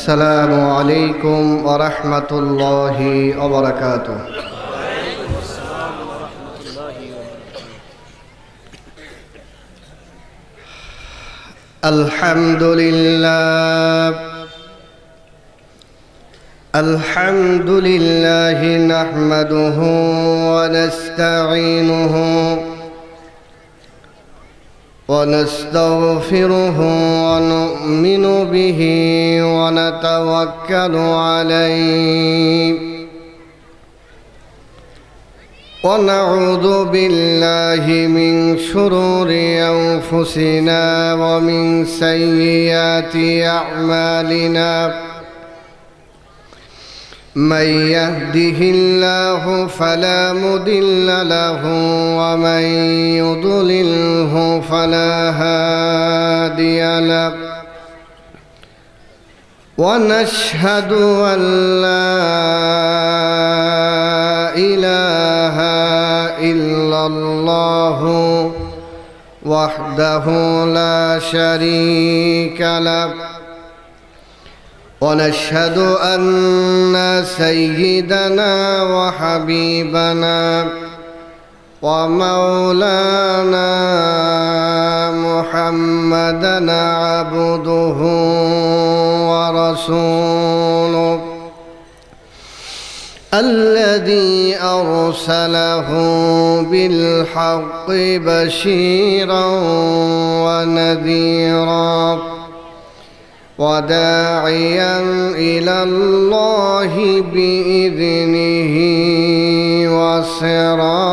আসসালামু আলাইকুম ওয়া রাহমাতুল্লাহি ওয়া বারাকাতুহু। আলহামদুলিল্লাহি নাহমাদুহু ওয়া নাস্তাঈনুহু ونستغفره ونؤمن به ونتوكل عليه ونعوذ بالله من شرور أنفسنا ومن سيئات أعمالنا من يهده الله فلا مضل له ومن يضلله فلا هادي له ونشهد أن لا إله إلا الله وحده لا شريك له ونشهد أن سيدنا وحبيبنا ومولانا محمدًا عبده ورسوله الذي أرسله بالحق بشيرا ونذيرا وداعيا إلى الله بإذنه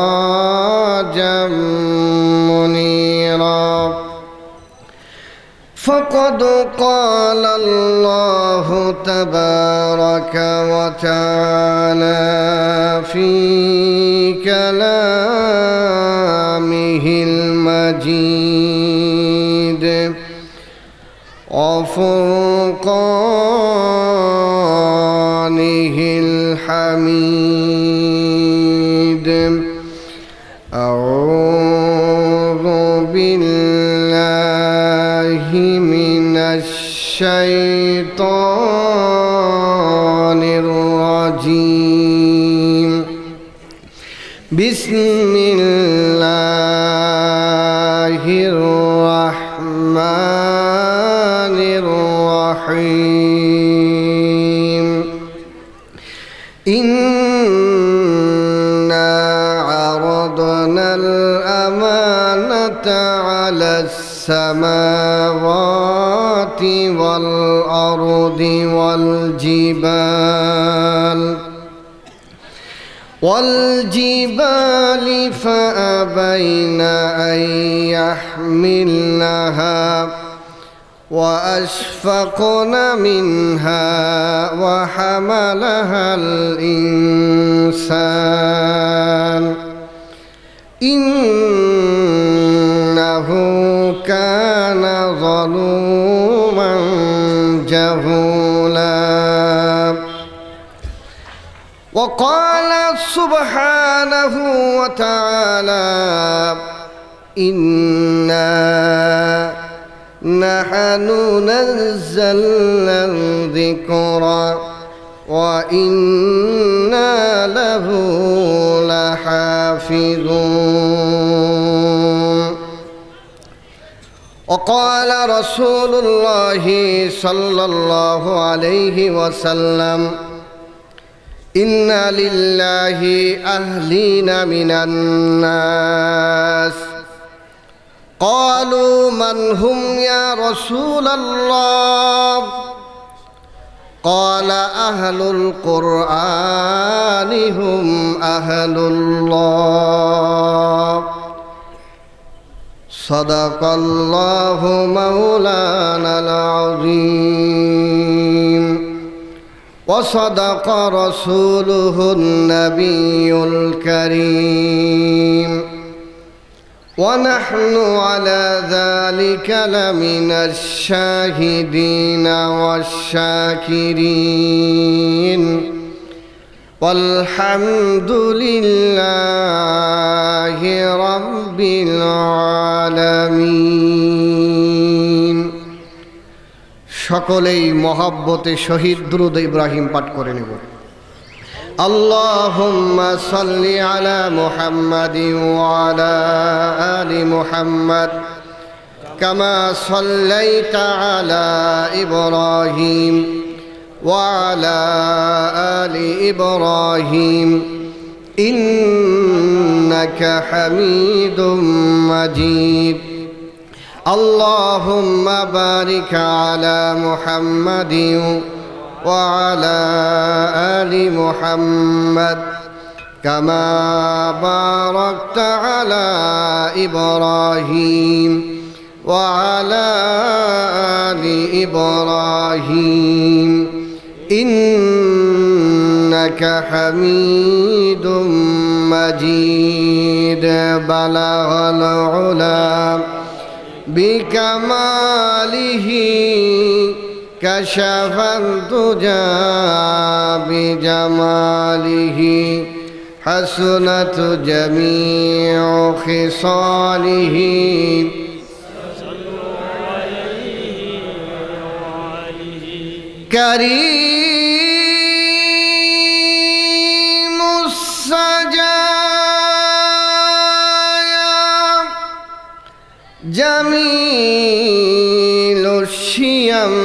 وسراجا منيرا فقد قال الله تبارك وتعالى في كلامه المجيد وفرقانه الحميد أعوذ بالله من الشيطان الرجيم بسم الله الرحمن الرحيم إنا عرضنا الأمانة على السماوات والأرض والجبال فأبين أن يحملنها وأشفقن منها وحملها الإنسان إنه كان ظلوما جهولا وقال سبحانه وتعالى إنا نحن نزلنا الذكر وإنا له لحافظون وقال رسول الله صلى الله عليه وسلم إن لله أهلين من الناس قالوا من هم يا رسول الله قال أهل القرآن هم أهل الله صدق الله مولانا العظيم وصدق رسوله النبي الكريم ونحن على ذلك لمن الشاهدين والشاكرين والحمد لله رب العالمين সকলেই মহব্বতে শহীদ দুরূদ ইব্রাহিম পাঠ করে নেব। আল্লাহুম্মা সাল্লি আলা মুহাম্মাদিন ওয়া আলা আলি মুহাম্মাদ কামা সাল্লাইতা আলা ইব্রাহিম ওয়া আলা আলি ইব্রাহিম ইন্নাকা হামিদুম মাজিদ। আল্লাহুম্মা বারিক আলা মুহাম্মাদিন ওয়া আলা আলি মুহাম্মাদ কামা বারাকতা আলা ইব্রাহিম ওয়া আলা আলি ইব্রাহিম ইন্নাকা হামিদুম মাজিদ। বালাগাল উলা বিকামালিহি কাশাফাল তুজা বিজামালিহি হাসনাত জামিউ খিসালিহি কারীমুস সাজায়া জামিলুশ শিয়াম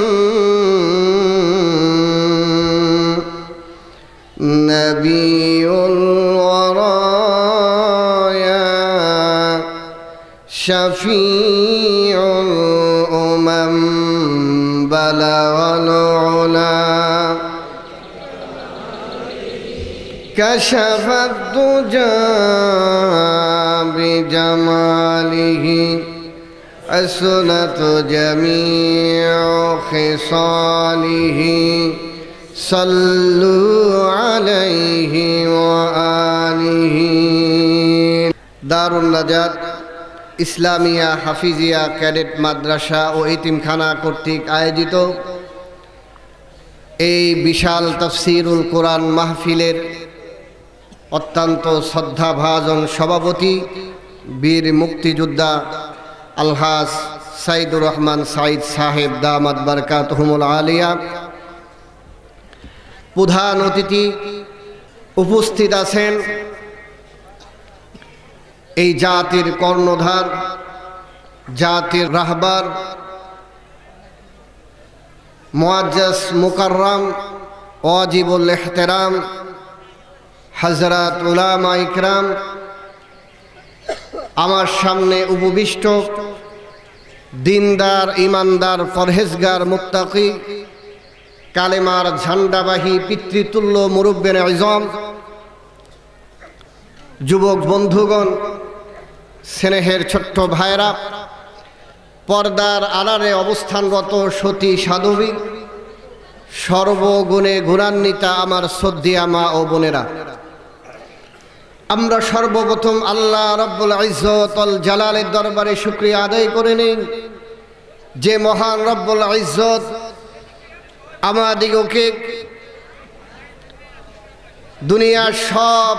নবিউল ওয়ারায়া শফিউল উমাম বালাগাল উলা কাশাফাত দুজা বিজামালিহি হাসনাত জামিউ খিসালিহি সাল্লু আলাইহি ওয়া আলিহি। দারুন নাজাত ইসলামিয়া হাফিজিয়া ক্যাডেট মাদ্রাসা ও এতিমখানা কর্তৃক আয়োজিত এই বিশাল তাফসিরুল কোরআন মাহফিলের অত্যন্ত শ্রদ্ধাভাজন সভাপতি বীর মুক্তিযোদ্ধা আলহাজ সাইদুর রহমান সাইদ সাহেব দামাত বারকাতুহুমুল আলিয়া, প্রধান অতিথি উপস্থিত আছেন এই জাতির কর্ণধার, জাতির রাহবার মুআজ্জাজ মুকাররম ওয়াজিবুল ইহতিরাম হযরত উলামা ইকরাম, আমার সামনে উপবিষ্ট দিনদার ইমানদার পরহেজগার মুত্তাকি কালেমার ঝান্ডাবাহী পিতৃতুল্য মুরব্বিয়ে আযম, যুবক বন্ধুগণ, স্নেহের ছোট্ট ভাইরা, পর্দার আড়ালে অবস্থানরত সতী সাধবী, সর্বগুণে গুণান্বিতা আমার শ্রদ্ধেয়া মা ও বোনেরা, আমরা সর্বপ্রথম আল্লাহ রব্বুল ইজ্জতুল জালালের দরবারে শুকরিয়া আদায় করে নিই যে মহান রব্বুল ইজ্জত আমাদিগকে দুনিয়ার সব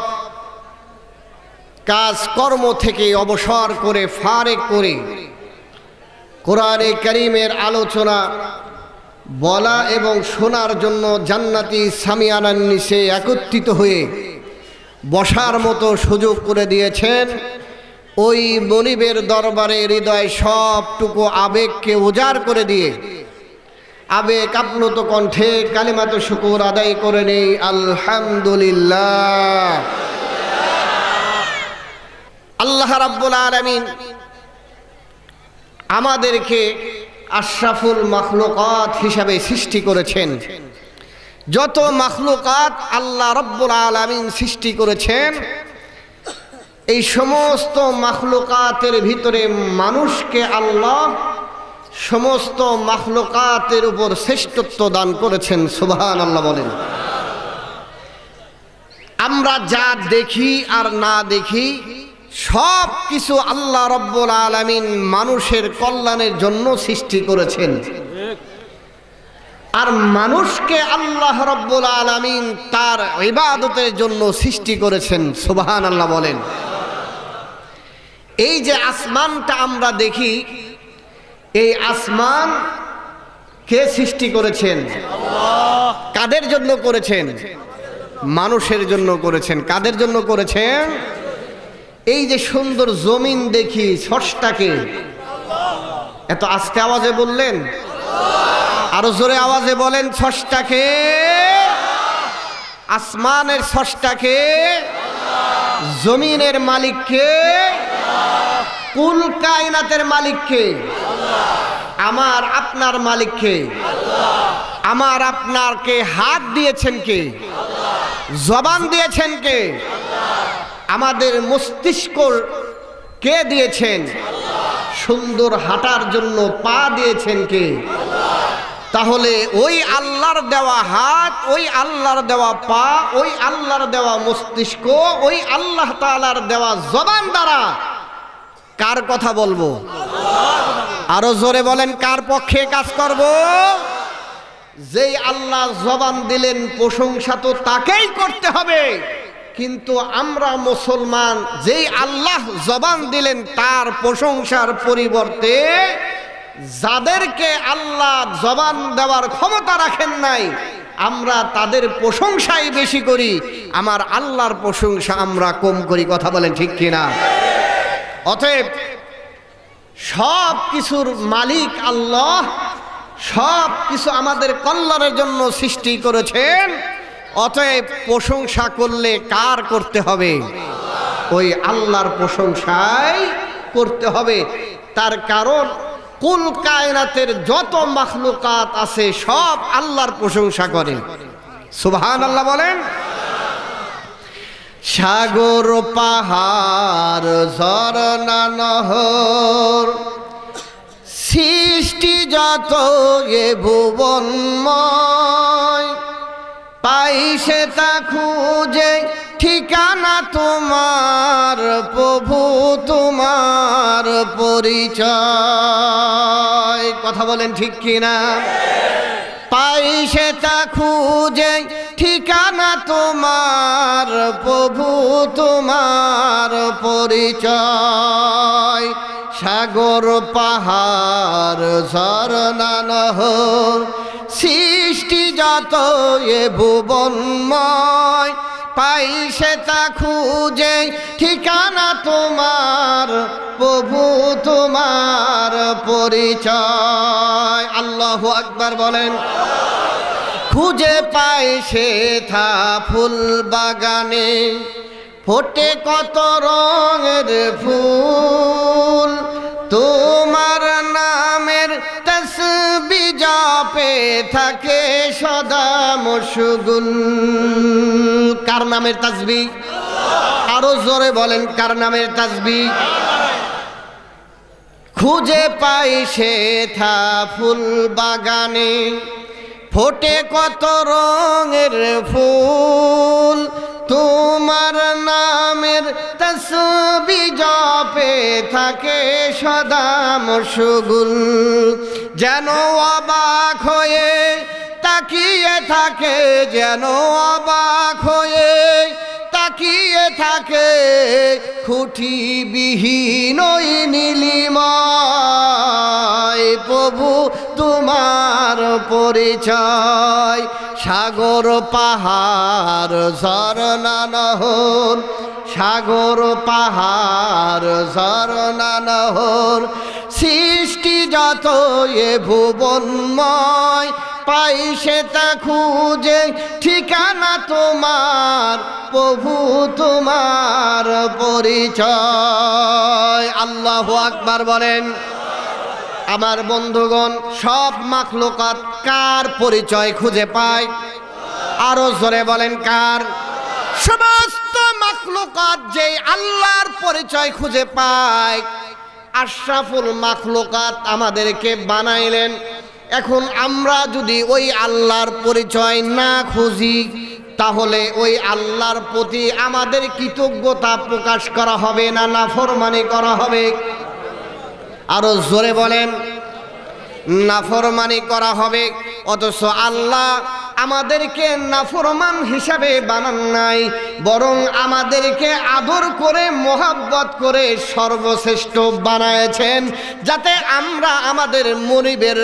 কাজকর্ম থেকে অবসর করে ফারেক করে কোরআনে কারীমের আলোচনা বলা এবং শোনার জন্য জান্নাতি সামিয়ানার নিচে একত্রিত হয়ে বসার মতো সুযোগ করে দিয়েছেন। ওই মনিবের দরবারে হৃদয় সবটুকু আবেগকে উজাড় করে দিয়ে আবেগ আপ্লুত কণ্ঠে কালিমাত শুকর আদায় করে নেই আলহামদুলিল্লাহ। আল্লাহ রাব্বুল আলামিন আমাদেরকে আশরাফুল মাখলুকাত হিসাবে সৃষ্টি করেছেন। যত মাখলুকাত আল্লাহ রাব্বুল আলামিন সৃষ্টি করেছেন, এই সমস্ত মাখলুকাতের ভিতরে মানুষকে আল্লাহ সমস্ত মাখলুকাতের উপর শ্রেষ্ঠত্ব দান করেছেন। সুবহানাল্লাহ বলেন। আমরা যা দেখি আর না দেখি সব কিছু আল্লাহ রাব্বুল আলামিন মানুষের কল্যাণের জন্য সৃষ্টি করেছেন। আর মানুষকে আল্লাহ রাব্বুল আলামিন তার ইবাদতের জন্য সৃষ্টি করেছেন। সুবহানাল্লাহ বলেন। এই যে আসমানটা আমরা দেখি, এই আসমান কে সৃষ্টি করেছেন? আল্লাহ। কাদের জন্য করেছেন? মানুষের জন্য করেছেন। কাদের জন্য করেছেন? এই যে সুন্দর জমিন দেখি, স্রষ্টাকে। এত আস্তে আওয়াজে বললেন, আরো জোরে আওয়াজে বলেন, স্রষ্টাকে। আসমানের স্রষ্টাকে, জমিনের মালিককে, কুল কায়নাতের মালিককে, আমার আপনার মালিককে। আমার আপনারকে হাত দিয়েছেন কে? জবান দিয়েছেন কে? আমাদের মস্তিষ্ক কে দিয়েছেন? সুন্দর হাঁটার জন্য পা দিয়েছেন কে? তাহলে ওই আল্লাহর দেওয়া হাত, ওই আল্লাহর দেওয়া পা, ওই আল্লাহর দেওয়া মস্তিষ্ক, ওই আল্লাহ তাআলার দেওয়া জবান দ্বারা কার কথা বলবো? আরো জোরে বলেন, কার পক্ষে কাজ করব? যেই আল্লাহ জবান দিলেন, প্রশংসা তো তাকেই করতে হবে। কিন্তু আমরা মুসলমান, যেই আল্লাহ জবান দিলেন তার প্রশংসার পরিবর্তে যাদেরকে আল্লাহ জবান দেওয়ার ক্ষমতা রাখেন নাই, আমরা তাদের প্রশংসাই বেশি করি, আমার আল্লাহর প্রশংসা আমরা কম করি। কথা বলেন ঠিক কিনা? অতএব সব কিছুর মালিক আল্লাহ, সব কিছু আমাদের কল্যাণের জন্য সৃষ্টি করেছেন। অতএব প্রশংসা করলে কার করতে হবে? ওই আল্লাহর প্রশংসাই করতে হবে। তার কারণ কুল কায়নাতের যত মাখলুকাত আছে সব আল্লাহর প্রশংসা করে। সুবহানাল্লাহ বলেন। সাগর পাহাড় ঝরনা নহর সৃষ্টি যত এ ভুবনময়, পাইছে তা খুঁজে ঠিকানা তোমার প্রভু, তোমার পরিচয়। কথা বলেন ঠিক কিনা? পাইছে তা খুঁজে ঠিকানা তোমার প্রভু, তোমার পরিচয়। সাগর পাহাড় ঝরনা নহর সৃষ্টি যত এ ভুবনময়, পাইছে তা খুঁজে ঠিকানা তোমার প্রভু, তোমার পরিচয়। আল্লাহু আকবার বলেন। খুঁজে পাইছে থা ফুল বাগানে, ফোটে কত রঙের ফুল, তোমার নামের তসবিহ জপে থাকে সদা মশগুল। কার নামের তাসবিহ? আরো জোরে বলেন, কার নামের তাসবিহ? খুঁজে পাইছে থা ফুল বাগানে, ফোটে কত রঙের ফুল, তোমার নামের তসবিহ জপে থাকে সদা মশগুল। যেন অবাক হয়ে তাকিয়ে থাকে, যেন অবাক হয়ে তাকিয়ে থাকে, খুঁটিবিহীন ওই নীলিমায় প্রভু তোমার পরিচয়। সাগর পাহাড় ঝরনা নহর, সাগর পাহাড় ঝরনা নহর সৃষ্টি যত এ ভুবনময়, পাইছে তা খুঁজে ঠিকানা তোমার প্রভু, তোমার পরিচয়। আল্লাহু আকবার বলেন। আমার বন্ধুগণ, সব মাখলুকাত কার পরিচয় খুঁজে পায়? আরো জোরে বলেন, কার? সমস্ত মাখলুকাত যেই আল্লাহর পরিচয় খুঁজে পায়। আশরাফুল মাখলুকাত আমাদেরকে বানাইলেন। এখন আমরা যদি ওই আল্লাহর পরিচয় না খুঁজি, তাহলে ওই আল্লাহর প্রতি আমাদের কৃতজ্ঞতা প্রকাশ করা হবে না নাফরমানি করা হবে? আরো জোরে বলেন, নাফরমানি করা হবে। অথচ আল্লাহ আমাদেরকে নাফরমান হিসাবে বানান নাই, বরং আমাদেরকে আদর করে মোহাব্বত করে সর্বশ্রেষ্ঠ বানায়েছেন, যাতে আমরা আমাদের মনিবের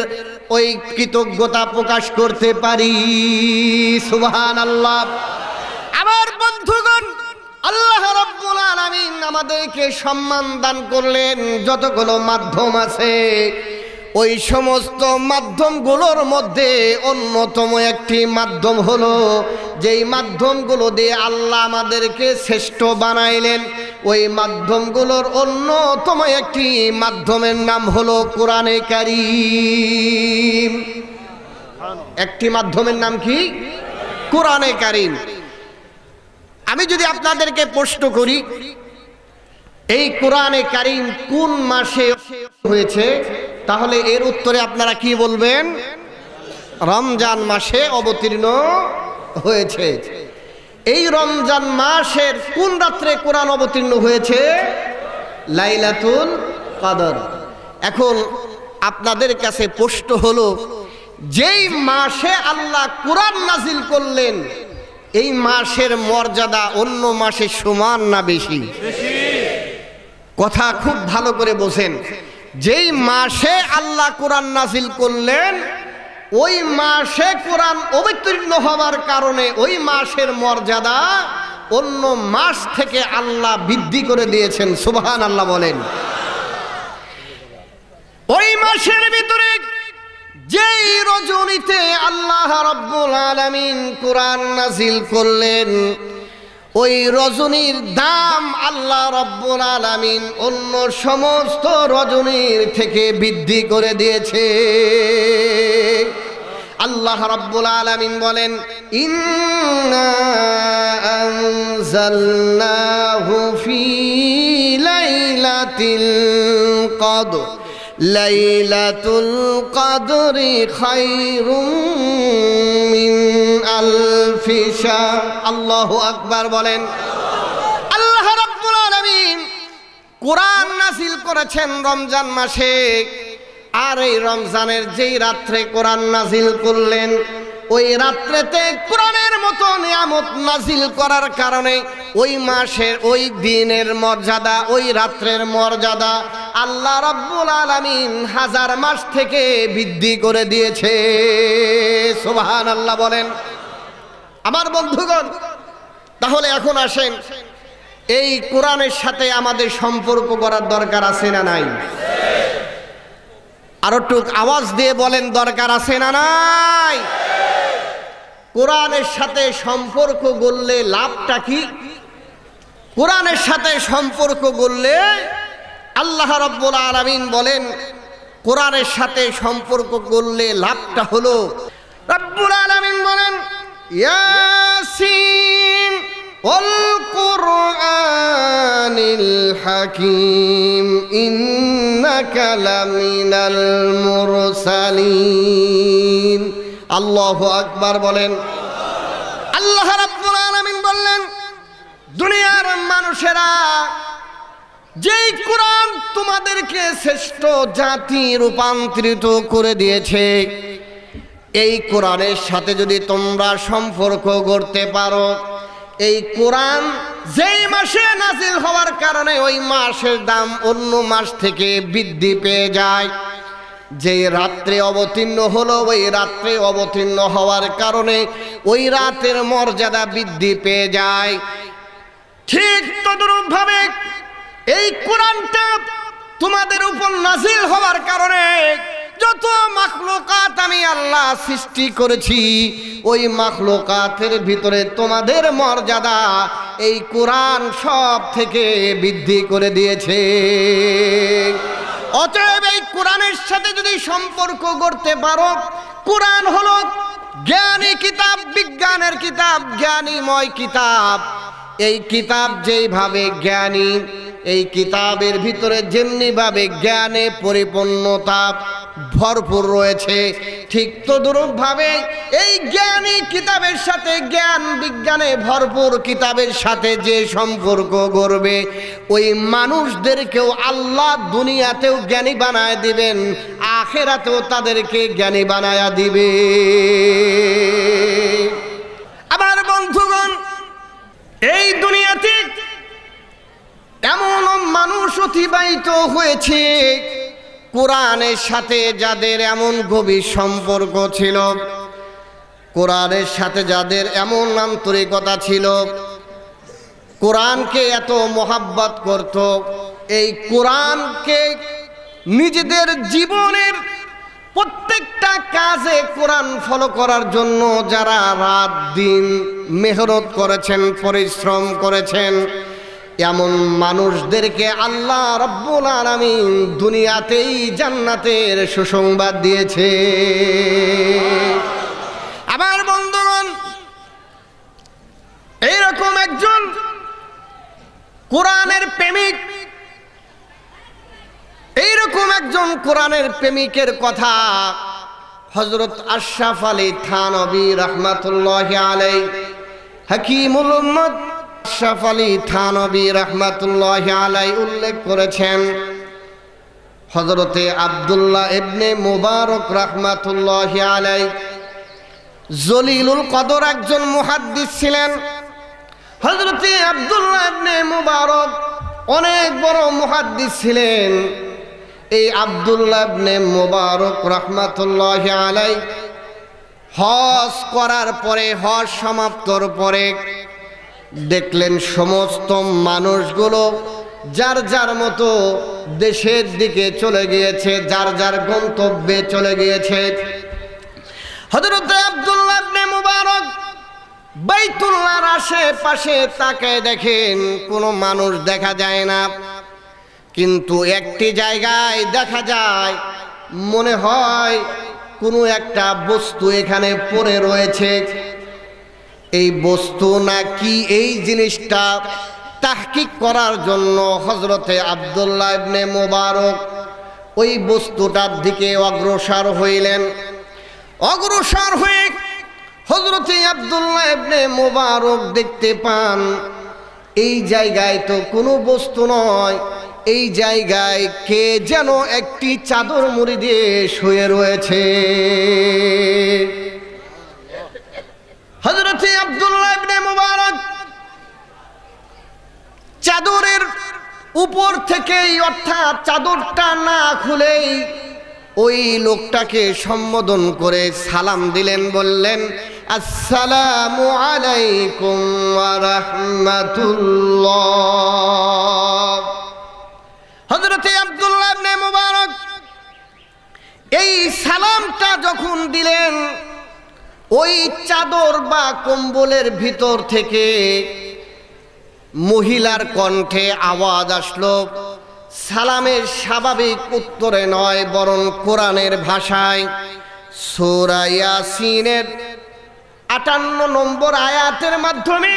ওই কৃতজ্ঞতা প্রকাশ করতে পারি। সুবহানাল্লাহ। আমার বন্ধুগণ, আল্লাহ রাব্বুল আলামিন আমাদেরকে সম্মান দান করলেন। যতগুলো মাধ্যম আছে ওই সমস্ত মাধ্যমগুলোর মধ্যে অন্যতম একটি মাধ্যম হলো, যেই মাধ্যমগুলো দিয়ে আল্লাহ আমাদেরকে শ্রেষ্ঠ বানাইলেন, ওই মাধ্যমগুলোর অন্যতম একটি মাধ্যমের নাম হলো কোরআনে কারীম। একটি মাধ্যমের নাম কি? কোরআনে কারীম। আমি যদি আপনাদেরকে প্রশ্ন করি, এই কোরআনে কারীম কোন মাসে হয়েছে, তাহলে এর উত্তরে আপনারা কি বলবেন? রমজান মাসে অবতীর্ণ হয়েছে। এই রমজান মাসের কোন রাত্রে কোরআন অবতীর্ণ হয়েছে? লাইলাতুল কদর। এখন আপনাদের কাছে প্রশ্ন হলো, যেই মাসে আল্লাহ কোরআন নাজিল করলেন, এই মাসের মর্যাদা অন্য মাসে সমান না বেশি? কথা খুব ভালো করে বোঝেন। যেই মাসে আল্লাহ কোরআন নাজিল করলেন, ওই মাসে কোরআন অবতীর্ণ হওয়ার কারণে ওই মাসের মর্যাদা অন্য মাস থেকে আল্লাহ বৃদ্ধি করে দিয়েছেন। সুবহানাল্লাহ বলেন। ওই মাসের ভিতরে যেই রজনীতে আল্লাহ রাব্বুল আলামিন কোরআন নাজিল করলেন, ওই রজনীর দাম আল্লাহ রাব্বুল আলামিন অন্য সমস্ত রজনীর থেকে বৃদ্ধি করে দিয়েছে। আল্লাহ রাব্বুল আলামিন বলেন, ইন্না আনজালনাহু ফি লাইলাতিল কদর লাইলাতুল কদরি খায়রুম মিন আলফি শাহর। আল্লাহু আকবার বলেন। আল্লাহ রাব্বুল আলামিন কোরআন নাযিল করেছেন রমজান মাসে, আর এই রমজানের যেই রাত্রে কোরআন নাযিল করলেন, ওই রাত্রেতে কোরআনের মতো নিয়ামত নাযিল করার কারণে ওই মাসের ওই দিনের মর্যাদা, ওই রাত্রের মর্যাদা আল্লাহ রাব্বুল আলামিন হাজার মাস থেকে বৃদ্ধি করে দিয়েছে। সুবহানাল্লাহ বলেন। আমার বন্ধুগণ, তাহলে এখন আসেন, এই কোরআনের সাথে আমাদের সম্পর্ক করার দরকার আছে না নাই? আরো টুক আওয়াজ দিয়ে বলেন, দরকার আছে না নাই? কোরআনের সাথে সম্পর্ক গড়লে লাভটা কি? কোরআনের সাথে সম্পর্ক গড়লে আল্লাহ রাব্বুল আলামিন বলেন, কোরআনের সাথে সম্পর্ক গড়লে লাভটা হলো, রাব্বুল আলামিন বলেন, ইয়াসিন ওয়াল কুরআনিল হাকীম ইন্নাকা লামিনাল মুরসালিন। আল্লাহু আকবার বলেন। আল্লাহ রাব্বুল আলামিন বললেন, দুনিয়ার মানুষেরা, যেই কোরআন তোমাদেরকে শ্রেষ্ঠ জাতি রূপান্তরিত করে দিয়েছে, এই কোরআনের সাথে যদি তোমরা সম্পর্ক গড়তে পারো, এই কোরআন যেই মাসে নাজিল হওয়ার কারণে ওই মাসের দাম অন্য মাস থেকে বৃদ্ধি পেয়ে যায়, যে রাত্রে অবতীর্ণ হলো, ওই রাত্রে অবতীর্ণ হওয়ার কারণে ওই রাতের মর্যাদা বৃদ্ধি পেয়ে যায়, ঠিক তদ্রূপভাবে এই কোরআনটা তোমাদের উপর নাজিল হওয়ার কারণে যত মাখলুকাত আমি আল্লাহ সৃষ্টি করেছি, ওই মাখলুকাতের ভিতরে তোমাদের মর্যাদা এই কোরআন সব থেকে বৃদ্ধি করে দিয়েছে। অতএব এই কোরআনের সাথে যদি সম্পর্ক গড়তে পারো, কোরআন হলো জ্ঞানী কিতাব, বিজ্ঞানের কিতাব, জ্ঞানীময় কিতাব। এই কিতাব যেইভাবে জ্ঞানী, এই কিতাবের ভিতরে যেমনি ভাবে জ্ঞানে পরিপূর্ণতা ভরপুর রয়েছে, ঠিক তদ্রূপভাবে এই জ্ঞানী কিতাবের সাথে, জ্ঞান বিজ্ঞানে ভরপুর কিতাবের সাথে যে সম্পর্ক গড়বে, ওই মানুষদেরকেও আল্লাহ দুনিয়াতেও জ্ঞানী বানায় দিবেন, আখিরাতেও তাদেরকে জ্ঞানী বানায়া দিবে। আমার বন্ধুগণ, এই দুনিয়াতে এমন মানুষ অতিবাহিত হয়েছে, কোরআনের সাথে যাদের এমন গভীর সম্পর্ক ছিল, কোরআনের সাথে যাদের এমন আন্তরিকতা ছিল, কোরআনকে এত মোহাব্বত করত, এই কোরআনকে নিজেদের জীবনের প্রত্যেকটা কাজে কোরআন ফলো করার জন্য যারা রাত দিন মেহনত করেছেন, পরিশ্রম করেছেন, এমন মানুষদেরকে আল্লাহ রাব্বুল আলামিন দুনিয়াতেই জান্নাতের সুসংবাদ দিয়েছে। আমার বন্ধুগণ, এইরকম একজন কোরআনের প্রেমিক, এইরকম একজন কোরআনের প্রেমিকের কথা হযরত আশরাফ আলী থানভী রাহমাতুল্লাহি আলাইহি, হাকিমুল উম্মত আশরাফ আলী থানভী রাহমাতুল্লাহি আলাইহি উল্লেখ করেছেন। হযরতে আব্দুল্লাহ ইবনে মুবারক রাহমাতুল্লাহি আলাইহি জলিলুল কদর একজন মুহাদ্দিস ছিলেন। হযরতে আব্দুল্লাহ ইবনে মুবারক অনেক বড় মুহাদ্দিস ছিলেন। এই আব্দুল্লাহ ইবনে মুবারক রাহমাতুল্লাহি আলাইহি হজ করার পরে, হজ সমাপ্তর পরে দেখলেন সমস্ত মানুষগুলো যার যার মতো দেশের দিকে চলে গিয়েছে, যার যার গন্তব্যে চলে গিয়েছে। হযরত আব্দুল্লাহ ইবনে মুবারক বাইতুল্লাহর আশেপাশে তাকায় দেখেন কোনো মানুষ দেখা যায় না, কিন্তু একটি জায়গায় দেখা যায়, মনে হয় কোনো একটা বস্তু এখানে পড়ে রয়েছে। এই বস্তু নাকি এই জিনিসটা তাহকিক করার জন্য হযরতে আব্দুল্লাহ ইবনে মুবারক ওই বস্তুটার দিকে অগ্রসর হইলেন। অগ্রসর হয়ে হযরতে আব্দুল্লাহ ইবনে মুবারক দেখতে পান এই জায়গায় তো কোনো বস্তু নয়, এই জায়গায় কে যেন একটি চাদর মুড়ি দিয়ে শুয়ে রয়েছে। হযরতে আব্দুল্লাহ ইবনে মুবারক চাদরের উপর থেকেই, অর্থাৎ চাদরটা না খুলেই ওই লোকটাকে সম্বোধন করে সালাম দিলেন, বললেন আসসালামু আলাইকুম ওয়া রাহমাতুল্লাহ। হযরতে আব্দুল্লাহ ইবনে মুবারক এই সালামটা যখন দিলেন, ওই চাদর বা কম্বলের ভিতর থেকে মহিলার কণ্ঠে আওয়াজ আসলো। সালামের স্বাভাবিক উত্তরে নয়, বরং কোরআনের ভাষায় সূরা ইয়াসিনের ৫৮ নম্বর আয়াতের মাধ্যমে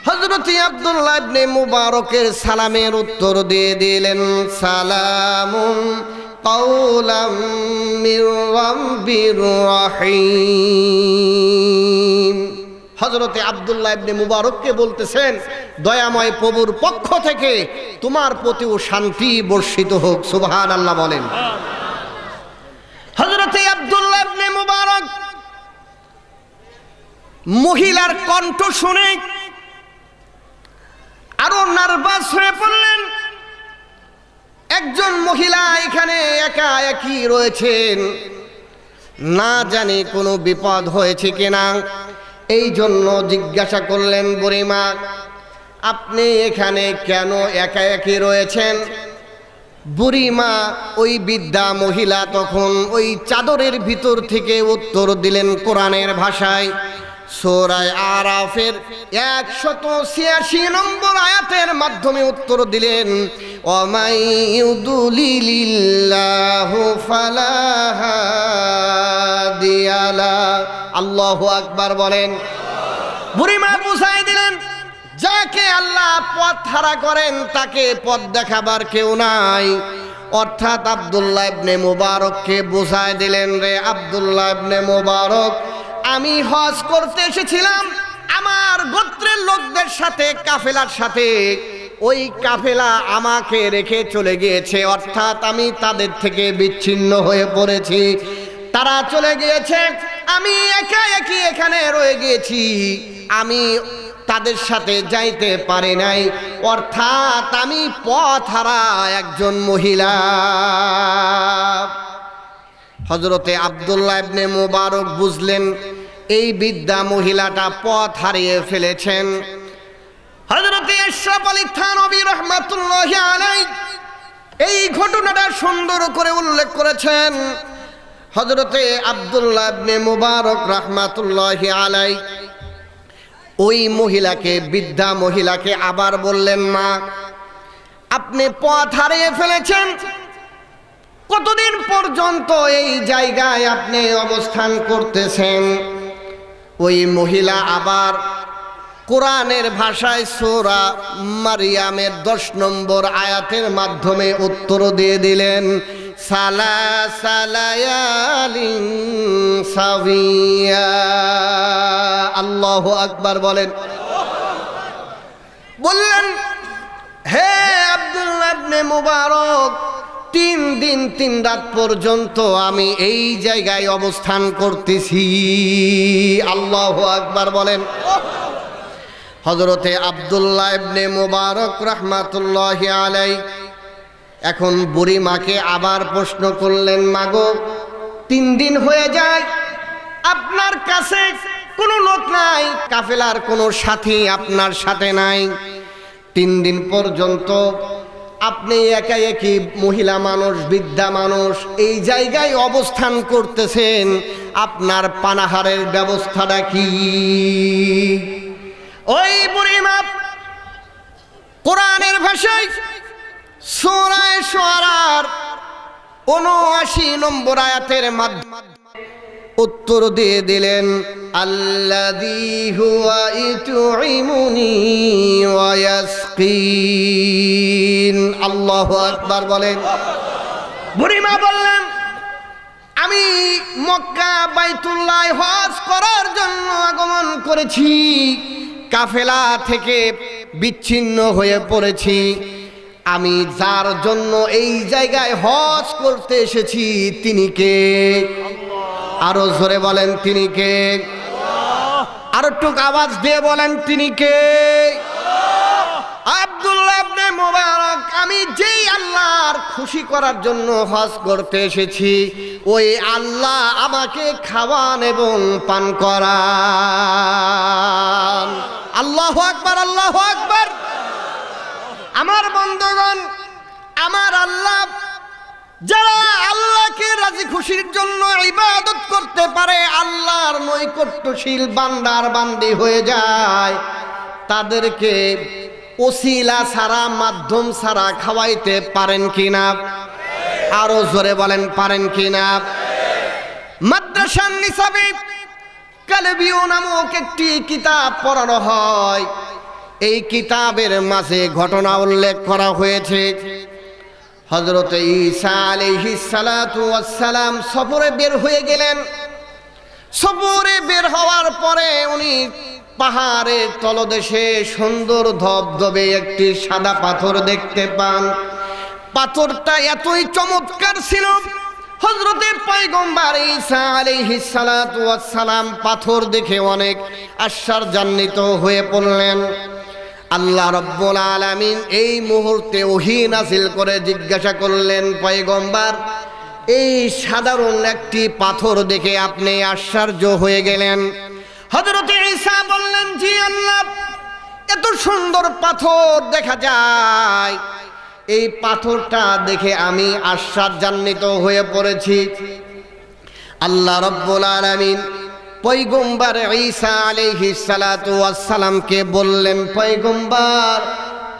হযরত আব্দুল্লাহ ইবনে মুবারকের সালামের উত্তর দিয়ে দিলেন, সালামুন কাওলাম মির রাব্বির রহিম। হযরতে আব্দুল্লাহ ইবনে মুবারককে বলতেছেন, দয়াময় প্রভুর পক্ষ থেকে তোমার প্রতিও শান্তি বর্ষিত হোক। সুবহানাল্লাহ বলেন। হযরতে আব্দুল্লাহ ইবনে মুবারক মহিলার কণ্ঠ শুনে আরো নার্ভাস হয়ে পড়লেন। একজন মহিলা এখানে একা একই রয়েছেন, না জানি কোনো বিপদ হয়েছে কিনা, এই জন্য জিজ্ঞাসা করলেন, বুড়িমা আপনি এখানে কেন একা একই রয়েছেন? বুড়িমা ওই বৃদ্ধা মহিলা তখন ওই চাদরের ভিতর থেকে উত্তর দিলেন কোরআনের ভাষায়, সূরা আরাফের ১৮৬ নম্বর আয়াতের মাধ্যমে উত্তর দিলেন, ওয়ামাই ইউদুলিলিল্লাহু ফালা হাদিয়া লা। আল্লাহু আকবার বলেন। বুড়িমা বুঝাই দিলেন, যাকে আল্লাহ পথ হারা করেন তাকে পথ দেখাবার কেউ নাই। অর্থাৎ আব্দুল্লাহ ইবনে মুবারককে বুঝাই দিলেন, রে আব্দুল্লাহ ইবনে মুবারক, আমি হজ করতে এসেছিলাম আমার গোত্রের লোকদের সাথে, কাফেলার সাথে। ওই কাফেলা আমাকে রেখে চলে গিয়েছে, অর্থাৎ আমি তাদের থেকে বিচ্ছিন্ন হয়ে পড়েছি। তারা চলে গিয়েছে, আমি একা একই এখানে রয়ে গিয়েছি। আমি তাদের সাথে যাইতে পারে নাই, অর্থাৎ আমি পথহারা একজন মহিলা। হযরতে আব্দুল্লাহ ইবনে মুবারক বুঝলেন এই বৃদ্ধা মহিলাটা পথ হারিয়ে ফেলেছেন। হযরতে আশরাফ আলী থানভী রাহমাতুল্লাহি আলাইহি এই ঘটনাটা সুন্দর করে উল্লেখ করেছেন। হযরতে আব্দুল্লাহ ইবনে মুবারক রাহমাতুল্লাহি আলাইহি ওই মহিলাকে, বৃদ্ধা মহিলাকে আবার বললেন, মা আপনি পথ হারিয়ে ফেলেছেন, কতদিন পর্যন্ত এই জায়গায় আপনি অবস্থান করতেছেন? ওই মহিলা আবার কোরআনের ভাষায় সূরা মারইয়ামের 10 নম্বর আয়াতের মাধ্যমে উত্তর দিয়ে দিলেন, সালাসালায়ালিন সাবিয়া। আল্লাহু আকবার বলেন। বললেন, হে আব্দুল্লাহ ইবনে মুবারক, 3 দিন 3 রাত পর্যন্ত আমি এই জায়গায় অবস্থান করতেছি। আল্লাহু আকবার বলেন। হযরতে আব্দুল্লাহ ইবনে মুবারক রাহমাতুল্লাহি আলাইহি এখন বুড়ি মাকে আবার প্রশ্ন করলেন, মাগো 3 দিন হয়ে যায়, আপনার কাছে কোনো লোক নাই, কাফেলার কোনো সাথী আপনার সাথে নাই, 3 দিন পর্যন্ত আপনি একা একই মহিলা মানুষ, বৃদ্ধা মানুষ এই জায়গায় অবস্থান করতেছেন, আপনার পানাহারের ব্যবস্থাটা কি? ওই বুড়িমা কোরআনের ভাষায় সূরা শুআরার ৭৯ নম্বর আয়াতের মাধ্যমে উত্তর দিয়ে দিলেন, আল্লাযী হুয়া ইতুইমুনি ওয়া ইয়াসকিন। আল্লাহু আকবার বলেন। বুড়িমা বললেন, আমি মক্কা বাইতুল্লাহ হজ করার জন্য আগমন করেছি, কাফেলা থেকে বিচ্ছিন্ন হয়ে পড়েছি, আমি যার জন্য এই জায়গায় হজ করতে এসেছি তিনি কে? আরো জোরে বলেন, তিনি কে? আরো একটু আওয়াজ দিয়ে বলেন, তিনি কে? আব্দুল্লাহ ইবনে মুবারক, আমি যেই আল্লাহর খুশি করার জন্য হজ করতে এসেছি, ওই আল্লাহ আমাকে খাওয়ান এবং পান করান। আল্লাহু আকবার, আল্লাহু আকবার। আমার বন্ধুগণ, আমার আল্লাহ যারা আল্লাহকে রাজি খুশির জন্য ইবাদত করতে পারে, আল্লাহর নৈকট্যশীল বান্দার বান্দি হয়ে যায়, তাদেরকে ওসিলা ছাড়া, মাধ্যম ছাড়া খাওয়াইতে পারেন কিনা? আরো জোরে বলেন, পারেন কিনা? মাদ্রাসার নিসাবে কালবিউ নামক একটি কিতাব পড়ানো হয়। এই কিতাবের মাঝে ঘটনা উল্লেখ করা হয়েছে। হযরত ঈসা আলাইহিস সালাতু ওয়াস সালাম সফরে বের হয়ে গেলেন। সফরে বের হওয়ার পরে উনি পাহাড়ের তলদেশে সুন্দর ধবধবে একটি সাদা পাথর দেখতে পান। পাথরটা এতই চমৎকার ছিল, হযরতে পয়গম্বর ঈসা আলাইহিস সালাতু ওয়াস সালাম পাথর দেখে অনেক আশ্চর্যান্বিত হয়ে পড়লেন। আল্লাহ রাব্বুল আলামিন এই মুহূর্তে ওহী নাযিল করে জিজ্ঞাসা করলেন, পয়গম্বর, এই সাধারণ একটি পাথর দেখে আপনি আশ্চর্য হয়ে গেলেন? হযরত ঈসা বললেন, জি আল্লাহ, এত সুন্দর পাথর দেখা যায়, এই পাথরটা দেখে আমি আশ্চর্যান্বিত হয়ে পড়েছি। আল্লাহ রাব্বুল আলামিন পয়গম্বর ঈসা আলাইহিস সালাতু ওয়াস সালামকে বললেন, পয়গম্বর,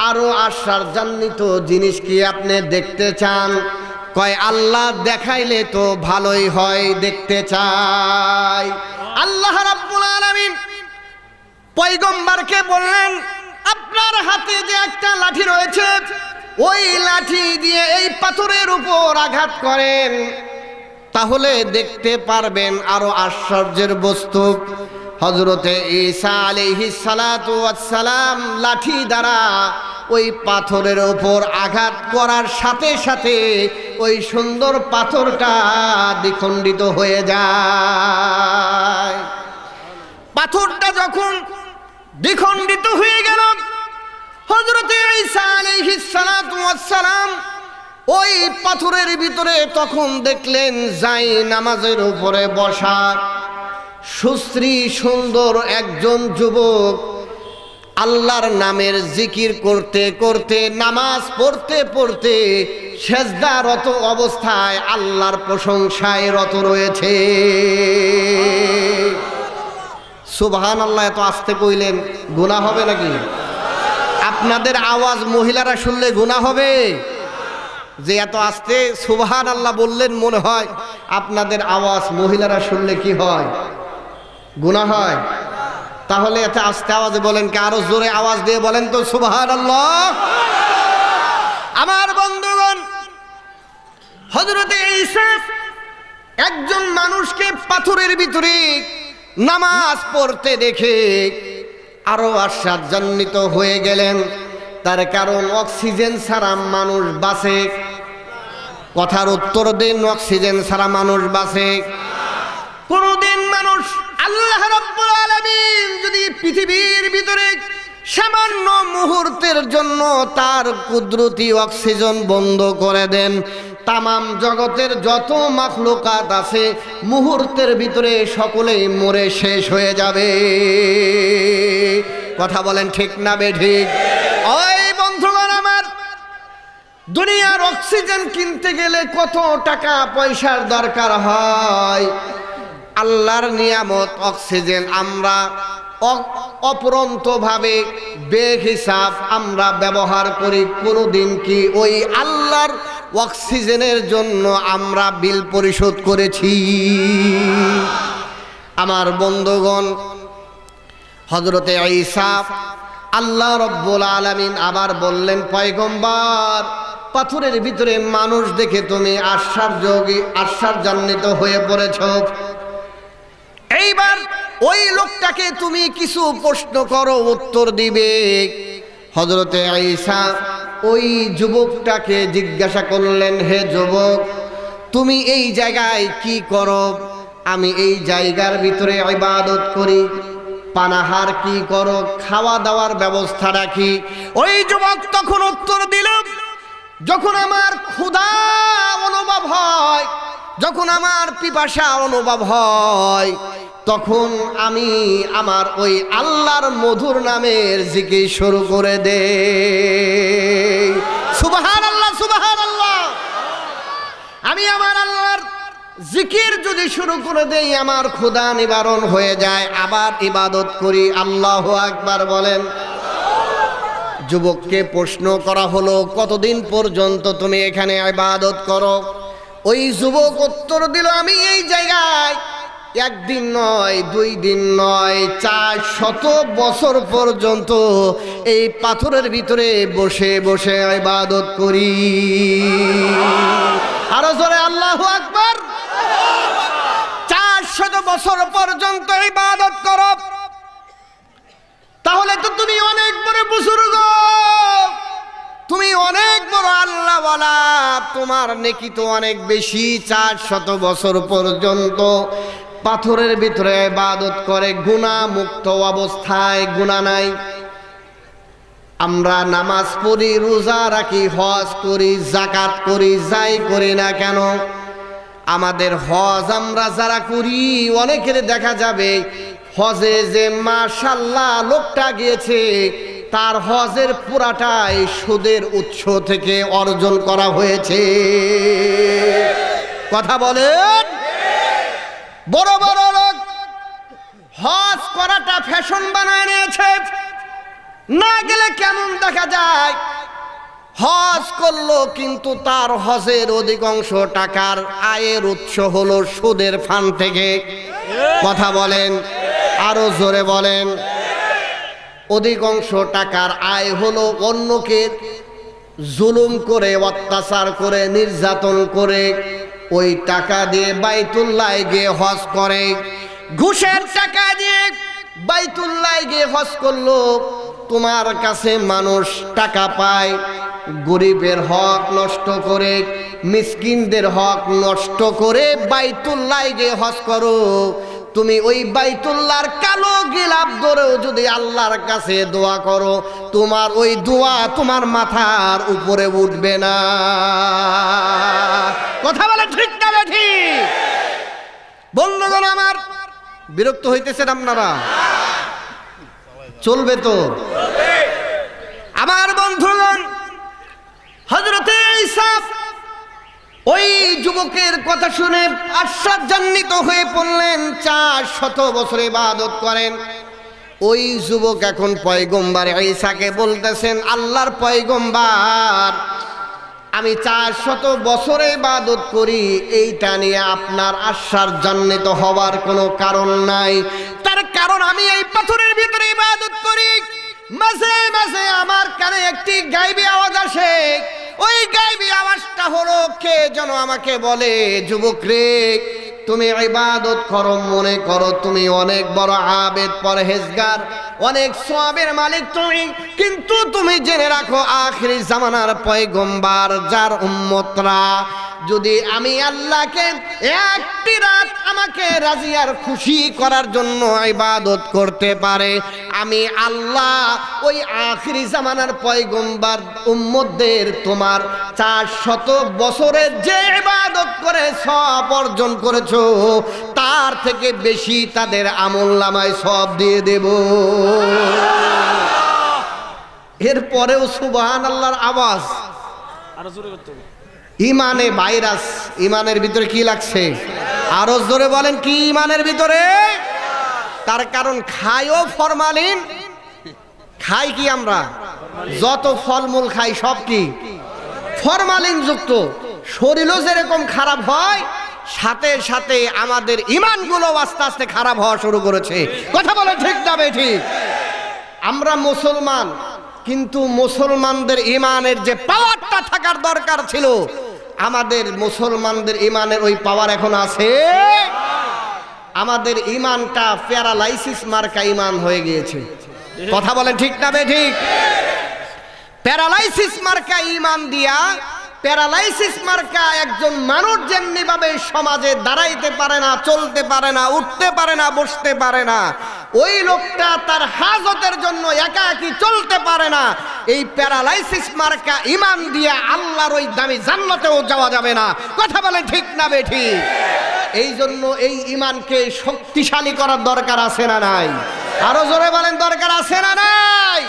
আরো আশ্চর্যান্বিত জিনিস কি আপনি দেখতে চান? কয়, আল্লাহ দেখাইলে তো ভালোই হয়, দেখতে চাই। আল্লাহ রাব্বুল আলামিন পয়গম্বরকে বললেন, আপনার হাতে যে একটা লাঠি রয়েছে, ওই লাঠি দিয়ে এই পাথরের উপর আঘাত করেন, তাহলে দেখতে পারবেন আরো আশ্চর্যের বস্তু। হযরতে ঈসা আলাইহিস সালাতু ওয়াস সালাম লাঠি দ্বারা ওই পাথরের উপর আঘাত করার সাথে সাথে ওই সুন্দর পাথরটা দ্বিখণ্ডিত হয়ে যায়। পাথরটা যখন দ্বিখণ্ডিত হয়ে গেল। হযরত ঈসা আলাইহিস সালাতু ওয়াস সালাম ওই পাথরের ভিতরে তখন দেখলেন যাই নামাজের উপরে বসা সুশ্রী সুন্দর একজন যুবক আল্লাহর নামের জিকির করতে করতে নামাজ পড়তে পড়তে সেজদারত অবস্থায় আল্লাহর প্রশংসায় রত রয়েছে। সুবহানাল্লাহ। এত আস্তে কইলেন, গুনাহ হবে নাকি? আপনাদের আওয়াজ মহিলারা শুনলে গুনাহ হবে? যে এত আস্তে সুবহানাল্লাহ বললেন, মনে হয় আপনাদের আওয়াজ মহিলারা শুনলে কি হয়? গুনাহ হয়। তাহলে এত আস্তে আওয়াজে বলেন, কি আরো জোরে আওয়াজ দিয়ে বলেন তো সুবহানাল্লাহ। আমার বন্ধুগণ, হযরত ঈসা একজন মানুষকে পাথরের ভিতরে নামাজ পড়তে দেখে আরো আশ্চর্যান্বিত হয়ে গেলেন। তার কারণ অক্সিজেন ছাড়া মানুষ বাঁচে? কথার উত্তর দিন, অক্সিজেন ছাড়া মানুষ বাঁচে? কোনদিন মানুষ আল্লাহ রাব্বুল আলামিন যদি পৃথিবীর ভিতরে সামান্য মুহূর্তের জন্য তার কুদরতি অক্সিজেন বন্ধ করে দেন, তামাম জগতের যত মাখলুকাত আছে মুহূর্তের ভিতরে সকলেই মরে শেষ হয়ে যাবে। কথা বলেন ঠিক না বেঠিক? ওই বন্ধুগণ আমার, দুনিয়ার অক্সিজেন কিনতে গেলে কত টাকা পয়সার দরকার হয়। আল্লাহর নিয়ামত অক্সিজেন আমরা অপরন্তভাবে বেহিসাব আমরা ব্যবহার করি। কোনোদিন কি ওই আল্লাহর অক্সিজেনের জন্য আমরা বিল পরিশোধ করেছি? আমার বন্ধুগণ, হযরতে ঈসা আল্লাহ রাব্বুল আলামিন আবার বললেন, পয়গম্বর পাথরের ভিতরে মানুষ দেখে তুমি আশ্চর্যান্বিত হয়ে পড়েছ। এইবার ওই লোকটাকে তুমি কিছু প্রশ্ন করো, উত্তর দিবে। হযরতে ঈসা ওই যুবকটাকে জিজ্ঞাসা করলেন, হে যুবক, তুমি এই জায়গায় কি করো? আমি এই জায়গার ভিতরে ইবাদত করি। পানাহার কি করো? খাওয়া দাওয়ার ব্যবস্থা রাখি। ওই যুবক তখন উত্তর দিল, যখন আমার ক্ষুধা অনুভব হয়, যখন আমার পিপাসা অনুভব হয়, তখন আমি আমার ওই আল্লাহর মধুর নামের জিকির শুরু করে দেই। সুবহানাল্লাহ, সুবহানাল্লাহ। আমি আমার আল্লাহর জিকির যদি শুরু করে দেই, আমার ক্ষুধা নিবারণ হয়ে যায়। আবার ইবাদত করি। আল্লাহু আকবার বলেন। যুবককে প্রশ্ন করা হলো, কতদিন পর্যন্ত তুমি এখানে ইবাদত করো? ওই যুবক উত্তর দিল, আমি এই জায়গায় একদিন নয়, 2 দিন নয়, 400 বছর পর্যন্ত এই পাথরের ভিতরে বসে বসে ইবাদত করি। আরো জোরে আল্লাহু আকবার। 400 বছর পর্যন্ত ইবাদত করো, তাহলে তো তুমি অনেক বড় বুজুর্গ, তুমি অনেক বড় আল্লাহওয়ালা, তোমার নেকি তো অনেক বেশি। 400 বছর পর্যন্ত পাথরের ভিতরে ইবাদত করে গুনাহ মুক্ত অবস্থায়, গুনাহ নাই। আমরা নামাজ পড়ি, রোজা রাখি, হজ করি, যাকাত করি, যাই করি না কেন, আমাদের হজ আমরা যারা করি অনেকের দেখা যাবে হজে যে মাশাআল্লাহ লোকটা গিয়েছে, তার হজের পুরাটাই সুদের উৎস থেকে অর্জন করা হয়েছে। কথা বলেন। বড় বড় লোক হজ করাটা ফ্যাশন বানায় নিয়েছে। না গেলে কেমন দেখা যায়, হজ করলো কিন্তু তার হজের অধিকাংশ টাকার আয়ের উৎস হলো সুদের ফান্ড থেকে। কথা বলেন, আরো জোরে বলেন। অধিকাংশ টাকার আয় হলো অন্যকে জুলুম করে, অত্যাচার করে, নির্যাতন করে ওই টাকা দিয়ে বাইতুল্লাহ গিয়ে হজ করে। ঘুষের টাকা দিয়ে বাইতুল্লাহ গিয়ে হজ করলো, তোমার কাছে মানুষ টাকা পায়, গরিবের হক নষ্ট করে, মিসকিনদের হক নষ্ট করে বাইতুল্লাহ গিয়ে হজ করো, তুমি ওই বাইতুল্লাহর কালো গিলাফ ধরেও যদি আল্লাহর কাছে দোয়া করো, তোমার ওই দোয়া তোমার মাথার উপরে উঠবে না। কথা বলে ঠিক না ঠিক? বন্ধুগণ আমার, বিরক্ত হইতেছেন আপনারা? চলবে তো? আমার বন্ধুগণ, হযরতে ঈসা ওই যুবকের কথা শুনে আশ্চর্যান্বিত হয়ে পড়লেন। 400 বছর ইবাদত করেন ওই যুবক এখন পয়গম্বর ঈসাকে বলতেছেন, আল্লাহর পয়গম্বর, আমি 400 বছর ইবাদত করি, এইটা নিয়ে আপনার আশ্চর্যান্বিত হওয়ার কোনো কারণ নাই। তার কারণ আমি এই পাথরের ভিতরে ইবাদত করি, মাঝে মাঝে আমার কানে একটি গায়বী আওয়াজ আসে। ওই গায়বী আওয়াজটা হলো, কে যেন আমাকে বলে, যুবক রে, তুমি ইবাদত করো, মনে করো তুমি অনেক বড় আবেদ, পরহেজগার, অনেক সওয়াবের মালিক তুমি, কিন্তু তুমি জেনে রাখো আখিরি জামানার পয়গম্বর যার উম্মতরা যদি আমি আল্লাহকে একটি রাত আমাকে রাজি আর খুশি করার জন্য ইবাদত করতে পারে, আমি আল্লাহ ওই আখিরি জামানার পয়গম্বর উম্মতদের তোমার 400 বছরের যে ইবাদত করে সওয়াব অর্জন করেছো তার থেকে বেশি তাদের আমলনামায় সওয়াব দিয়ে দেব। এরপরেও সুবহানাল্লাহর আওয়াজ, আরো জোরে করতে হবে। ইমানে ভাইরাস, ইমানের ভিতরে কি লাগছে? আরো জোরে বলেন, কি ইমানের ভিতরে? তার কারণ খাইও ফরমালিন, খাই কি আমরা যত ফলমূল খাই সব কি ফরমালিন যুক্ত। শরীরও যেরকম খারাপ হয়, সাথে সাথে আমাদের ইমানগুলো আস্তে আস্তে খারাপ হওয়া শুরু করেছে। কথা বলে ঠিক যাবে ঠিক? আমরা মুসলমান, কিন্তু মুসলমানদের ইমানের যে পাওয়ারটা থাকার দরকার ছিল, আমাদের মুসলমানদের ইমানের ওই পাওয়ার এখন আছে? আমাদের ইমানটা প্যারালাইসিস মার্কা ইমান হয়ে গিয়েছে। কথা বলেন ঠিক না ঠিক? প্যারালাইসিস মার্কা ইমান দিয়া, প্যারালাইসিস মার্কা একজন মানুষ যেমনি ভাবে সমাজে দাঁড়াইতে পারে না, চলতে পারে না, উঠতে পারে না, বসতে পারে না, ওই লোকটা তার হাজতের জন্য একাকী চলতে পারে না। এই প্যারালাইসিস মার্কা ইমান দিয়া আল্লাহর ওই দামি জান্নাতেও যাওয়া যাবে না। কথা বলেন ঠিক না ঠিক? এই জন্য এই ইমানকে শক্তিশালী করার দরকার আছে না নাই? আরো জোরে বলেন, দরকার আছে না নাই?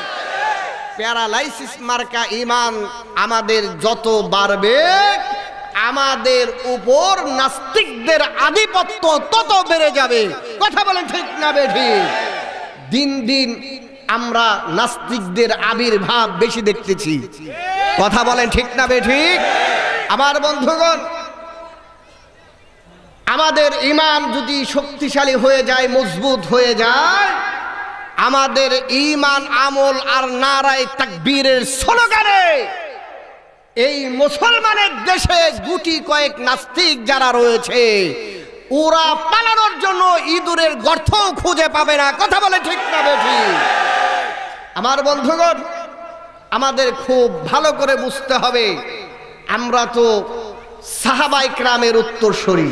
প্যারালাইসিস মার্কা ইমান আমাদের যত বাড়বে, আমাদের উপর নাস্তিকদের আধিপত্য তত বেড়ে যাবে। কথা বলেন ঠিক না ঠিক? দিন দিন আমরা নাস্তিকদের আবির্ভাব বেশি দেখতেছি। কথা বলেন ঠিক না ঠিক? আমার বন্ধুগণ, আমাদের ইমান যদি শক্তিশালী হয়ে যায়, মজবুত হয়ে যায়, আমাদের ইমান আমল আর নারায়ে তাকবীরের স্লোগানে এই মুসলমানের দেশে গুটি কয়েক নাস্তিক যারা রয়েছে, ওরা পালানোর জন্য ইঁদুরের গর্ত খুঁজে পাবে না। কথা বলে ঠিক না ঠিক? আমার বন্ধুগণ, আমাদের খুব ভালো করে বুঝতে হবে, আমরা তো সাহাবায়ে কেরামের উত্তরসূরি।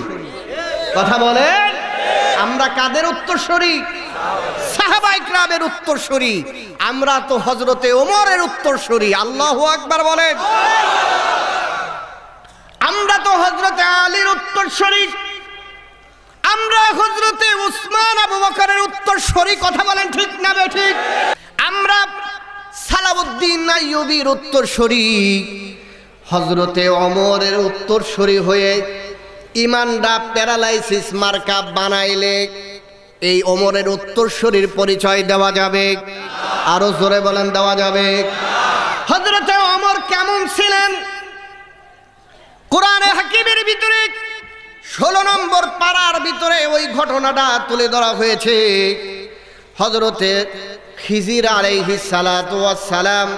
কথা বলেন, আমরা কাদের উত্তরসূরি? সাহাবায়ে কেরামের উত্তরসূরি। আমরা তো হযরতে ওমরের উত্তরসূরি। আল্লাহু আকবার বলেন। আমরা তো হযরতে আলীর উত্তরসূরি। আমরা হযরতে উসমান আবু বকরের উত্তরসূরি। কথা বলেন ঠিক না ঠিক? আমরা সালাউদ্দিন আইয়ুবীর উত্তরসূরি। হযরতে ওমরের উত্তরসূরি হয়ে ইমানটা প্যারালাইসিস মার্কা বানাইলে এই ওমরের উত্তরসূরির পরিচয় দেওয়া যাবে? আরো জোরে বলেন, দেওয়া যাবে? হযরতে ওমর কেমন ছিলেন? কোরআনে হাকিমের ভিতরে 16 নম্বর পারার ভিতরে ওই ঘটনাটা তুলে ধরা হয়েছে। হযরতে খিজির আলাইহিস সালাতু ওয়াস সালাম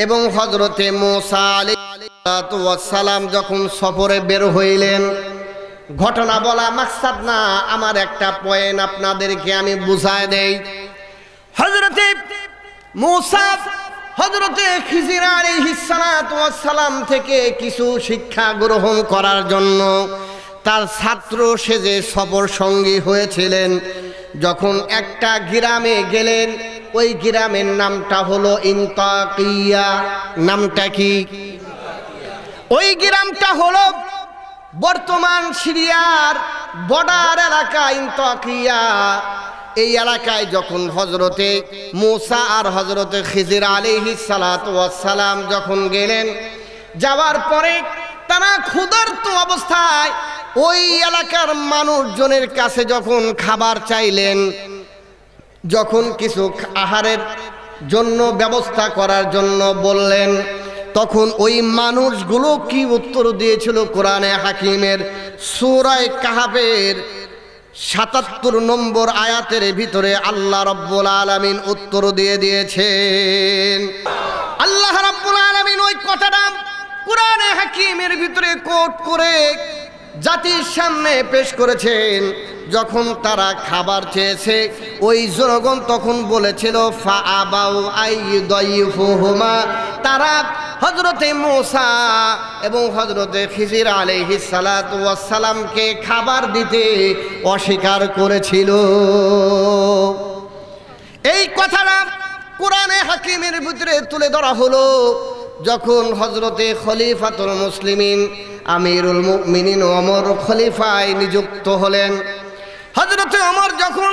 এবং হযরতে মূসা আলাইহিস সালাতু ওয়াস সালাম যখন সফরে বের হইলেন, ঘটনা বলা মাকসাদ না, আমার একটা পয়েন্ট আপনাদেরকে আমি বুঝায় দেই। হযরতে মূসা হযরতে খিজির আলাইহিস সালাতু ওয়াস সালাম থেকে কিছু শিক্ষা গ্রহণ করার জন্য তার ছাত্র সেজে সফর সঙ্গী হয়েছিলেন। যখন একটা গ্রামে গেলেন, ওই গ্রামের নামটা হলো ইনতাকিয়া। নামটা কি? ওই গ্রামটা হলো বর্তমান সিরিয়ার বর্ডার এলাকা ইনতাকিয়া। এই এলাকায় যখন হযরতে মূসা আর হযরতে খিজির আলাইহিস সালাতু ওয়াস সালাম যখন গেলেন, যাওয়ার পরে তারা ক্ষুধার্ত অবস্থায় ওই এলাকার মানুষজনের কাছে যখন খাবার চাইলেন, যখন কিছু আহারের জন্য ব্যবস্থা করার জন্য বললেন, তখন ওই মানুষগুলো কি উত্তর দিয়েছিল? কোরআনে হাকিমের সূরা কাহফের ৭৭ নম্বর আয়াতের ভিতরে আল্লাহ রাব্বুল আলামিন উত্তর দিয়ে দিয়েছেন। আল্লাহ রাব্বুল আলামিন ওই কথাটা কোরআনে হাকিমের ভিতরে কোট করে জাতির সামনে পেশ করেছেন। যখন তারা খাবার চেয়েছে, ওই জনগণ তখন বলেছিল ফাআবাউ আইয়ুদাইফুহুমা, তারা হযরতে মূসা এবং হযরতে খিজির আলাইহিস সালাতু ওয়াস সালামকে খাবার দিতে অস্বীকার করেছিল। এই কথাটা কোরআনে হাকিমের ভিতরে তুলে ধরা হলো যখন হযরতে খলিফাতুল মুসলিমিন আমিরুল মুমিনিন ওমর খলিফায় নিযুক্ত হলেন। হযরতে ওমর যখন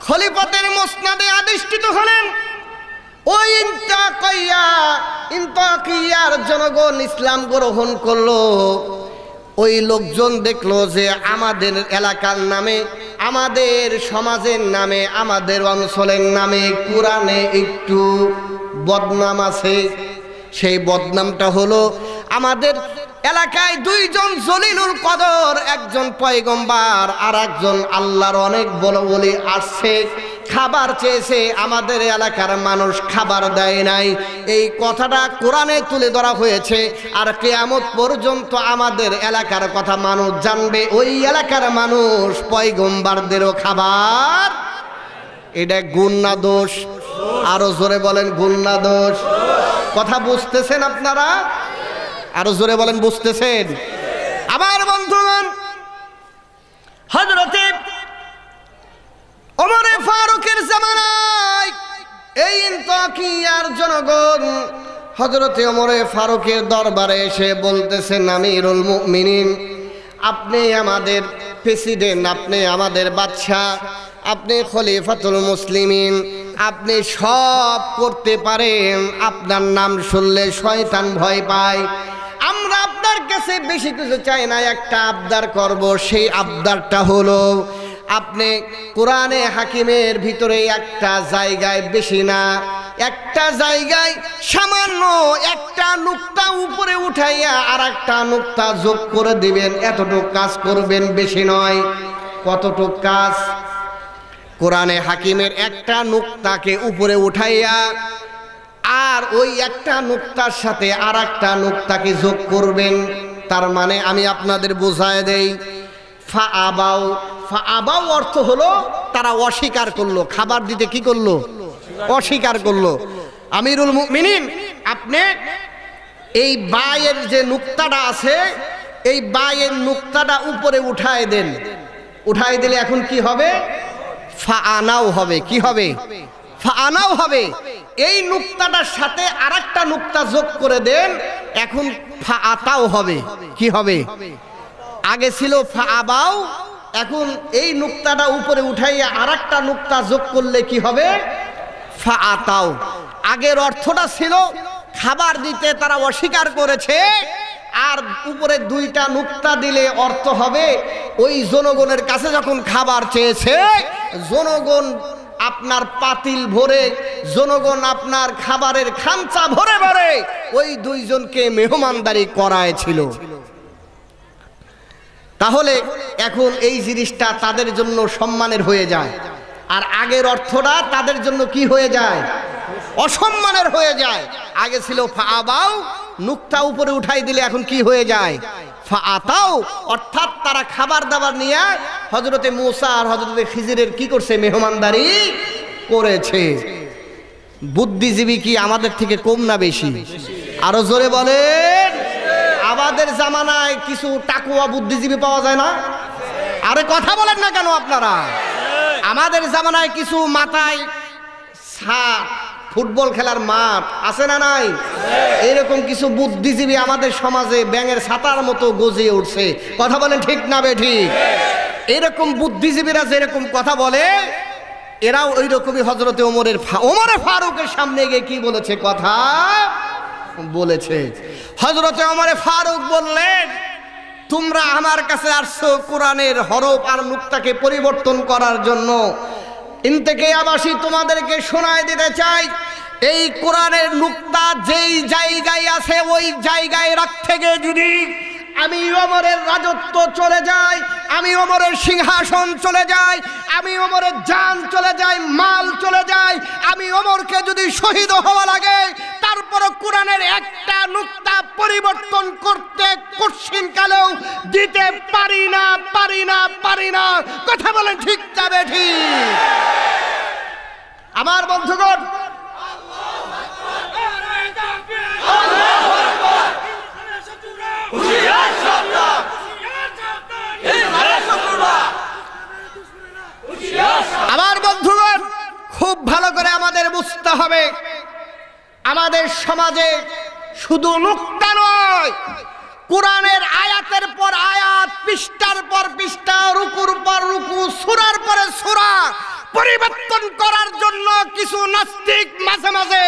খলিফাতের মসনদে আদিষ্ঠিত হলেন, ওই ইনতাকিয়ার জনগণ ইসলাম গ্রহণ করলো। ওই লোকজন দেখলো যে আমাদের এলাকার নামে, আমাদের সমাজের নামে, আমাদের অঞ্চলের নামে কোরআনে একটু বদনাম আছে। সেই বদনামটা হলো আমাদের এলাকায় দুইজন জলিলুল কদর, একজন পয়গম্বর আর একজন আল্লাহর অনেক বড় ওলি আসছে, খাবার চেয়েছে, আমাদের এলাকার মানুষ খাবার দেয় নাই। এই কথাটা কোরআনে তুলে ধরা হয়েছে। আর কিয়ামত পর্যন্ত আমাদের এলাকার কথা মানুষ জানবে, ওই এলাকার মানুষ পয়গম্বরদেরও খাবার। এটা গুণ না দোষ? আরো জোরে বলেন, গুণ না দোষ? কথা বুঝতেছেন আপনারা? আরো জোরে বলেন, বুঝতেছেন? আমার বন্ধুগণ, হযরতে ওমরে ফারুকের জামানায় এই ইনতাকিয়ার জনগণ হযরতে ওমরে ফারুকের দরবারে এসে বলতেছেন, আমিরুল মুমিনিন, আপনি আমাদের প্রেসিডেন্ট, আপনি আমাদের বাদশা, আপনি খলিফাতুল মুসলিমিন, আপনি সব করতে পারেন, আপনার নাম শুনলে শয়তান ভয় পায়। আমরা আপনার কাছে বেশি কিছু চাই না, একটা আবদার করব। সেই আবদারটা হলো আপনি কোরআনে হাকিমের ভিতরে একটা জায়গায়, বেশি না, একটা জায়গায় সামান্য একটা নুক্তা উপরে উঠাইয়া আর একটা নুক্তা যোগ করে দিবেন, এতটুকু কাজ করবেন, বেশি নয়। কতটুকু কাজ? কোরআনে হাকিমের একটা নুক্তাকে উপরে উঠাইয়া আর ওই একটা নুক্তার সাথে আর একটা নুক্তাকে যোগ করবেন। তার মানে আমি আপনাদের বোঝায় দেই, ফাআবাউ, ফাআবাউ অর্থ হলো তারা অস্বীকার করলো, খাবার দিতে কি করলো? অস্বীকার করলো। আমিরুল মুমিনিন, আপনি এই বায়ের যে নুক্তাটা আছে, এই বায়ের নুক্তাটা উপরে উঠায় দেন। উঠায় দিলে এখন কি হবে? ফাআনাও হবে। কি হবে? ফাআনাও হবে। এই নুক্তাটার সাথে আরেকটা নুক্তা যোগ করে দেন, এখন ফাআতাও হবে। কি হবে? আগে ছিল ফাআবাও, এখন এই নুক্তাটা উপরে উঠাইয়া আরেকটা নুক্তা যোগ করলে কি হবে? ফাআতাও। আগের অর্থটা ছিল খাবার দিতে তারা অস্বীকার করেছে, আর উপরে দুইটা নুক্তা দিলে অর্থ হবে ওই জনগণের কাছে যখন খাবার চেয়েছে, জনগণ আপনার পাতিল ভরে, জনগণ আপনার খাবারের খামচা ভরে ভরে ওই দুইজনকে মেহমানদারি করায়ছিল। তাহলে এখন এই জিনিসটা তাদের জন্য সম্মানের হয়ে যায়, আর আগের অর্থটা তাদের জন্য কি হয়ে যায়? অসম্মানের হয়ে যায়। আগে ছিল ফাআবাউ, নুক্তা উপরে উঠাই দিলে এখন কি হয়ে যায়? ফাআতাও। অর্থাৎ তারা খাবার দাবার নিয়ে হযরতে মূসা আর হযরতে খিজিরের কি করছে? মেহমানদারি করেছে। বুদ্ধিজীবী কি আমাদের থেকে কম না বেশি? আরো জোরে বলেন। আমাদের জামানায় কিছু টাকুয়া বুদ্ধিজীবী পাওয়া যায় না? আরে কথা বলেন না কেন আপনারা? আমাদের জামানায় কিছু মাথায় ছাদ, ফুটবল খেলার মাঠ আছে না নাই? এরকম কিছু বুদ্ধিজীবী আমাদের সমাজে ব্যাঙের ছাতার মতো গজিয়ে উঠছে। কথা বলেন ঠিক না বেঠিক? এরকম বুদ্ধিজীবীরা যেরকম কথা বলে, এরাও ওই রকমই হযরতে ওমরে ফারুকের সামনে গিয়ে কি বলেছে? কথা বলেছে। হযরতে ওমরে ফারুক বললেন, তোমরা আমার কাছে আসছো কোরআনের হরফ আর নুক্তাকে পরিবর্তন করার জন্য। ইনতেকে আবাসী তোমাদেরকে শোনায় দিতে চাই, এই কোরআনের নুক্তা যেই জায়গায় আছে ওই জায়গায় রাখতে গিয়ে যদি আমি ওমরের রাজত্ব চলে যায়, আমি ওমরের সিংহাসন চলে যায়, আমি ওমরের জান চলে যায়, মাল চলে যায়, আমি ওমরকে যদি শহীদ হওয়া লাগে, তারপর কোরআনের একটা নুক্তা পরিবর্তন করতে কঠিন কালেও দিতে পারি না, পারি না, পারি না। কথা বলেন ঠিক যাবে ঠিক? আমার বন্ধুগণ, আমার বন্ধুগণ, খুব ভালো করে আমাদের বুঝতে হবে, আমাদের সমাজে শুধু নুক্তা নয়, কোরআনের আয়াতের পর আয়াত, পৃষ্ঠার পর পৃষ্ঠা, রুকুর পর রুকু, সূরার পরে সূরা পরিবর্তন করার জন্য কিছু নাস্তিক মাঝে মাঝে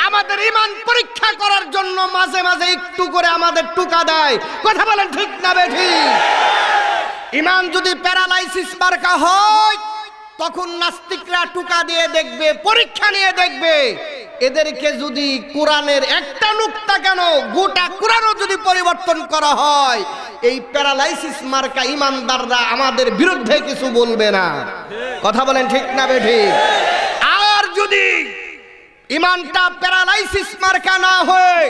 আমাদের ঈমান পরীক্ষা করার জন্য মাঝে মাঝে একটু করে আমাদের টুকা দেয়। কথা বলেন ঠিক না বেঠিক? ঈমান যদি প্যারালাইসিস মার্কা হয়, তখন নাস্তিকরা টুকা দিয়ে দেখবে, পরীক্ষা নিয়ে দেখবে, এদেরকে যদি কোরআনের একটা নুক্তা কেন গোটা কোরআনও যদি পরিবর্তন করা হয়, এই প্যারালাইসিস মার্কা ঈমানদাররা আমাদের বিরুদ্ধে কিছু বলবে না। কথা বলেন ঠিক না বেঠিক? আর যদি ঈমানটা প্যারালাইসিস মার্কা না হয়,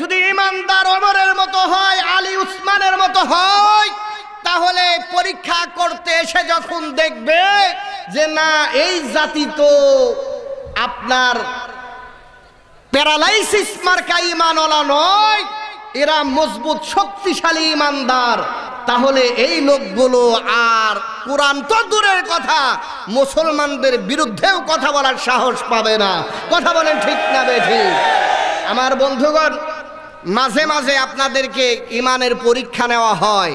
যদি ঈমানদার ওমরের মতো হয়, আলী উসমানের মতো হয়, তাহলে পরীক্ষা করতে এসে যখন দেখবে যে না, এই জাতি তো আপনার প্যারালাইসিস মার্কা ঈমানওয়ালা নয়, এরা মজবুত শক্তিশালী ঈমানদার, তাহলে এই লোকগুলো আর কোরআন তো দূরের কথা, মুসলমানদের বিরুদ্ধেও কথা বলার সাহস পাবে না। কথা বলেন ঠিক না বেঠিক? আমার বন্ধুগণ, মাঝে মাঝে আপনাদেরকে ঈমানের পরীক্ষা নেওয়া হয়,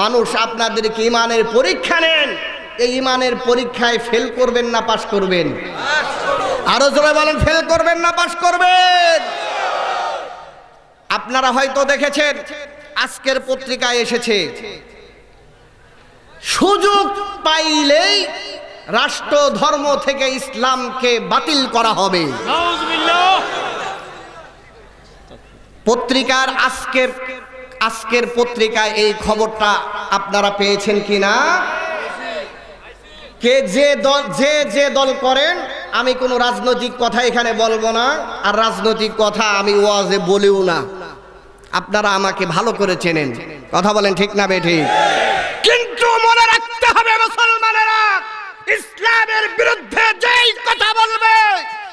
মানুষ আপনাদেরকে ঈমানের পরীক্ষা নেন, এই ঈমানের পরীক্ষায় ফেল করবেন না পাস করবেন? আরো জোরে বলেন, ফেল করবেন না পাস করবেন? আপনারা হয়তো দেখেছেন, আজকের পত্রিকায় এসেছে, সুযোগ পাইলেই রাষ্ট্র ধর্ম থেকে ইসলামকে বাতিল করা হবে। পত্রিকার আজকের পত্রিকায় এই খবরটা আপনারা পেয়েছেন কিনা? কে যে দল করেন, আমি কোনো রাজনৈতিক কথা এখানে বলবো না, আর রাজনৈতিক কথা আমি ওয়াজে বলিও না, আপনারা আমাকে ভালো করে চেনেন। কথা বলেন ঠিক না বেঠিক? কিন্তু মনে রাখতে হবে মুসলমানেরা, ইসলামের বিরুদ্ধে যেই কথা বলবে,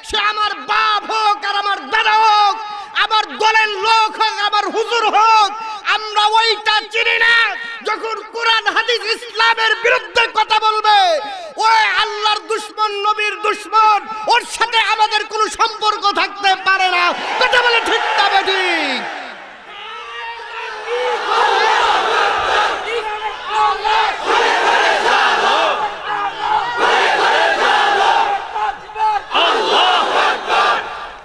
সে আমার বাপ হোক আর আমার দাদা হোক, আমার দলের লোক হোক, আমার হুজুর হোক, আমরা ওইটা চিনি না। যখন কোরআন হাদিস ইসলামের বিরুদ্ধে কথা বলবে, ওই আল্লাহর দুশমন, নবীর দুশমন, ওর সাথে আমাদের কোনো সম্পর্ক থাকতে পারে না। কথা বলে ঠিক না বেঠিক?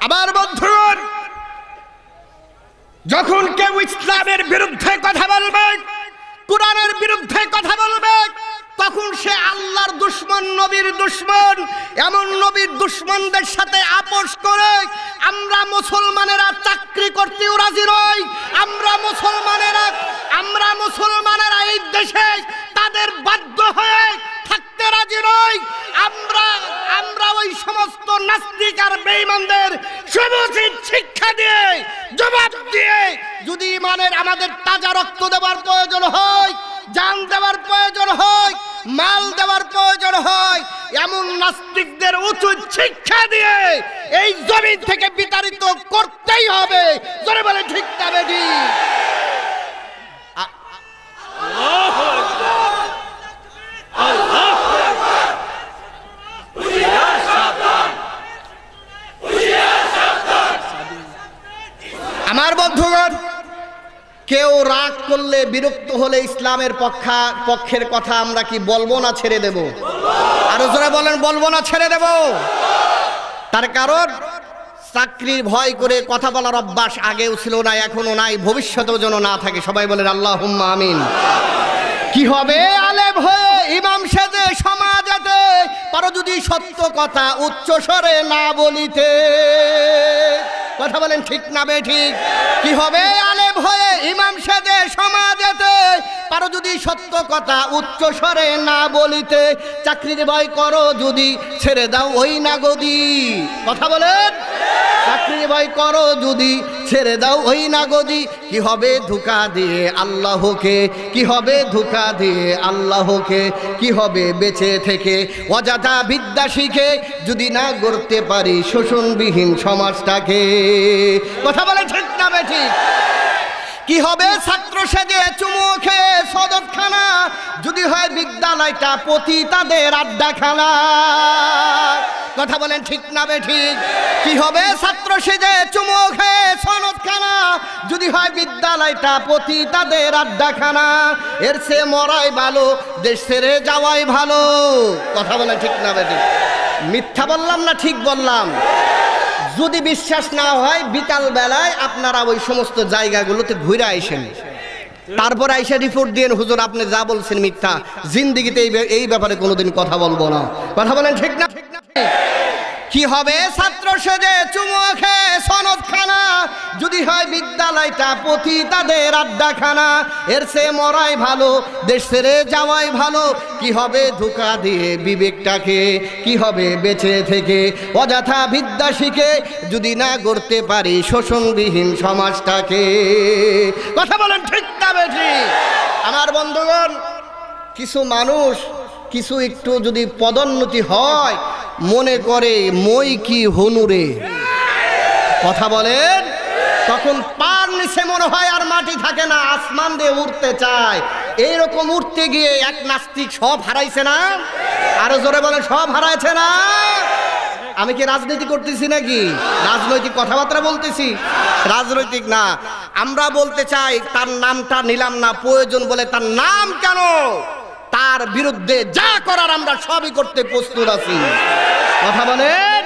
আমার বন্ধুগণ, যখন কেউ ইসলামের বিরুদ্ধে কথা বলবে, কোরআনের বিরুদ্ধে কথা বলবে, তখন সে আল্লাহর দুশমন, নবীর দুশমন। এমন নবীর দুশমনদের সাথে আপোষ করে আমরা মুসলমানেরা চাকরি করতেও রাজি নই। আমরা মুসলমানেরা এই দেশে তাদের বাধ্য হয়ে থাকতে রাজি নই। আমরা ওই সমস্ত নাস্তিক আর বেঈমানদের সমুচিত শিক্ষা দিয়ে, জবাব দিয়ে, যদি ঈমানের আমাদের তাজা রক্ত দেওয়ার প্রয়োজন হয়, জান দেওয়ার প্রয়োজন হয়, মাল দেওয়ার প্রয়োজন হয়, এমন নাস্তিকদের উচিত শিক্ষা দিয়ে এই জমিন থেকে বিতাড়িত করতেই হবে। জোরে বলে ঠিক না বেঠিক? আমার বন্ধুগণ, কেউ রাগ করলে, বিরক্ত হলে ইসলামের পক্ষের কথা আমরা কি বলবো না ছেড়ে দেব? আরো জোরে বলেন, বলবো না ছেড়ে দেব? তার কারণ চাকরির ভয় করে কথা বলার অভ্যাস আগেও ছিল না, এখনো নাই, ভবিষ্যতেও যেন না থাকে। সবাই বলেন আল্লাহুম্মা আমিন। কি হবে আলেম হয়ে ইমাম সেজে সমাজেতে, পারো যদি সত্য কথা উচ্চ স্বরে না বলিতে। কথা বলেন ঠিক না বেঠিক? কি হবে আলেম হয়ে ইমাম সেজে সমাজেতে, পারো যদি সত্য কথা উচ্চ স্বরে না বলিতে। চাকরির ভয় করো যদি, ছেড়ে দাও ওই নাগদি। কথা বলেন, চাকরির ভয় করো যদি, ছেড়ে দাও ওই নাগদি। কি হবে ধোঁকা দিয়ে আল্লাহকে, কি হবে ধোঁকা দিয়ে আল্লাহকে। কি হবে বেঁচে থেকে অযথা বিদ্যা শিখে, যদি না গড়তে পারি শোষণবিহীন সমাজটাকে। কথা বলে ঠিক না বেঠিক? কি হবে ছাত্র সেজে চুমু খেয়ে সদতখানা, যদি হয় বিদ্যালয়টা পতিতাদের আড্ডাখানা। কথা বলেন ঠিক না বেঠিক? কি হবে ছাত্র সেজে চুমু খেয়ে সনদখানা, যদি হয় বিদ্যালয়টা পতিতাদের আড্ডাখানা। এর সে মরাই ভালো, দেশ ছেড়ে যাওয়াই ভালো। কথা বলেন ঠিক না বেঠিক? মিথ্যা বললাম না ঠিক বললাম? যদি বিশ্বাস না হয় বিকাল বেলায় আপনারা ওই সমস্ত জায়গাগুলোতে ঘুরে আইসেন, তারপর আইসা রিপোর্ট দিয়ে, হুজুর আপনি যা বলছেন মিথ্যা, জিন্দিগিতে এই ব্যাপারে কোনোদিন কথা বলবো না। কথা বলেন ঠিক না? কি হবে ছাত্র সেজে চুমু খেয়ে সনদখানা, যদি হয় বিদ্যালয়টা পতিতাদের আড্ডাখানা। এর সে মরাই ভালো, দেশ ছেড়ে যাওয়াই ভালো। কি হবে ধোঁকা দিয়ে বিবেকটাকে, কি হবে বেঁচে থেকে অযথা বিদ্যা শিখে, যদি না গড়তে পারি শোষণবিহীন সমাজটাকে। কথা বলেন ঠিক না বেঠিক? আমার বন্ধুগণ, কিছু মানুষ কিছু একটু যদি পদোন্নতি হয়, মনে করে মই কি হনুরে। কথা বলেন, তখন পার নিচে মনে হয় আর মাটি থাকে না, আসমান দিয়ে উঠতে চায়। এইরকম উঠতে গিয়ে এক নাস্তিক সব হারাইছে না? আরো জোরে বলে সব হারাইছে না? আমি কি রাজনীতি করতেছি নাকি? রাজনৈতিক কথাবার্তা বলতেছি? রাজনৈতিক না, আমরা বলতে চাই তার নামটা নিলাম না, প্রয়োজন বলে তার নাম কেন, তার বিরুদ্ধে যা করার আমরা সবই করতে প্রস্তুত আছি। কথা বলেন,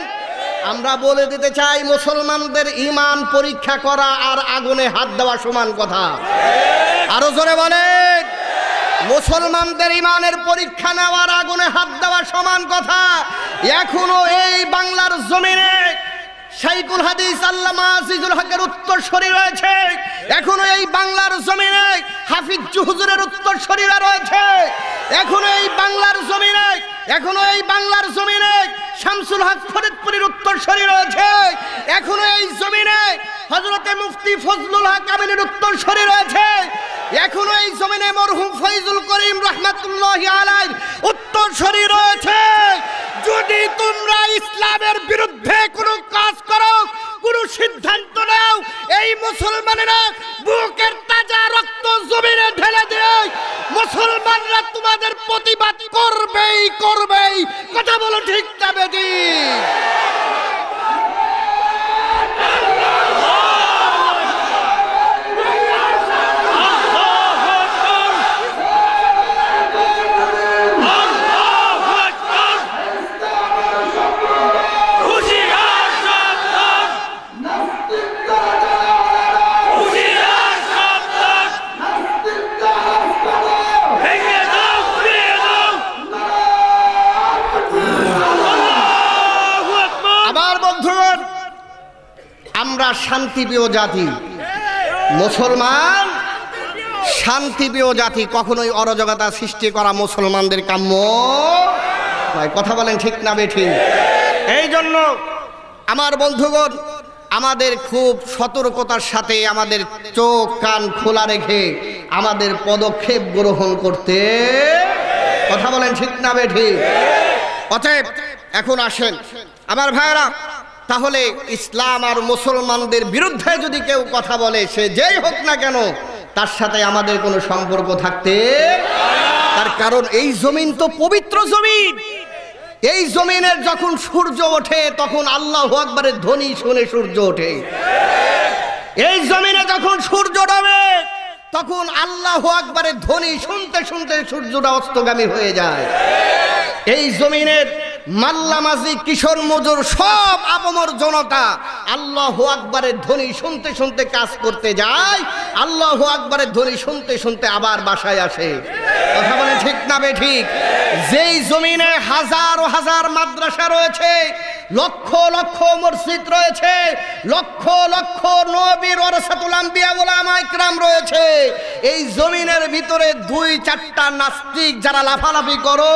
আমরা বলে দিতে চাই মুসলমানদের ঈমান পরীক্ষা করা আর আগুনে হাত দেওয়া সমান কথা। আরো জোরে বলেন, মুসলমানদের ঈমানের পরীক্ষা নেওয়ার আগুনে হাত দেওয়া সমান কথা। এখনো এই বাংলার জমিনে শাইখুল হাদিস আল্লামা আজিজুল হকের উত্তরসূরি রয়েছে। এখনো এই বাংলার জমিনে হাফিজ হুজুরের উত্তরসূরিরা রয়েছে। এখনো এই বাংলার জমিনে শামসুল হক ফরিদপুরের উত্তরসূরি রয়েছে। এখনো এই জমিনে হযরতে মুফতি ফজলুল হক আমিনের উত্তরসূরি রয়েছে। এখনো এই জমিনে মরহুম ফয়জুল করিম রাহমাতুল্লাহি আলাইহির উত্তরসূরি রয়েছে। যদি তোমরা ইসলামের বিরুদ্ধে কোনো কাজ করো, কোনো সিদ্ধান্ত নাও, এই মুসলমানেরা বুকের তাজা রক্ত জমিনে ঢেলে দেয়, মুসলমানরা তোমাদের প্রতিবাদ করবেই। কথা বলো ঠিক না বেঠিক? আমরা শান্তিপ্রিয় জাতি, মুসলমান শান্তিপ্রিয় জাতি, কখনোই অরাজকতা সৃষ্টি করা মুসলমানদের কাম্য নয়। কথা বলেন ঠিক না বেঠিক? এই জন্য আমার বন্ধুগণ, আমাদের খুব সতর্কতার সাথে আমাদের চোখ কান খোলা রেখে আমাদের পদক্ষেপ গ্রহণ করতে। কথা বলেন ঠিক না বেঠিক? অতএব এখন আসেন আমার ভাইরা, তাহলে ইসলাম আর মুসলমানদের বিরুদ্ধে যদি কেউ কথা বলে, সে যেই হোক না কেন, তার সাথে আমাদের কোনো সম্পর্ক থাকতে। তার কারণ এই জমিন তো পবিত্র জমিন। এই জমিনের যখন সূর্য ওঠে তখন আল্লাহু আকবারের ধ্বনি শুনে সূর্য ওঠে। এই জমিনে যখন সূর্য ডোবে তখন আল্লাহু আকবারের ধ্বনি শুনতে শুনতে সূর্যটা অস্তগামী হয়ে যায়। এই জমিনের মাল্লা মাঝি কিশোর মজুর সব আপামর জনতা আল্লাহু আকবারের ধ্বনি শুনতে শুনতে কাজ করতে যায়, আল্লাহু আকবারের ধ্বনি শুনতে শুনতে আবার বাসায় আসে। কথা বলে ঠিক না বেঠিক? যেই জমিনে হাজার হাজার মাদ্রাসা রয়েছে, লক্ষ লক্ষ মসজিদ রয়েছে, লক্ষ লক্ষ নবীর ওয়ারাসাতুল আম্বিয়া উলামা ইকরাম রয়েছে, এই জমিনের ভিতরে দুই চারটা নাস্তিক যারা লাফালাফি করো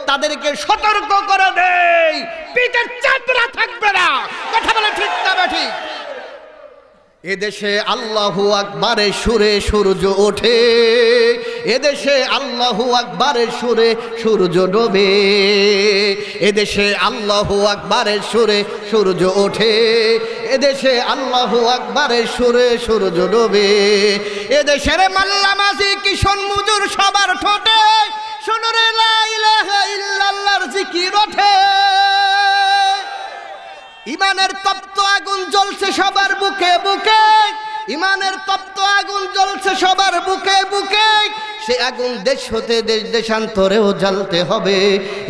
তাদেরকে সতর্ক করে দেই, পিঠের চামড়া থাকবে না। কথা বলে ঠিক না বেঠিক? এদেশে আল্লাহু আকবারের সুরে সূর্য ওঠে, এদেশে আল্লাহু আকবারের সুরে সূর্য ডোবে, এদেশে আল্লাহু আকবারের সুরে সূর্য ওঠে, এদেশে আল্লাহু আকবারের সুরে সূর্য ডোবে। এদেশের মাল্লা মাঝি কিশোর মজুর সবার ঠোঁটে শুনুরে লা ইলাহা ইল্লাল্লাহর জিকির ওঠে। ইমানের তপ্ত আগুন জ্বলছে সবার বুকে বুকে, ইমানের তপ্ত আগুন জ্বলছে সবার বুকে বুকে, সে আগুন দেশ হতে দেশ দেশান্তরেও জ্বালতে হবে।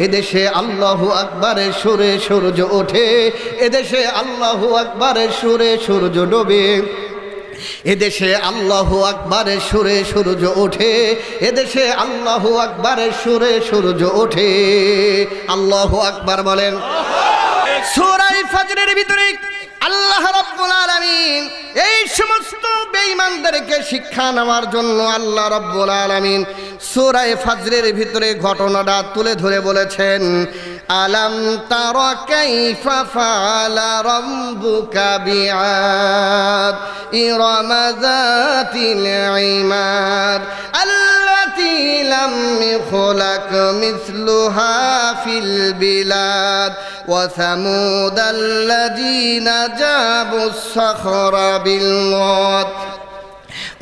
এদেশে আল্লাহু আকবারের সুরে সূর্য ওঠে, এদেশে আল্লাহু আকবারের সুরে সূর্য ডোবে, এদেশে আল্লাহু আকবারের সুরে সূর্য ওঠে, এদেশে আল্লাহু আকবারের সুরে সূর্য ওঠে। আল্লাহু আকবার বলেন। সূরা ফাজরের ভিতরে আল্লাহ রাব্বুল আলামিন এই সমস্ত বেঈমানদেরকে শিক্ষা নেওয়ার জন্য আল্লাহ রাব্বুল আলামিন সূরা ফাজরের ভিতরে ঘটনাটা তুলে ধরে বলেছেন, আলাম তারা কাইফা ফাআলা রাব্বুকা বিআদ ইরামা যাতিল ইমাদ আল্লাতী লাম ইখলাক মিসলুহা ফিল বিলাদ ওয়া সামুদ আল্লাযীনা জাবুস সাখরা বিল ওয়াদ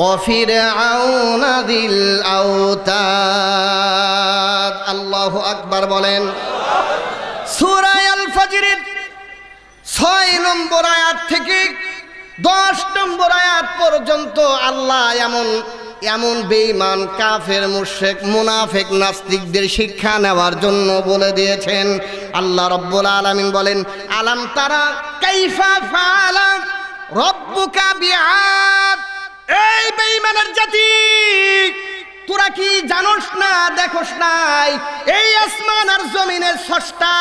وفرعون ذي الأوتاد। আল্লাহু আকবার বলেন। সূরা আল ফাজরের 6 নম্বর আয়াত থেকে 10 নম্বর আয়াত পর্যন্ত আল্লাহ এমন বেঈমান কাফের মুশরিক মুনাফিক নাস্তিকদের শিক্ষা নেওয়ার জন্য বলে দিয়েছেন। আল্লাহ রাব্বুল আলামিন বলেন, আলাম তারা কাইফা ফাআলা রাব্বুকা বিআদ। এই বেঈমানের জাতি, তোরা কি জানোস না, দেখোস নাই এই আসমান আর জমিনের স্রষ্টা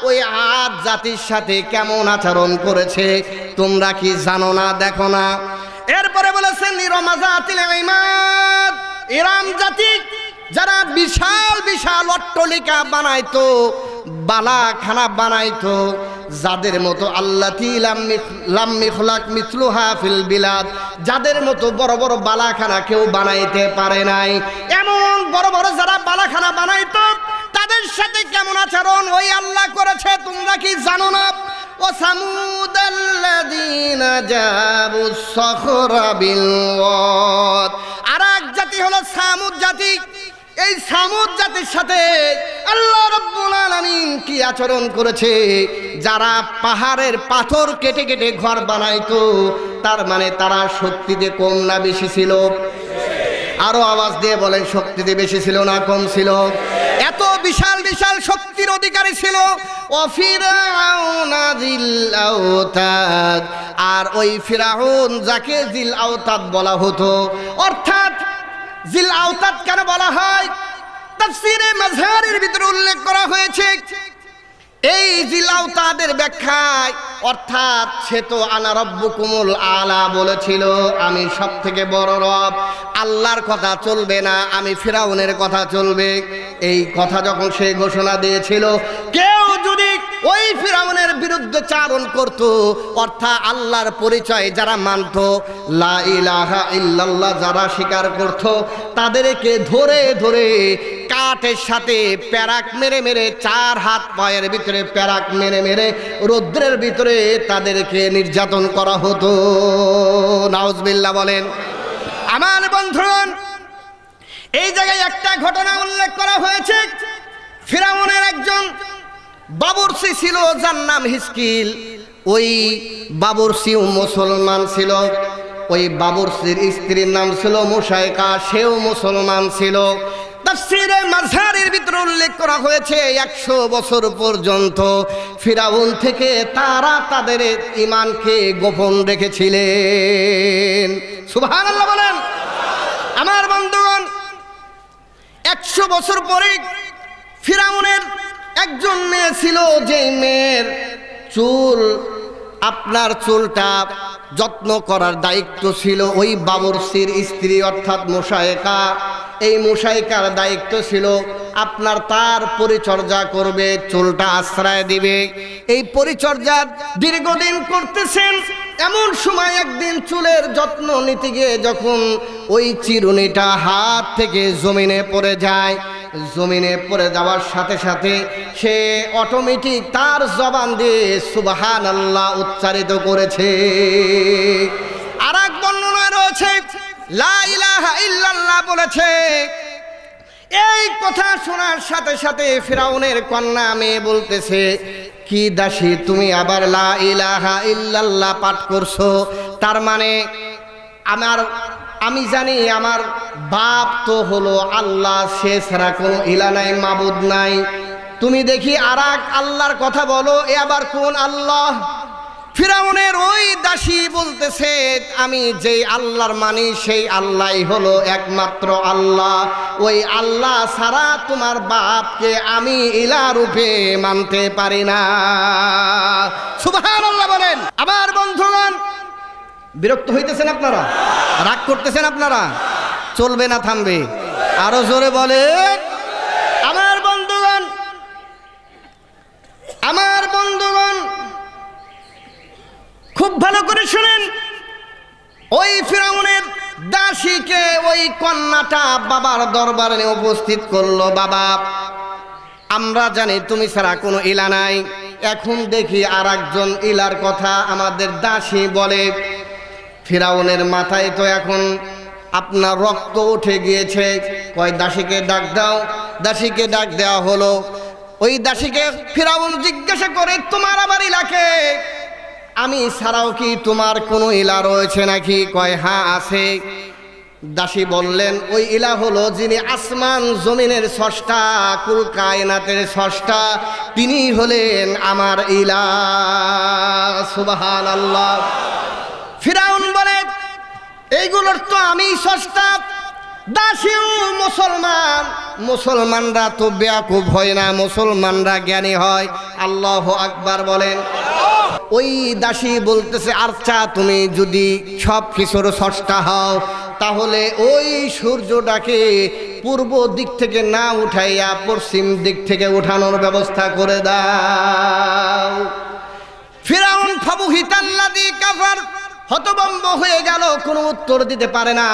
ওই আদ জাতির সাথে কেমন আচরণ করেছে? তোমরা কি জানো না, দেখো না? এরপরে বলেছেন ইরামা যাতিল ইমাদ, ইরাম জাতি যারা বিশাল বিশাল অট্টালিকা বানাইতো, বালাখানা বানাইতো, যাদের মতো আল্লাতী লাম ইখলাক মিসলুহা ফিল বিলাদ, যাদের মতো বড় বড় বালাখানা কেউ বানাইতে পারে নাই, এমন বড় বড় যারা বালাখানা বানাইতো তাদের সাথে কেমন আচরণ ওই আল্লাহ করেছে তোমরা কি জানো না? ও সামুদ আল্লাযীনা জাবুস সাখরা বিল ওয়াদ, আরেক জাতি হলো সামুদ জাতি। এই সামুদ জাতির সাথে আল্লাহ রাব্বুল আলামিন কি আচরণ করেছে? যারা পাহাড়ের পাথর কেটে কেটে ঘর বানাইতো, তার মানে তারা শক্তিতে কম না বেশি ছিল? আরো আওয়াজ দিয়ে বলেন, শক্তিতে বেশি ছিল না কম ছিল? এত বিশাল বিশাল শক্তির অধিকারী ছিল। ফিরআউনা যিল আওতাদ, আর ওই ফিরআউন যাকে যিল আওতাদ বলা হতো, অর্থাৎ যিল আওতাদ কেন বলা হয়? তাফসীরে মাযহারের ভিতরে উল্লেখ করা হয়েছে এই যিল আওতাদের ব্যাখ্যায়, অর্থাৎ সে তো আনা রব্বুকুমুল আলা বলেছিল, আমি সব থেকে বড় রব, আল্লাহর কথা চলবে না, আমি ফিরআউনের কথা চলবে। এই কথা যখন সে ঘোষণা দিয়েছিল, কেউ যদি ওই ফিরআউনের বিরুদ্ধে চারণ করত, অর্থাৎ আল্লাহর পরিচয় যারা মানত, লা ইলাহা ইল্লাল্লাহ যারা স্বীকার করত, তাদেরকে ধরে ধরে কাঠের সাথে প্যারাক মেরে মেরে, 4 হাত পায়ের ভিতরে প্যারাক মেরে মেরে রৌদ্রের ভিতরে তাদেরকে নির্যাতন করা হতো। নাউজুবিল্লাহ বলেন। আমার বন্ধুগণ, এই জায়গায় একটা ঘটনা উল্লেখ করা হয়েছে। ফিরআউনের একজন বাবুর্চি ছিল যার নাম হিজকিল। ওই বাবরসিও মুসলমান ছিল, ওই বাবরসির স্ত্রীর নাম ছিল মুশাইকা, সেও মুসলমান ছিল। তাফসীরে মাযহারের ভিতরে উল্লেখ করা হয়েছে 100 বছর পর্যন্ত ফিরাউন থেকে তারা তাদের ঈমানকে গোপন রেখেছিলেন। সুবহানাল্লাহ বলেন। আমার বন্ধুগণ, 100 বছর পরে ফিরাউনের একজন মেয়ে ছিল, যেই মেয়ের চুল, আপনার চুলটা যত্ন করার দায়িত্ব ছিল ওই বাবরসির স্ত্রী অর্থাৎ মুশাইকা। এই মুশাইকার দায়িত্ব ছিল আপনার তার পরিচর্যা করবে, চুলটা আশ্রয় দিবে। এই পরিচর্যা দীর্ঘদিন করতেছেন। এমন সময় একদিন চুলের যত্ন নিতে গিয়ে যখন ওই চিরুনিটা হাত থেকে জমিনে পড়ে যায়, জমিনে পড়ে যাওয়ার সাথে সাথে সে অটোমেটিক তার জবান দিয়ে সুবহানাল্লাহ উচ্চারিত করেছে। আর এক বর্ণনায় রয়েছে লা ইলাহা ইল্লাল্লাহ বলেছে। এই কথা শোনার সাথে সাথে ফিরাউনের কন্যা মেয়ে বলতেছে, কি দাসী তুমি আবার লা ইলাহা ইল্লাল্লাহ পাঠ করছো? তার মানে আমি জানি আমার বাপ তো হলো আল্লাহ, সে ছাড়া কোনো ইলা নাই, মাবুদ নাই। তুমি দেখি আর এক আল্লাহর কথা বলো, এ আবার কোন আল্লাহ? ফিরাউনের ওই দাসী বলতেছে, আমি যেই আল্লাহর মানি সেই আল্লাহই হলো একমাত্র আল্লাহ, ওই আল্লাহ ছাড়া তোমার বাপকে আমি ইলা রূপে মানতে পারি না। সুবহানাল্লাহ বলেন। আমার বন্ধুগণ, বিরক্ত হইতেছেন আপনারা? রাগ করতেছেন আপনারা? চলবে না থামবে? আরো জোরে বলেন। আমার বন্ধুগণ, আমার বন্ধুগণ খুব ভালো করে শুনেন। ওই ফিরাউনের দাসীকে ওই কন্যাটা বাবার দরবারে উপস্থিত করলো। বাবা, আমরা জানি তুমি ছাড়া কোনো ইলা নাই, এখন দেখি আর একজন ইলার কথা আমাদের দাসী বলে। ফিরাউনের মাথায় তো এখন আপনার রক্ত উঠে গিয়েছে। কয় দাসীকে ডাক দাও। দাসীকে ডাক দেওয়া হলো। ওই দাসীকে ফিরাউন জিজ্ঞাসা করে, তোমার আবার ইলাকে? আমি ছাড়াও কি তোমার কোনো ইলা রয়েছে নাকি? কয় হ্যাঁ আছে। দাসী বললেন, ওই ইলা হলো যিনি আসমান জমিনের স্রষ্টা, কুল কায়নাতের স্রষ্টা, তিনি হলেন আমার ইলা। সুবহানাল্লাহ। ফিরাউন বলে, এইগুলোর তো আমি স্রষ্টা। দাসীও মুসলমান, মুসলমানরা তো বেয়াকুব হয় না, মুসলমানরা জ্ঞানী হয়। আল্লাহু আকবার বলেন। ওই দাসী বলতেছে, আচ্ছা তুমি যদি সব কিছুর স্রষ্টা হও, তাহলে ওই সূর্যটাকে পূর্ব দিক থেকে না উঠাইয়া পশ্চিম দিক থেকে উঠানোর ব্যবস্থা করে দাও। ফিরাউন ফাবুহিতাল্লাযী কাফার, হতভম্ব হয়ে গেল, কোনো উত্তর দিতে পারে না।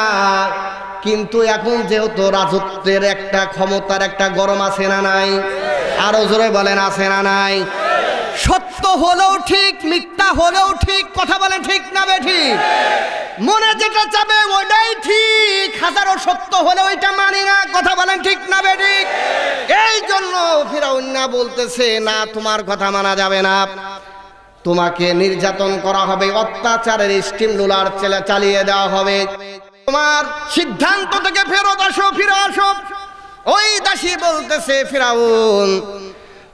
কিন্তু এখন যেহেতু রাজত্বের একটা ক্ষমতার একটা গরম আছে না নাই? আরো জোরে বলেন, আছে না নাই? সত্য হলেও ঠিক, মিথ্যা হলেও ঠিক, কথা বলেন ঠিক না বেঠিক? মনে যেটা চাবে ওইটাই ঠিক, হাজারো সত্য হলে ওইটা মানি না, কথা বলেন ঠিক না বেঠিক? এই জন্য ফিরাউন না বলতেছে, না তোমার কথা মানা যাবে না, তোমাকে নির্যাতন করা হবে, অত্যাচারের স্টিম রোলার চালিয়ে দেওয়া হবে, তোমার সিদ্ধান্ত থেকে ফেরত আসো, ফিরে আসো। ওই দাসী বলতেছে, ফিরাউন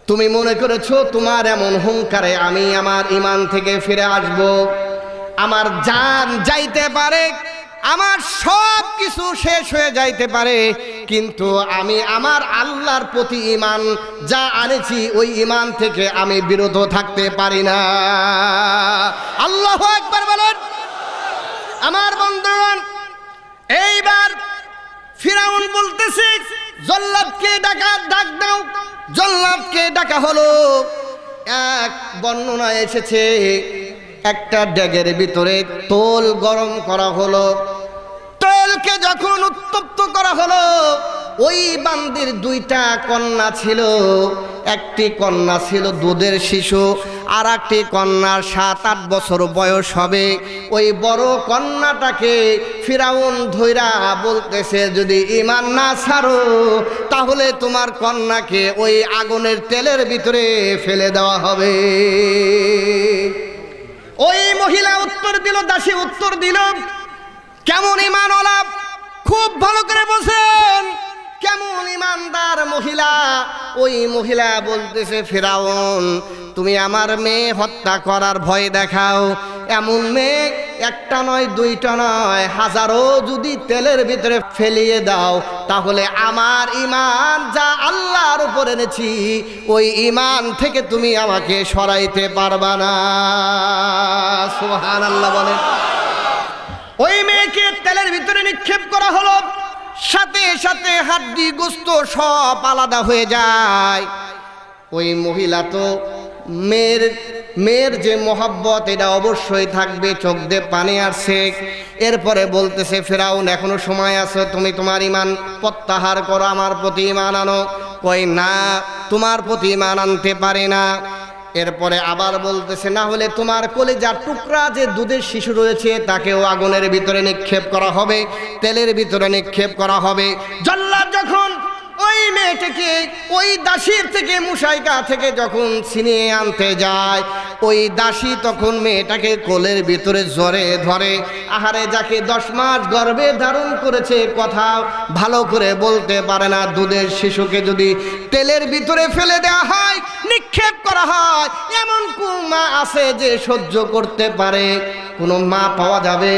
তুমি মনে করেছো তোমার এমন হুঙ্কারে আমি আমার ঈমান থেকে ফিরে আসব? আমার জান যাইতে পারে, আমার সব কিছু শেষ হয়ে যাইতে পারে, কিন্তু আমি আমার আল্লাহর প্রতি ঈমান যা আনেছি ওই ঈমান থেকে আমি বিরত থাকতে পারি না। আল্লাহু আকবার বলেন। আমার বন্ধুগণ, এইবার ফিরাউন বলতেছে, জল্লাদকে ডাক দাও। জল্লাদকে ডাকা হলো। এক বর্ণনায় এসেছে, একটা ডেগের ভিতরে তোল গরম করা হলো। তোলকে যখন উত্তপ্ত করা হলো, ওই বান্দির দুইটা কন্যা ছিল। একটি কন্যা ছিল দুধের শিশু, আর একটি কন্যার 7-8 বছর বয়স হবে। ওই বড় কন্যাটাকে ফিরাউন ধইরা বলতেছে, যদি ঈমান না ছাড়ো তাহলে তোমার কন্যাকে ওই আগুনের তেলের ভিতরে ফেলে দেওয়া হবে। ওই মহিলা উত্তর দিল, দাসী উত্তর দিল, কেমন ঈমানওয়ালা, খুব ভালো করে বলছেন, কেমন ঈমানদার মহিলা। ওই মহিলা বলতেছে, ফিরাউন তুমি আমার মেয়ে হত্যা করার ভয় দেখাও, এমন মেয়ে একটা নয় দুইটা নয় হাজারো যদি তেলের ভিতরে ফেলিয়ে দাও তাহলে আমার ঈমান যা আল্লাহর উপর এনেছি ওই ঈমান থেকে তুমি আমাকে সরাইতে পারবা না। সুবহানাল্লাহ বলেন। ওই মেয়েকে তেলের ভিতরে নিক্ষেপ করা হলো, সাথে সাথে হাড্ডি গোস্ত সব আলাদা হয়ে যায়। ওই মহিলা তো মেয়ের যে মহব্বত এটা অবশ্যই থাকবে, চোখ দিয়ে পানি আসছে। এরপরে বলতেছে, ফিরাউন এখনো সময় আছে, তুমি তোমার ঈমান প্রত্যাহার করো, আমার প্রতি ঈমান আনো। কই না, তোমার প্রতি ঈমান আনতে পারে না। এরপরে আবার বলতেছে, না হলে তোমার কলিজার টুকরা যে দুধের শিশু রয়েছে তাকেও আগুনের ভিতরে নিক্ষেপ করা হবে, তেলের ভিতরে নিক্ষেপ করা হবে। জল্লাদ যখন ওই মেয়েটাকে ওই দাসীর থেকে মুসাইকা থেকে যখন ছিনিয়ে আনতে যায়, ওই দাসী তখন মেয়েটাকে কোলের ভিতরে জড়ে ধরে। আহারে, যাকে 10 মাস গর্ভে ধারণ করেছে, কথা ভালো করে বলতে পারে না, দুধের শিশুকে যদি তেলের ভিতরে ফেলে দেওয়া হয়, নিক্ষেপ করা হয়, এমন কোন মা আছে যে সহ্য করতে পারে? কোনো মা পাওয়া যাবে?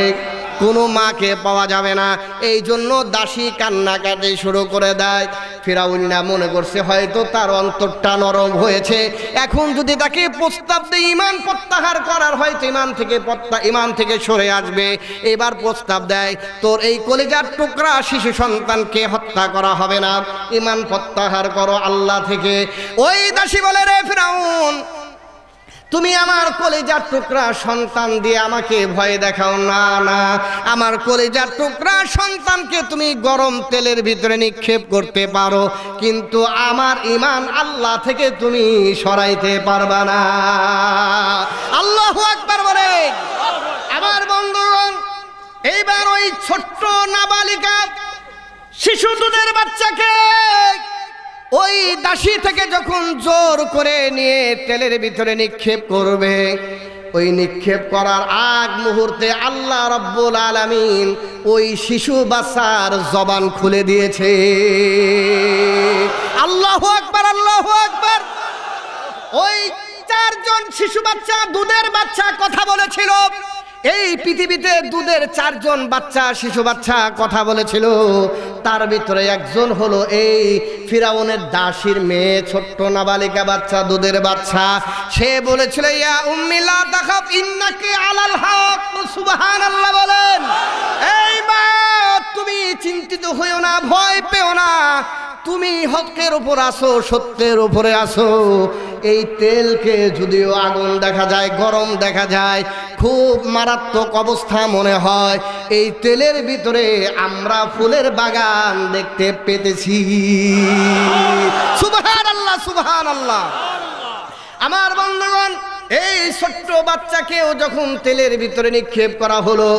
কোনো মাকে পাওয়া যাবে না। এই জন্য দাসী কান্নাকাটি শুরু করে দেয়। ফিরাউন না মনে করছে হয়তো তার অন্তরটা নরম হয়েছে, এখন যদি তাকে প্রস্তাব দেয় ঈমান প্রত্যাহার করার, হয়তো ঈমান থেকে সরে আসবে। এবার প্রস্তাব দেয়, তোর এই কলিজার টুকরা শিশু সন্তানকে হত্যা করা হবে না, ঈমান প্রত্যাহার করো আল্লাহ থেকে। ওই দাসী বলে, রে ফিরাউন তুমি আমার কলিজার টুকরা সন্তান দিয়ে আমাকে ভয় দেখাও না, না, আমার কলিজার টুকরা সন্তানকে তুমি গরম তেলের ভিতরে নিক্ষেপ করতে পারো, কিন্তু আমার ঈমান আল্লাহ থেকে তুমি সরাইতে পারবা না। আল্লাহু আকবার বলে। আমার বন্ধুগণ, এইবার ওই ছোট্ট নাবালিকা শিশু দুধের বাচ্চাকে ওই দাসী থেকে যখন জোর করে নিয়ে তেলের ভিতরে নিক্ষেপ করবে, ওই নিক্ষেপ করার আগ মুহূর্তে আল্লাহ রাব্বুল আলামিন ওই শিশু বাচ্চার জবান খুলে দিয়েছে। আল্লাহু আকবার, আল্লাহু আকবার। ওই 4 জন শিশু বাচ্চা, দুধের বাচ্চা কথা বলেছিল। এই পৃথিবীতে দুধের 4 জন বাচ্চা, শিশু বাচ্চা কথা বলেছিল। তার ভিতরে একজন হলো এই ফিরাউনের দাসীর মেয়ে, ছোট্ট নাবালিকা বাচ্চা, দুধের বাচ্চা। সে বলেছিল, ইয়া উম্মি লা তাখাফ ইন্নাকি আলাল হক। সুবহানাল্লাহ বলেন। এই মা, তুমি চিন্তিত হইও না, ভয় পেও না, তুমি হকের উপর আসো, সত্যের উপরে আসো। এই তেলকে যদিও আগুন দেখা যায়, গরম দেখা যায়, খুব মারাত্মক অবস্থা মনে হয়, এই তেলের ভিতরে আমরা ফুলের বাগান দেখতে পেতেছি। সুবহানাল্লাহ, সুবহানাল্লাহ। আমার বন্ধুগণ, এই ছোট্ট বাচ্চাকেও যখন তেলের ভিতরে নিক্ষেপ করা হলো,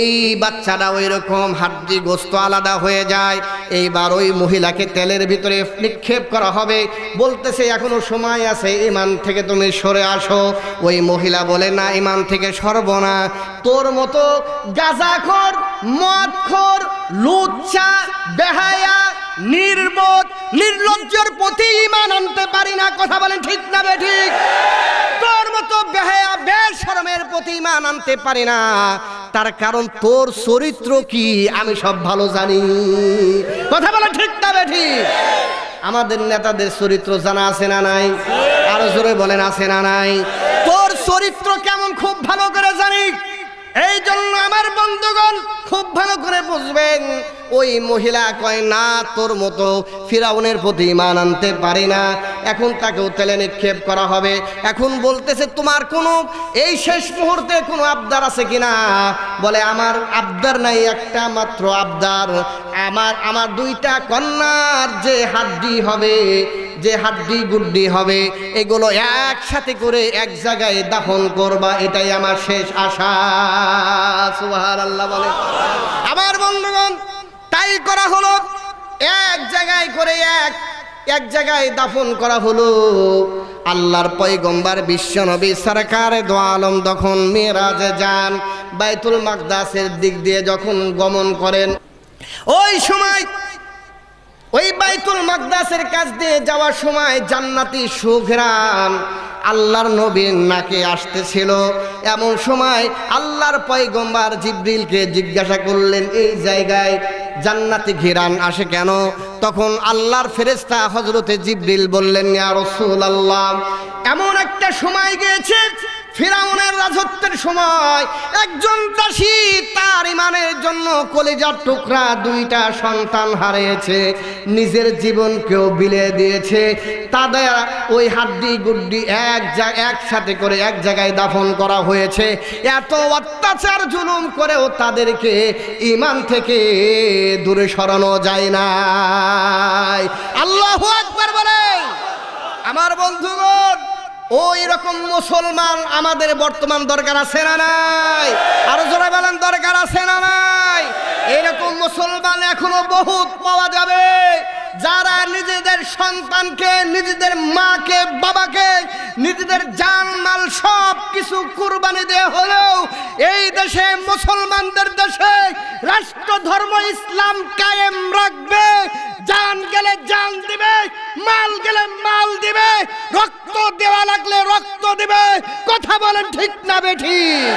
এই বাচ্চাটা ওই রকম হাড্ডি গোস্ত আলাদা হয়ে যায়। এইবার ওই মহিলাকে তেলের ভিতরে নিক্ষেপ করা হবে, বলতেছে এখনো সময় আছে, ঈমান থেকে তুমি সরে আসো। ওই মহিলা বলে, না, ঈমান থেকে সরব না, তোর মতো গাঁজাখোর, মদখোর, লুচ্চা, বেহায়া, নির্বোধ, নির্লজ্জের প্রতি ঈমান আনতে পারি না। কথা বলেন ঠিক না বেঠিক? তোর মতো বেহায়া বেশরমের প্রতি ঈমান আনতে পারি না, তার কারণ তোর চরিত্র কি আমি সব ভালো জানি। কথা বলেন ঠিক না বেঠিক? আমাদের নেতাদের চরিত্র জানা আছে না নাই? আরো জোরে বলেন, আছে না নাই? তোর চরিত্র কেমন খুব ভালো করে জানি। এই জন্য আমার বন্ধুগণ খুব ভালো করে বুঝবেন, ওই মহিলা কয়, না, তোর মতো ফিরাউনের প্রতি ঈমান আনতে পারি না। এখন তাকেও তেলে নিক্ষেপ করা হবে। এখন বলতেছে, তোমার কোনো এই শেষ মুহূর্তে কোনো আবদার আছে কিনা? বলে, আমার আবদার নাই, একটা মাত্র আবদার, আমার 2টা কন্যার যে হাড্ডি হবে, যে হাড্ডি গুড্ডি হবে, এগুলো একসাথে করে এক জায়গায় দাফন করবা, এটাই আমার শেষ আশা। সুবহানাল্লাহ বলে। আমার বন্ধুগণ, তাই করা হলো। এক জায়গায় করে এক জায়গায় দাফন করা হলো। আল্লাহর পয়গম্বর বিশ্বনবী সরকার দো আলম যখন মেরাজে যান, বাইতুল মাকদাসের দিক দিয়ে যখন গমন করেন, ওই সময় ওই বাইতুল মাকদাসের কাছ দিয়ে যাওয়ার সময় জান্নাতি সুঘ্রাণ আল্লাহর নবীর নাকে আসতেছিল। এমন সময় আল্লাহর পয়গম্বর জিবরিলকে জিজ্ঞাসা করলেন, এই জায়গায় জান্নাতি ঘিরান আসে কেন? তখন আল্লাহর ফেরেশতা হযরতে জিবরিল বললেন, ইয়া রাসূলুল্লাহ, এমন একটা সময় গিয়েছে, ফিরাউনের রাজত্বের সময় একজন দাসী তার ইমানের জন্য কলিজার টুকরা দুইটা সন্তান হারিয়েছে, নিজের জীবনকেও বিলিয়ে দিয়েছে। তাদের ওই হাড্ডি গুড্ডি একসাথে করে এক জায়গায় দাফন করা হয়েছে। এত অত্যাচার জুলুম করেও তাদেরকে ঈমান থেকে দূরে সরানো যায় না। আল্লাহু আকবার বলেন। আমার বন্ধুগণ, ওই রকম মুসলমান আমাদের বর্তমান দরকার আছে না নাই? আরো জোরে বলেন, দরকার আছে না নাই? এরকম মুসলমান এখনো বহুত পাওয়া যাবে, যারা নিজেদের সন্তানকে, নিজেদের মাকে, বাবাকে, নিজেদের জান মাল সব কিছু কুরবানি দিয়ে হলেও এই দেশে, মুসলমানদের দেশে রাষ্ট্র ধর্ম ইসলাম কায়েম রাখবে। জান গেলে জান দিবে, মাল গেলে মাল দিবে, রক্ত দেওয়া লাগলে রক্ত দিবে। কথা বলেন ঠিক না বেঠিক?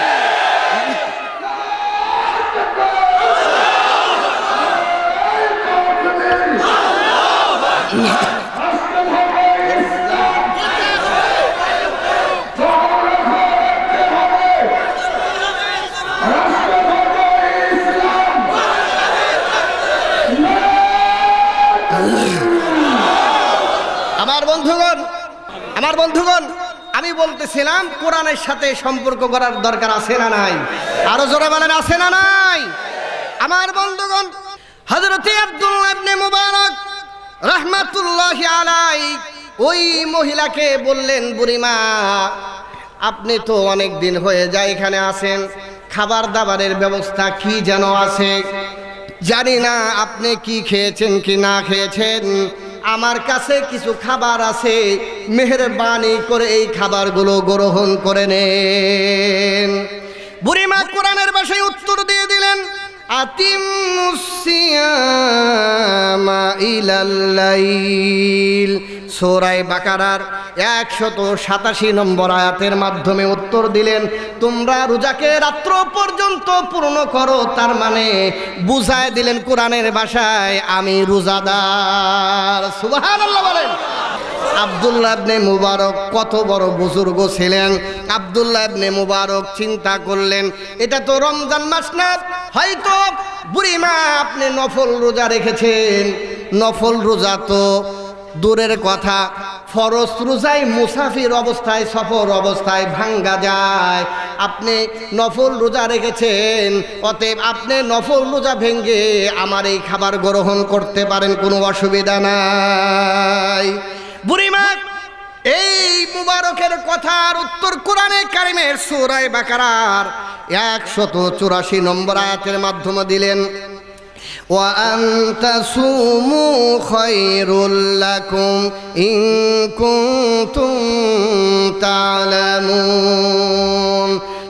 আমার বন্ধুগণ, আমি বলতেছিলাম কোরআনের সাথে সম্পর্ক করার দরকার আছে না নাই? আরো জোরে বলেন, আছে না নাই? আমার বন্ধুগণ, হযরতে আব্দুল্লাহ ইবনে মুবারক রাহমাতুল্লাহি আলাইহি ওই মহিলাকে বললেন, বুড়িমা, আপনি তো অনেক দিন হয়ে যায় এখানে আছেন, খাবার দাবারের ব্যবস্থা কি যেন আছে, জানি না আপনি কি খেয়েছেন কি না খেয়েছেন, আমার কাছে কিছু খাবার আছে, মেহেরবানি করে এই খাবারগুলো গ্রহণ করে নেন। বুড়িমা কোরআনের ভাষায় উত্তর দিয়ে দিলেন, আতিমুস সিয়ামা ইলাল লাইল। সূরা বাকারার 187 নম্বর আয়াতের মাধ্যমে উত্তর দিলেন, তোমরা রোজাকে রাত্র পর্যন্ত পূর্ণ করো। তার মানে বুঝায় দিলেন কোরআনের ভাষায়, আমি রোজাদার। সুবহানাল্লাহ বলেন। আব্দুল্লাহ ইবনে মুবারক কত বড় বুজুর্গ ছিলেন। আব্দুল্লাহ ইবনে মুবারক চিন্তা করলেন, এটা তো রমজান মাস না, হয়তো বুড়িমা আপনি নফল রোজা রেখেছেন। নফল রোজা তো দূরের কথা, ফরজ রোজায় মুসাফির অবস্থায়, সফর অবস্থায় ভাঙ্গা যায়। আপনি নফল রোজা রেখেছেন, অতএব আপনি নফল রোজা ভেঙ্গে আমার এই খাবার গ্রহণ করতে পারেন, কোনো অসুবিধা নাই। বুড়িমা এই মুবারকের কথার উত্তর কোরআনে কারিমের সূরা বাকারার 184 নম্বর আয়াতের মাধ্যমে দিলেন, ওয়া আনতা সুমু খায়রুল লাকুম ইন কুনতুম তা'লামুন।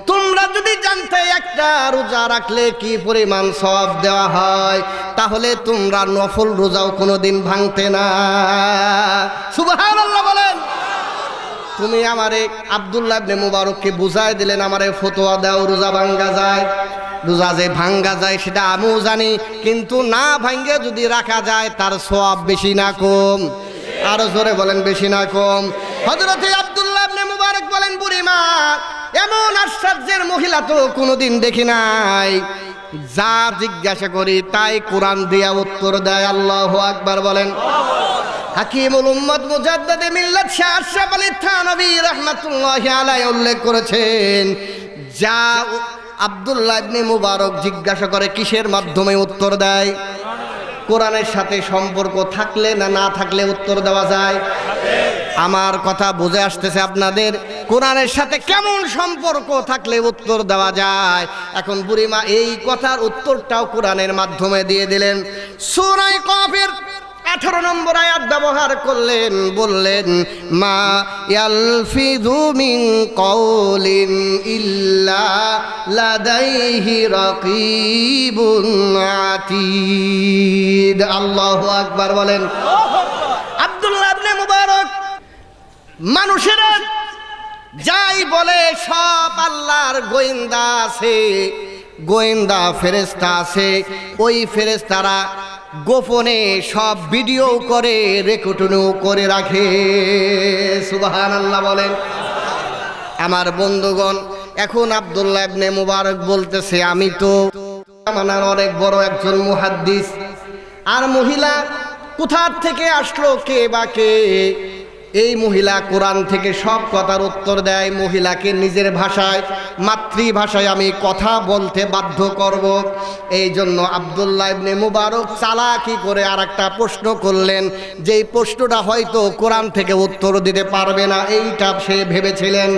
তোমরা যদি জানতে একটা রোজা রাখলে কি পরিমাণ সওয়াব দেওয়া হয়, তাহলে তোমরা নফল রোজাও কোনোদিন ভাঙতে না। সুবহানাল্লাহ বলেন। তুমি আমারে আব্দুল্লাহ ইবনে মুবারককে বুঝাই দিলেন, আমারে ফতোয়া দাও, রোজা ভাঙ্গা যায়। রোজা যে ভাঙ্গা যায় সেটা আমিও জানি, কিন্তু না ভাঙ্গে যদি রাখা যায় তার সওয়াব বেশি না কম? আরো জোরে বলেন, বেশি না কম? হযরতে আব্দুল্লাহ ইবনে মুবারক বলেন, বুড়িমা, এমন আশ্চর্যের মহিলা তো কোনোদিন দেখি নাই, যা জিজ্ঞাসা করি তাই কোরআন দিয়া উত্তর দেয়। আল্লাহু আকবার বলেন। হাকিমুল উম্মত মুজাদ্দিদে মিল্লাত শাহ আশরাফ আলী থানভী রাহমাতুল্লাহি আলাইহি উল্লেখ করেছেন, যা আব্দুল্লাহ ইবনে মুবারক জিজ্ঞাসা করে কিসের মাধ্যমে উত্তর দেয়? কোরআনের সাথে সম্পর্ক থাকলে না না থাকলে উত্তর দেওয়া যায়? আমার কথা বুঝে আসতেছে আপনাদের? কোরআনের সাথে কেমন সম্পর্ক থাকলে উত্তর দেওয়া যায়? এখন বুড়িমা এই কথার উত্তরটাও কোরআনের মাধ্যমে দিয়ে দিলেন। সূরা কাফের 18 নম্বর আয়াত ব্যবহার করলেন, বললেন মা ইয়ালফিযু মিন কাউলিন ইল্লা লাদাইহি রাকীবুন আতীদ। আল্লাহু আকবার বলেন। আব্দুল্লাহ ইবনে মুবারক মানুষেরা যাই বলে সব আল্লাহর গোয়েন্দা আছে, গোয়েন্দা ফেরেশতা আছে, ওই ফেরেশতারা গোপনে সব ভিডিও করে রেকর্ডিংও করে রাখে। সুবহানাল্লাহ বলেন। আমার বন্ধুগণ, এখন আব্দুল্লাহ ইবনে মুবারক বলতেছে আমি তো জামানার অনেক বড় একজন মুহাদ্দিস, আর মহিলা কোথা থেকে আসলো, কে বা কে? এই মহিলা কোরআন থেকে সব কথার উত্তর দেয়। মহিলাকে নিজের ভাষায়, মাতৃভাষায় আমি কথা বলতে বাধ্য করব। এই জন্য আব্দুল্লাহ ইবনে মুবারক চালাকি করে আর একটা প্রশ্ন করলেন, যেই প্রশ্নটা হয়তো কোরআন থেকে উত্তর দিতে পারবে না, এইটা সে ভেবেছিলেন।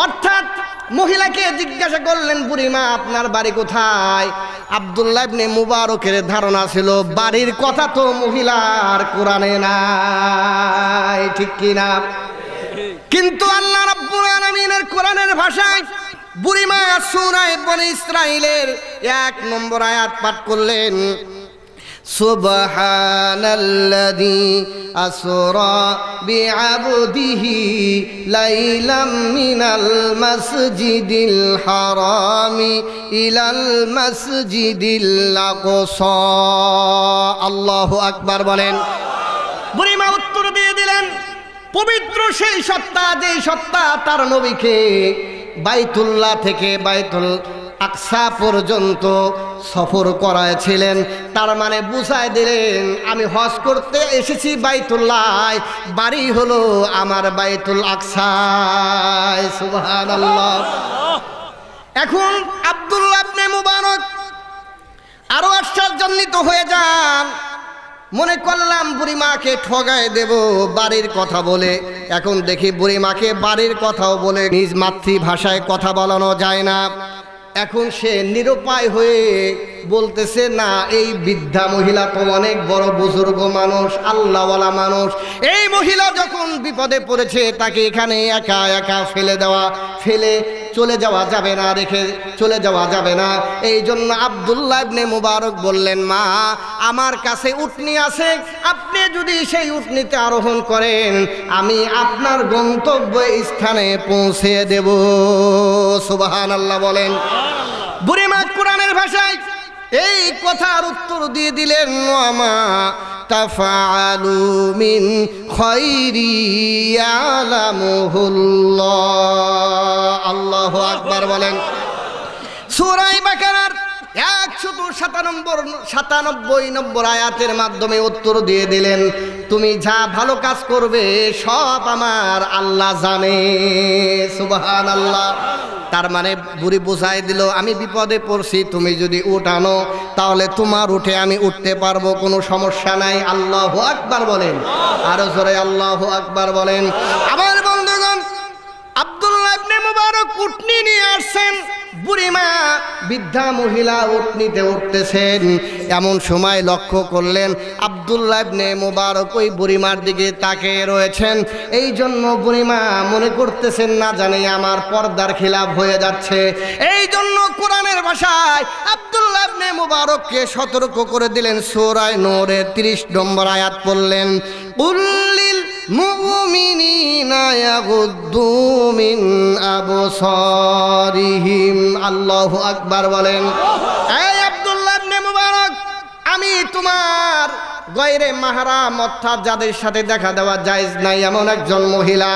অর্থাৎ মহিলাকে জিজ্ঞাসা করলেন, বুড়িমা আপনার বাড়ি কোথায়? আব্দুল্লাহ ইবনে মুবারকের ধারণা ছিল বাড়ির কথা তো মহিলার কোরআনে নাই, ঠিক কি না? কিন্তু আল্লাহ রাব্বুল আলামিনের কোরআনের ভাষায় বুড়িমা সূরা বনী ইসরাঈলের 1 নম্বর আয়াত পাঠ করলেন, সুবহানাল্লাযী আসরা বিআবদিহি লাইলাম মিনাল মাসজিদিল হারামি ইলাল মাসজিদিল আকসা। আল্লাহু আকবার বলেন। বুড়িমা উত্তর দিয়ে দিলেন, পবিত্র সেই সত্তা, যেই সত্তা তার নবীকে বাইতুল্লাহ থেকে বাইতুল আকসা পর্যন্ত সফর করাইছিলেন। তার মানে বুঝায় দিলেন আমি হজ করতে এসেছি বাইতুল্লাহ, বাড়ি হলো আমার বাইতুল আকসায়। সুবহানাল্লাহ। এখন আব্দুল্লাহ ইবনে মুবারক আরো আশ্চর্যান্বিত হয়ে যান। মনে করলাম বুড়িমাকে ঠগায় দেব বাড়ির কথা বলে। এখন দেখি বুড়িমাকে বাড়ির কথাও বলে নিজ মাতৃভাষায় কথা বলানো যায় না। এখন সে নিরুপায় হয়ে বলতেছে, না এই বৃদ্ধা মহিলা তো অনেক বড় বুজুর্গ মানুষ, আল্লাহওয়ালা মানুষ, এই মহিলা যখন বিপদে পড়েছে তাকে এখানে একা একা ফেলে চলে যাওয়া যাবে না, রেখে চলে যাওয়া যাবে না। এই জন্য আব্দুল্লাহ ইবনে মুবারক বললেন, মা আমার কাছে উটনি আছে, আপনি যদি সেই উটনিতে আরোহণ করেন আমি আপনার গন্তব্য স্থানে পৌঁছে দেব। সুবহানাল্লাহ বলেন। বুড়িমা কোরআনের ভাষায় এই কথার উত্তর দিয়ে দিলেন, ওয়ামা তাফআলু মিন খায়রি ইয়ালামুহুল্লাহ। আল্লাহু আকবার বলেন। সূরা বাকারার 197 নম্বর আয়াতের মাধ্যমে উত্তর দিয়ে দিলেন, তুমি যা ভালো কাজ করবে সব আমার আল্লাহ জানে। সুবহানাল্লাহ। তার মানে বুড়ি বুঝাই দিল আমি বিপদে পড়ছি, তুমি যদি উট আনো তাহলে তোমার উঠে আমি উঠতে পারবো, কোনো সমস্যা নাই। আল্লাহু আকবার বলেন। আরো জোরে আল্লাহু আকবার বলেন। আমার বন্ধুগণ, আব্দুল্লাহ ইবনে মুবারক উটনি নিয়ে আসছেন, বুড়িমা বৃদ্ধা মহিলা উটনিতে উঠতেছেন। এমন সময় লক্ষ্য করলেন আব্দুল্লাহ ইবনে মুবারক ওই বুড়িমার দিকে তাকিয়ে রয়েছেন। এই জন্য বুড়িমা মনে করতেছেন না জানি আমার পর্দার খিলাফ হয়ে যাচ্ছে। এই জন্য কোরআনের ভাষায় আব্দুল্লাহ ইবনে মুবারককে সতর্ক করে দিলেন। সূরা নূরের 30 নম্বর আয়াত পড়লেন, উল্লিল মুমিনিনা ইয়াগুদ্দু মিন আবসারিহিম। আল্লাহু আকবার বলেন। এই আব্দুল্লাহ ইবনে মুবারক, আমি তোমার গয়রে মাহরাম অর্থাৎ যাদের সাথে দেখা দেওয়া জায়েজ নাই এমন একজন মহিলা,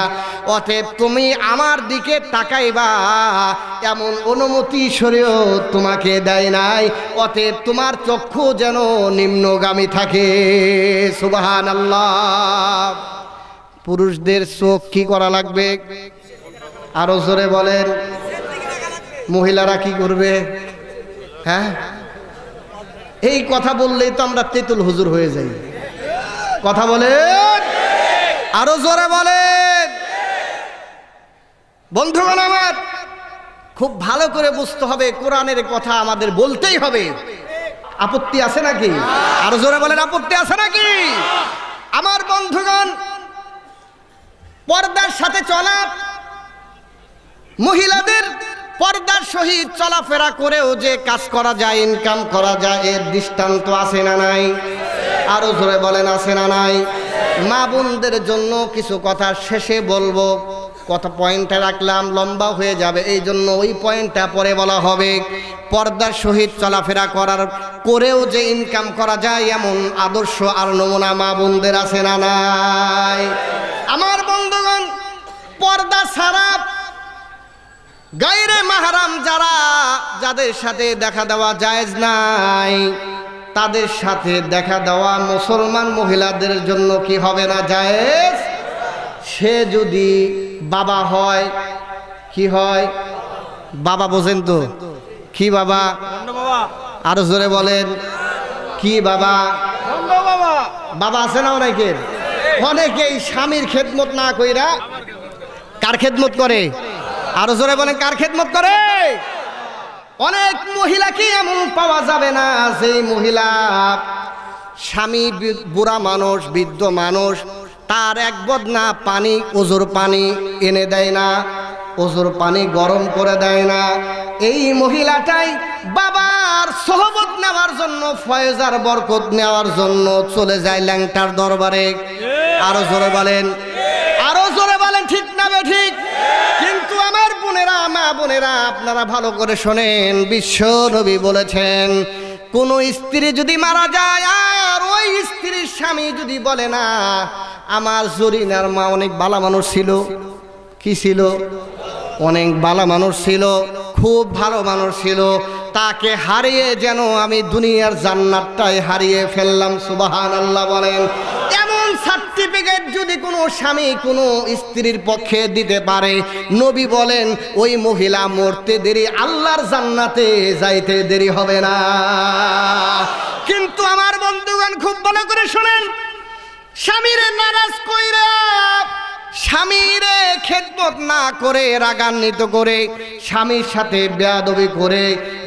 অতএব তুমি আমার দিকে তাকাইবা এমন অনুমতি শরীয়ত তোমাকে দেয় নাই, অতএব তোমার চক্ষু যেন নিম্নগামী থাকে। সুবহানাল্লাহ। পুরুষদের চোখ কি করা লাগবে? আরো জোরে বলেন। মহিলারা কি করবে? হ্যাঁ, এই কথা বললেই তো আমরা তেতুল হুজুর হয়ে যাই। কথা বলেন, আরো জোরে বলেন। বন্ধুগণ আমার, খুব ভালো করে বুঝতে হবে কোরআনের কথা আমাদের বলতেই হবে। আপত্তি আছে নাকি? আরো জোরে বলেন, আপত্তি আছে নাকি? আমার বন্ধুগণ, পর্দার সাথে চলা, মহিলাদের পর্দার সহিত চলাফেরা করেও যে কাজ করা যায়, ইনকাম করা যায়, এর দৃষ্টান্ত আছে না নাই? আরো জোরে বলেন, আছে না নাই? মা বোনদের জন্য কিছু কথা শেষে বলবো, কত পয়েন্টে রাখলাম, লম্বা হয়ে যাবে, এই জন্য ওই পয়েন্টটা পরে বলা হবে। পর্দার সহিত চলাফেরা করেও যে ইনকাম করা যায়, এমন আদর্শ আর নমুনা মা বোনদের আছে না নাই? আমার বন্ধুগণ, পর্দা ছাড়া গায়রে মাহরাম যাদের সাথে দেখা দেওয়া জায়েজ নাই, তাদের সাথে দেখা দেওয়া মুসলমান মহিলাদের জন্য কি হবে না? জায়েজ। সে যদি বাবা হয়, কি হয়? বাবা বোঝেন তো? কি বাবা? আরো জোরে বলেন, কি বাবা? বাবা আছে না অনেকের? অনেকেই স্বামীর খেদমত না কইরা কার খেদমত করে? আরো জোরে বলেন, কার খেদমত করে? অনেক মহিলা কি এমন পাওয়া যাবে না যে মহিলা স্বামী বুড়া মানুষ, বৃদ্ধ মানুষ, তার এক বদনা পানি, ওজোর পানি এনে দেয় না, ওজোর পানি গরম করে দেয় না। এই মহিলাটাই বাবার সোহবত নেওয়ার জন্য, ফয়েজার বরকত নেওয়ার জন্য চলে যায় ল্যাংটার দরবারে। আরো জোরে বলেন, আরো জোরে বলেন, ঠিক না ঠিক? কিন্তু আমার বোনেরা, মা বোনেরা, আপনারা ভালো করে শোনেন, বিশ্ব নবী বলেছেন, কোন স্ত্রী যদি মারা যায় আর ওই স্ত্রীর স্বামী যদি বলে না, আমার জরিনার মা অনেক ভালো মানুষ ছিল, কি ছিল? অনেক ভালো মানুষ ছিল, খুব ভালো মানুষ ছিল, তাকে হারিয়ে যেন আমি দুনিয়ার জান্নাতটাই হারিয়ে ফেললাম। সুবহানাল্লাহ বলেন। এমন সার্টিফিকেট যদি কোনো স্বামী কোনো স্ত্রীর পক্ষে দিতে পারে, নবী বলেন ওই মহিলা মরতে দেরি, আল্লাহর জান্নাতে যাইতে দেরি হবে না। কিন্তু আমার বন্ধুগণ, খুব ভালো করে শোনেন, স্বামীরে নারাজ কইরা, স্বামীরে খেদমত না করে, রাগান্বিত করে, স্বামীর সাথে বেয়াদবি করে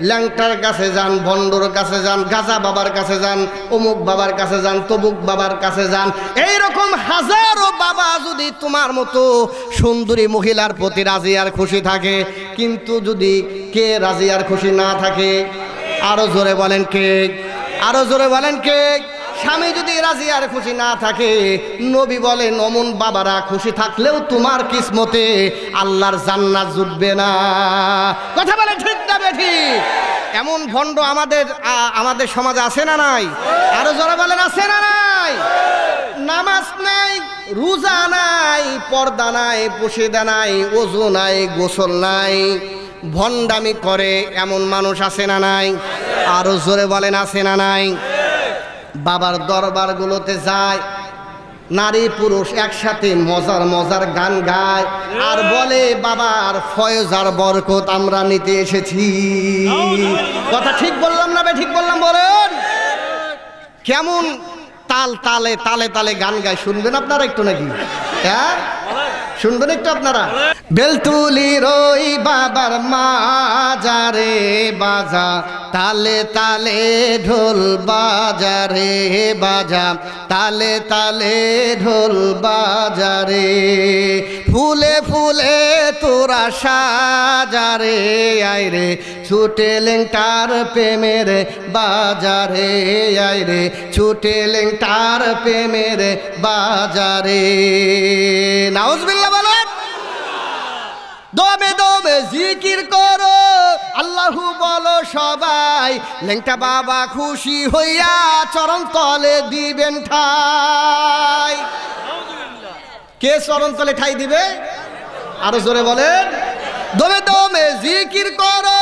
ল্যাংটার কাছে যান, ভণ্ডর কাছে যান, গাজা বাবার কাছে যান, অমুক বাবার কাছে যান, তবুক বাবার কাছে যান, এইরকম হাজারো বাবা যদি তোমার মতো সুন্দরী মহিলার প্রতি রাজি আর খুশি থাকে, কিন্তু যদি কে রাজি আর খুশি না থাকে? আরো জোরে বলেন কে? আরো জোরে বলেন কে? স্বামী যদি রাজি আর খুশি না থাকে, নবী বলেন অমন বাবারা খুশি থাকলেও তোমার কিসমতে আল্লাহর জান্নাত জুটবে না। কথা বলেন ঠিক না ঠিক? এমন ভণ্ড আমাদের সমাজে আছে না নাই? আরো জোরে বলেন, আছে না নাই? নামাজ নাই, রোজা নাই, পর্দা নাই, পশিদা নাই, ওযু নাই, গোসল নাই, ভণ্ডামি করে এমন মানুষ আছে না নাই? আরো জোরে বলেন, আছে না নাই? বাবার দরবারগুলোতে যায়, নারী পুরুষ একসাথে মজার মজার গান গায় আর বলে বাবার ফয়েজার বরকত আমরা নিতে এসেছি। কথা ঠিক বললাম না? ঠিক বললাম? বলেন কেমন তালে তালে তালে গান গায়, শুনবেন আপনারা একটু নাকি? হ্যাঁ, শুনবেন একটু আপনারা? বেলতুলির ওই বাবার মাজারে বাজা, তালে তালে ঢোল বাজারে বাজা, তালে তালে ঢোল বাজারে, ফুলে ফুলে তোরা সাজারে, আইরে ছুটে লেংটার প্রেমের বাজারে, আইরে ছুটে লেংটার প্রেমের বাজারে। নাউজুবিল্লাহ বলেন। দমে দমে জিকির করো আল্লাহু বলো সবাই, লেংটা বাবা খুশি হইয়া চরণ তলে দিবেন ঠাই। কে চরণ তলে ঠাই দিবে? আরো জোরে বলেন। দমে দমে জিকির করো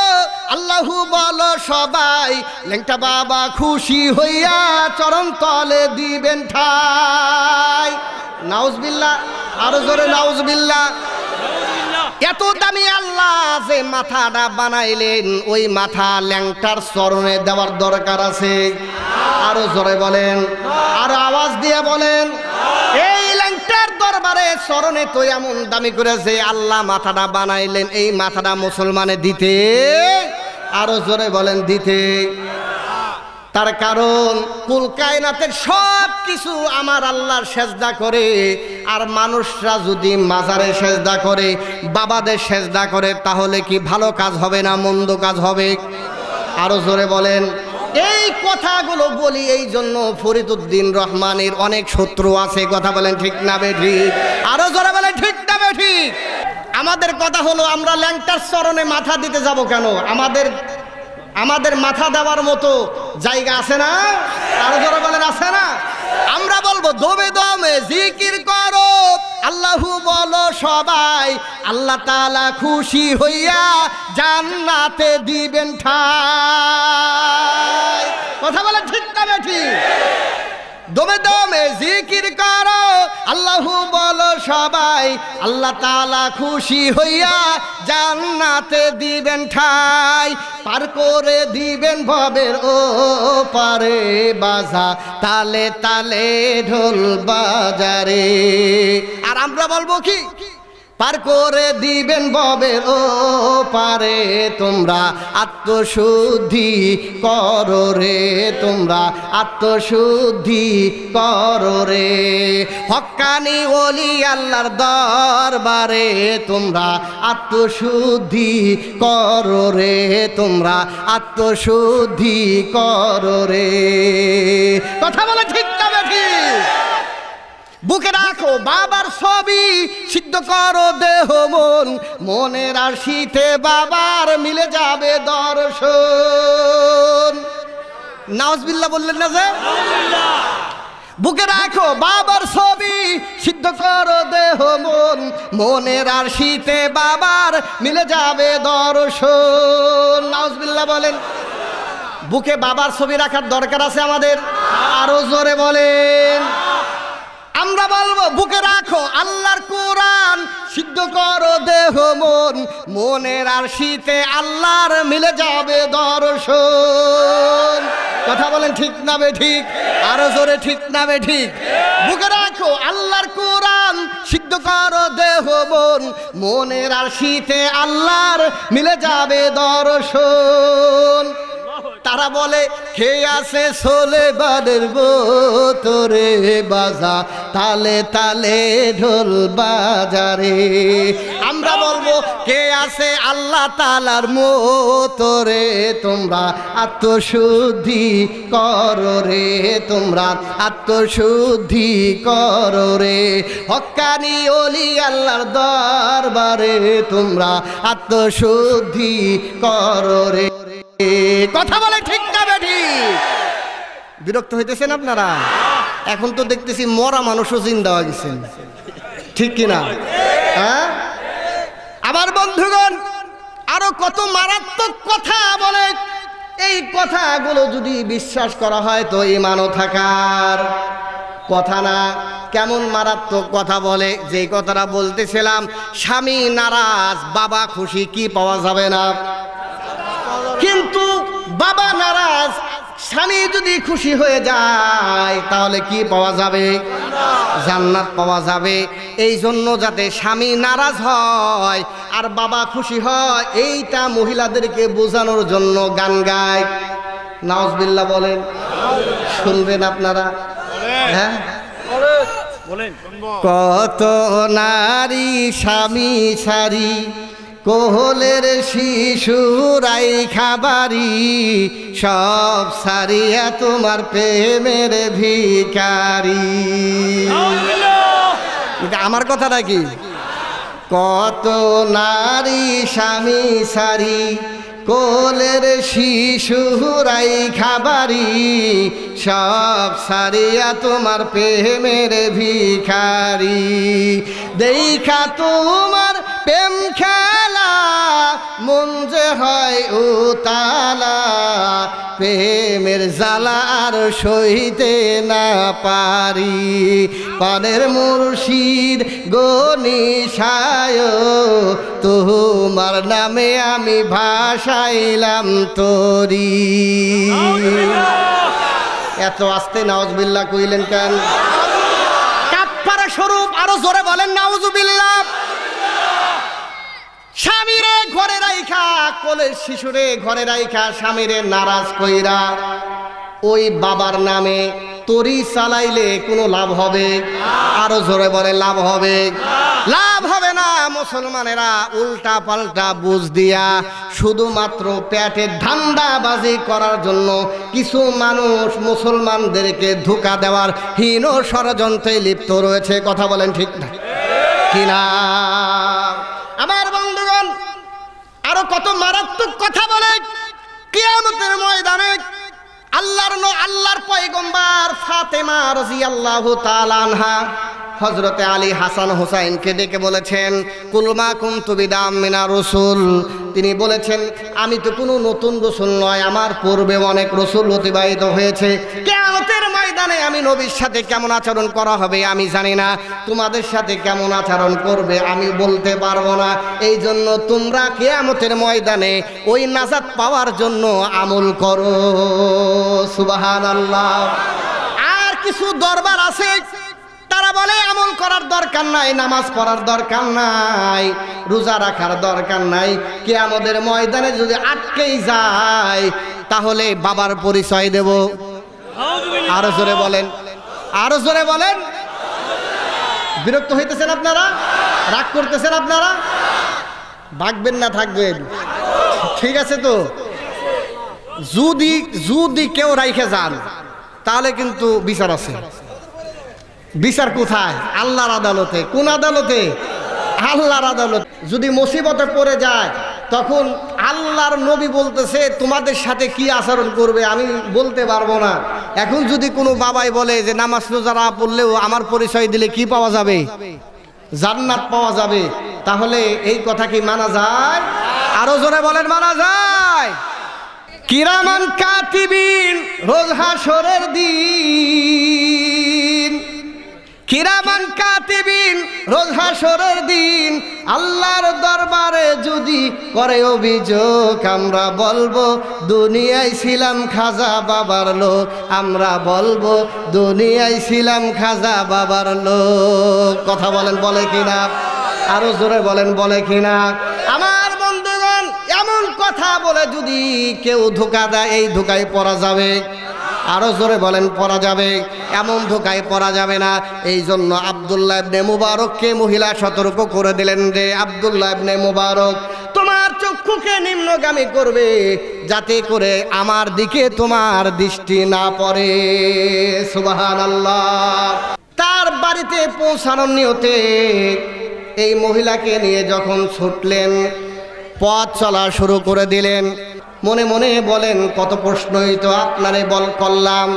আল্লাহু বলো সবাই, লেংটা বাবা খুশি হইয়া চরণ তলে দিবেন ঠাই। নাউজুবিল্লাহ, আরো জোরে নাউজুবিল্লাহ। এত দামি আল্লাহ যে মাথাটা বানাইলেন, ওই মাথা ল্যাংটার চরণে দেওয়ার দরকার আছে। আরো জোরে বলেন, আরো আওয়াজ দিয়ে বলেন। এই ল্যাংটার দরবারে চরণে তো এমন দামি করে যে আল্লাহ মাথাটা বানাইলেন, এই মাথাটা মুসলমানে দিতে, আরো জোরে বলেন দিতে। তার কারণ কুল কায়নাতের সব কিছু আমার আল্লাহর সেজদা করে, আর মানুষরা যদি মাজারে সেজদা করে, বাবাদের সেজদা করে, তাহলে কি ভালো কাজ হবে না মন্দ কাজ হবে? আরো জোরে বলেন। এই কথাগুলো বলি এই জন্য ফরিদউদ্দিন রহমানের অনেক শত্রু আছে, কথা বলেন ঠিক না বেঠিক? আরো জোরে বলেন ঠিক না বেঠিক? আমাদের কথা হলো আমরা ল্যাংটার চরণে মাথা দিতে যাব কেন? আমাদের মাথা দেওয়ার মতো জায়গা আছে না? আরো জোরে বলেন আছে না? আমরা বলবো দমে দমে জিকির করো আল্লাহু বলো সবাই, আল্লাহ তাআলা খুশি হইয়া জান্নাতে দিবেন ঠাই। কথা বলেন ঠিক না বেঠিক? দমে দমে জিকির করো আল্লাহু বলো সবাই, আল্লাহ তাআলা খুশি হইয়া জান্নাতে দিবেন ঠাই। পার করে দিবেন ভবের ও পারে বাজা তালে তালে ঢোল বাজারে। আর আমরা বলবো কি? পার করে দিবেন ভবের ও পারে, তোমরা আত্মশুদ্ধি করো রে, তোমরা আত্মশুদ্ধি করো রে। হক্কানি ওলি আল্লাহর দরবারে তোমরা আত্মশুদ্ধি করো রে, তোমরা আত্মশুদ্ধি করো রে। কথা বলে ঠিক না বেঠিক? বুকে রাখো বাবার ছবি, সিদ্ধ করো দেহ মন, মনের আশিতে বাবার মিলে যাবে দর্শন। নাউজুবিল্লাহ বললেন না যে? বুকে রাখো বাবার ছবি, সিদ্ধ করো দেহ মন, মনের আশিতে বাবার মিলে যাবে দর্শন। নাউজুবিল্লাহ বলেন। বুকে বাবার ছবি রাখার দরকার আছে আমাদের? আরো জোরে বলেন। আমরা বলবো বুকে রাখো আল্লাহর কোরআন, সিদ্ধ করো দেহ মন, মনের আরশিতে আল্লাহর মিলে যাবে দর্শন। কথা বলেন ঠিক না বেঠিক? আরো জোরে ঠিক না বেঠিক? বুকে রাখো আল্লাহর কোরআন, সিদ্ধ করো দেহ মন, মনের আরশিতে আল্লাহর মিলে যাবে দর্শন। তারা বলে কে আছে সোলে বাদের বোতরে বাজা তালে তালে ঢোল বাজারে। আমরা বলবো কে আছে আল্লাহ তাআলার মতরে, তোমরা আত্মশুদ্ধি করো রে, তোমরা আত্মশুদ্ধি করো রে। হক্কানি ওলি আল্লাহর দরবারে তোমরা আত্মশুদ্ধি করো রে। কথা বলে ঠিক না বেঠিক? বিরক্ত হইতেছেন আপনারা? এখন তো দেখতেছি মরা মানুষও জিন্দা হয়ে গেছেন, ঠিক কিনা? হ্যাঁ। আমার বন্ধুগণ আরো কত মারাত্মক কথা বলে, এই কথাগুলো যদি বিশ্বাস করা হয় তো ঈমানও থাকার কথা না। কেমন মারাত্মক কথা বলে, যে কথাটা বলতেছিলাম, স্বামী নারাজ বাবা খুশি, কি পাওয়া যাবে না? কিন্তু বাবা নারাজ, স্বামী যদি খুশি হয়ে যায় তাহলে কি পাওয়া যাবে? জান্নাত পাওয়া যাবে। এই জন্য যাতে স্বামী নারাজ হয় আর বাবা খুশি হয়, এইটা মহিলাদেরকে বোঝানোর জন্য গান গায়। নাউজুবিল্লাহ বলেন। শুনবেন আপনারা? হ্যাঁ, কত নারী স্বামী ছাড়ি, কোহলের শিশুরাই খাবারি, সব সারিয়া তোমার প্রেমের ভিখারি। আমার কথাটা কি? কত নারী স্বামী সারি, কোলের শিশুরাই খাবারি, সব সারিয়া তোমার প্রেমের ভিখারি। দেখা তোমার প্রেম খেলা মন যে হয় উতালা, প্রেমের জ্বালা আর সইতে না পারি। পানের মুর্শিদ গনিশায় তোমার নামে আমি ভাসাইলাম তোরি। এত আস্তে নাউজুবিল্লাহ কইলেন কেন? কাফারা স্বরূপ আরো জোরে বলেন নাউজুবিল্লাহ। স্বামীরে ঘরে রাইখা, কোলের শিশুরে ঘরে রাইখা স্বামীরে নারাজ কইরা ওই বাবার নামে তরি চালাইলে কোনো লাভ হবে? আরো জোরে বলে লাভ হবে? লাভ হবে না। মুসলমানেরা উল্টা পাল্টা বুঝ দিয়া শুধুমাত্র পেটের ধান্দাবাজি করার জন্য কিছু মানুষ মুসলমানদেরকে ধোঁকা দেওয়ার হীন ষড়যন্ত্রে লিপ্ত রয়েছে। কথা বলেন ঠিক না কিনা? আমার বন্ধুগণ, আরো কত মারাত্মক কথা বলে কিয়ামতের ময়দানে আল্লাহর পয়গম্বর ফাতেমা রাদিয়াল্লাহু তাআলা আনহা হযরতে আলী হাসান হুসাইনকে ডেকে বলেছেন, কুলমা কুনতু বিদাম মিনার রাসূল। তিনি বলেছেন, আমি তো কোনো নতুন রাসূল নয়, আমার পূর্বে অনেক রাসূল অতিবাহিত হয়েছে। কিয়ামতের ময়দানে আমি নবীর সাথে কেমন আচরণ করা হবে আমি জানি না, তোমাদের সাথে কেমন আচরণ করবে আমি বলতে পারবো না। এই জন্য তোমরা কিয়ামতের ময়দানে ওই নাজাত পাওয়ার জন্য আমল করো। সুবহানাল্লাহ। আর কিছু দরবার আছে, তারা বলে আমল করার দরকার নাই, নামাজ পড়ার দরকার নাই, রোজা রাখার দরকার নাই। কিয়ামতের ময়দানে যদি আটকেই যায় তাহলে বাবার পরিচয় দেব। আরো জোরে বলেন, আরো জোরে বলেন। বিরক্ত হইতেছেন আপনারা? রাগ করতেছেন আপনারা? ভাগবেন না থাকবেন? ঠিক আছে তো? যদি কেউ রাইখে যান তাহলে কিন্তু বিচার আছে। বিচার কোথায়? আল্লাহর আদালতে। কোন আদালতে? আল্লাহর আদালত। যদি মুসিবতে পড়ে যায় তখন আল্লাহর নবী বলতেছে তোমাদের সাথে কি আচরণ করবে আমি বলতে পারবো না। এখন যদি কোনো বাবাই বলে যে নামাজ রোজা না পড়লেও আমার পরিচয় দিলে কি পাওয়া যাবে? জান্নাত পাওয়া যাবে, তাহলে এই কথা কি মানা যায়? আরো জোরে বলেন, মানা যায়? কিরামান কাতিবিন, রোজ হাসরের দিন, কিরামান কাতিবিন, রোজ হাসরের দিন আল্লাহর দরবারে যদি করে অভিযোগ, আমরা বলবো দুনিয়ায় ছিলাম খাজা বাবার লোক, আমরা বলবো দুনিয়ায় ছিলাম খাজা বাবার লোক। কথা বলেন, বলে কিনা? আরো জোরে বলেন, বলে কিনা? আমার বন্ধুগণ, এমন কথা বলে যদি কেউ ধোঁকা দেয় এই ধোঁকায় পড়া যাবে। আরো জোরে বলেন, পড়া যাবে? এমন ধোঁকায় পড়া যাবে না। এই জন্য আব্দুল্লাহ ইবনে মুবারককে মহিলা সতর্ক করে দিলেন যে আব্দুল্লাহ ইবনে মুবারক, তোমার চক্ষুকে নিম্নগামী করবে যাতে করে আমার দিকে তোমার দৃষ্টি না পড়ে। সুবহানাল্লাহ। তার বাড়িতে পৌঁছানোর নিয়তে এই মহিলাকে নিয়ে যখন ছুটলেন, পথ চলা শুরু করে দিলেন, মনে মনে বলেন কত প্রশ্নই তো আপনারে করলাম,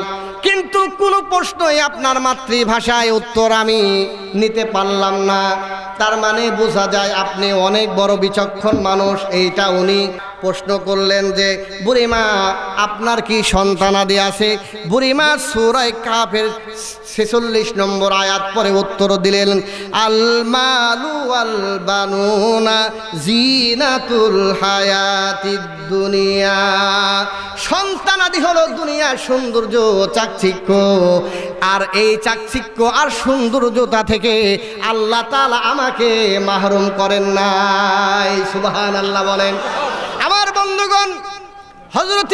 কিন্তু কোনো প্রশ্নই আপনার মাতৃভাষায় উত্তর আমি নিতে পারলাম না। তার মানে বোঝা যায় আপনি অনেক বড় বিচক্ষণ মানুষ। এইটা উনি প্রশ্ন করলেন যে বুড়িমা আপনার কি সন্তানাদি আছে? বুড়িমা সূরা কাফের 46 নম্বর আয়াত পরে উত্তর দিলেন, আল মালু ওয়াল বানুনা জিনাতুল হায়াতিদ দুনিয়া। সন্তানাদি হলো দুনিয়ার সৌন্দর্য, চাকচিক্য। আর এই চাকচিক্য আর সৌন্দর্যতা থেকে আল্লাহ তাআলা আমাকে মাহরুম করেন নাই। সুবহানাল্লাহ বলেন। আমার বন্ধুগণ, হযরত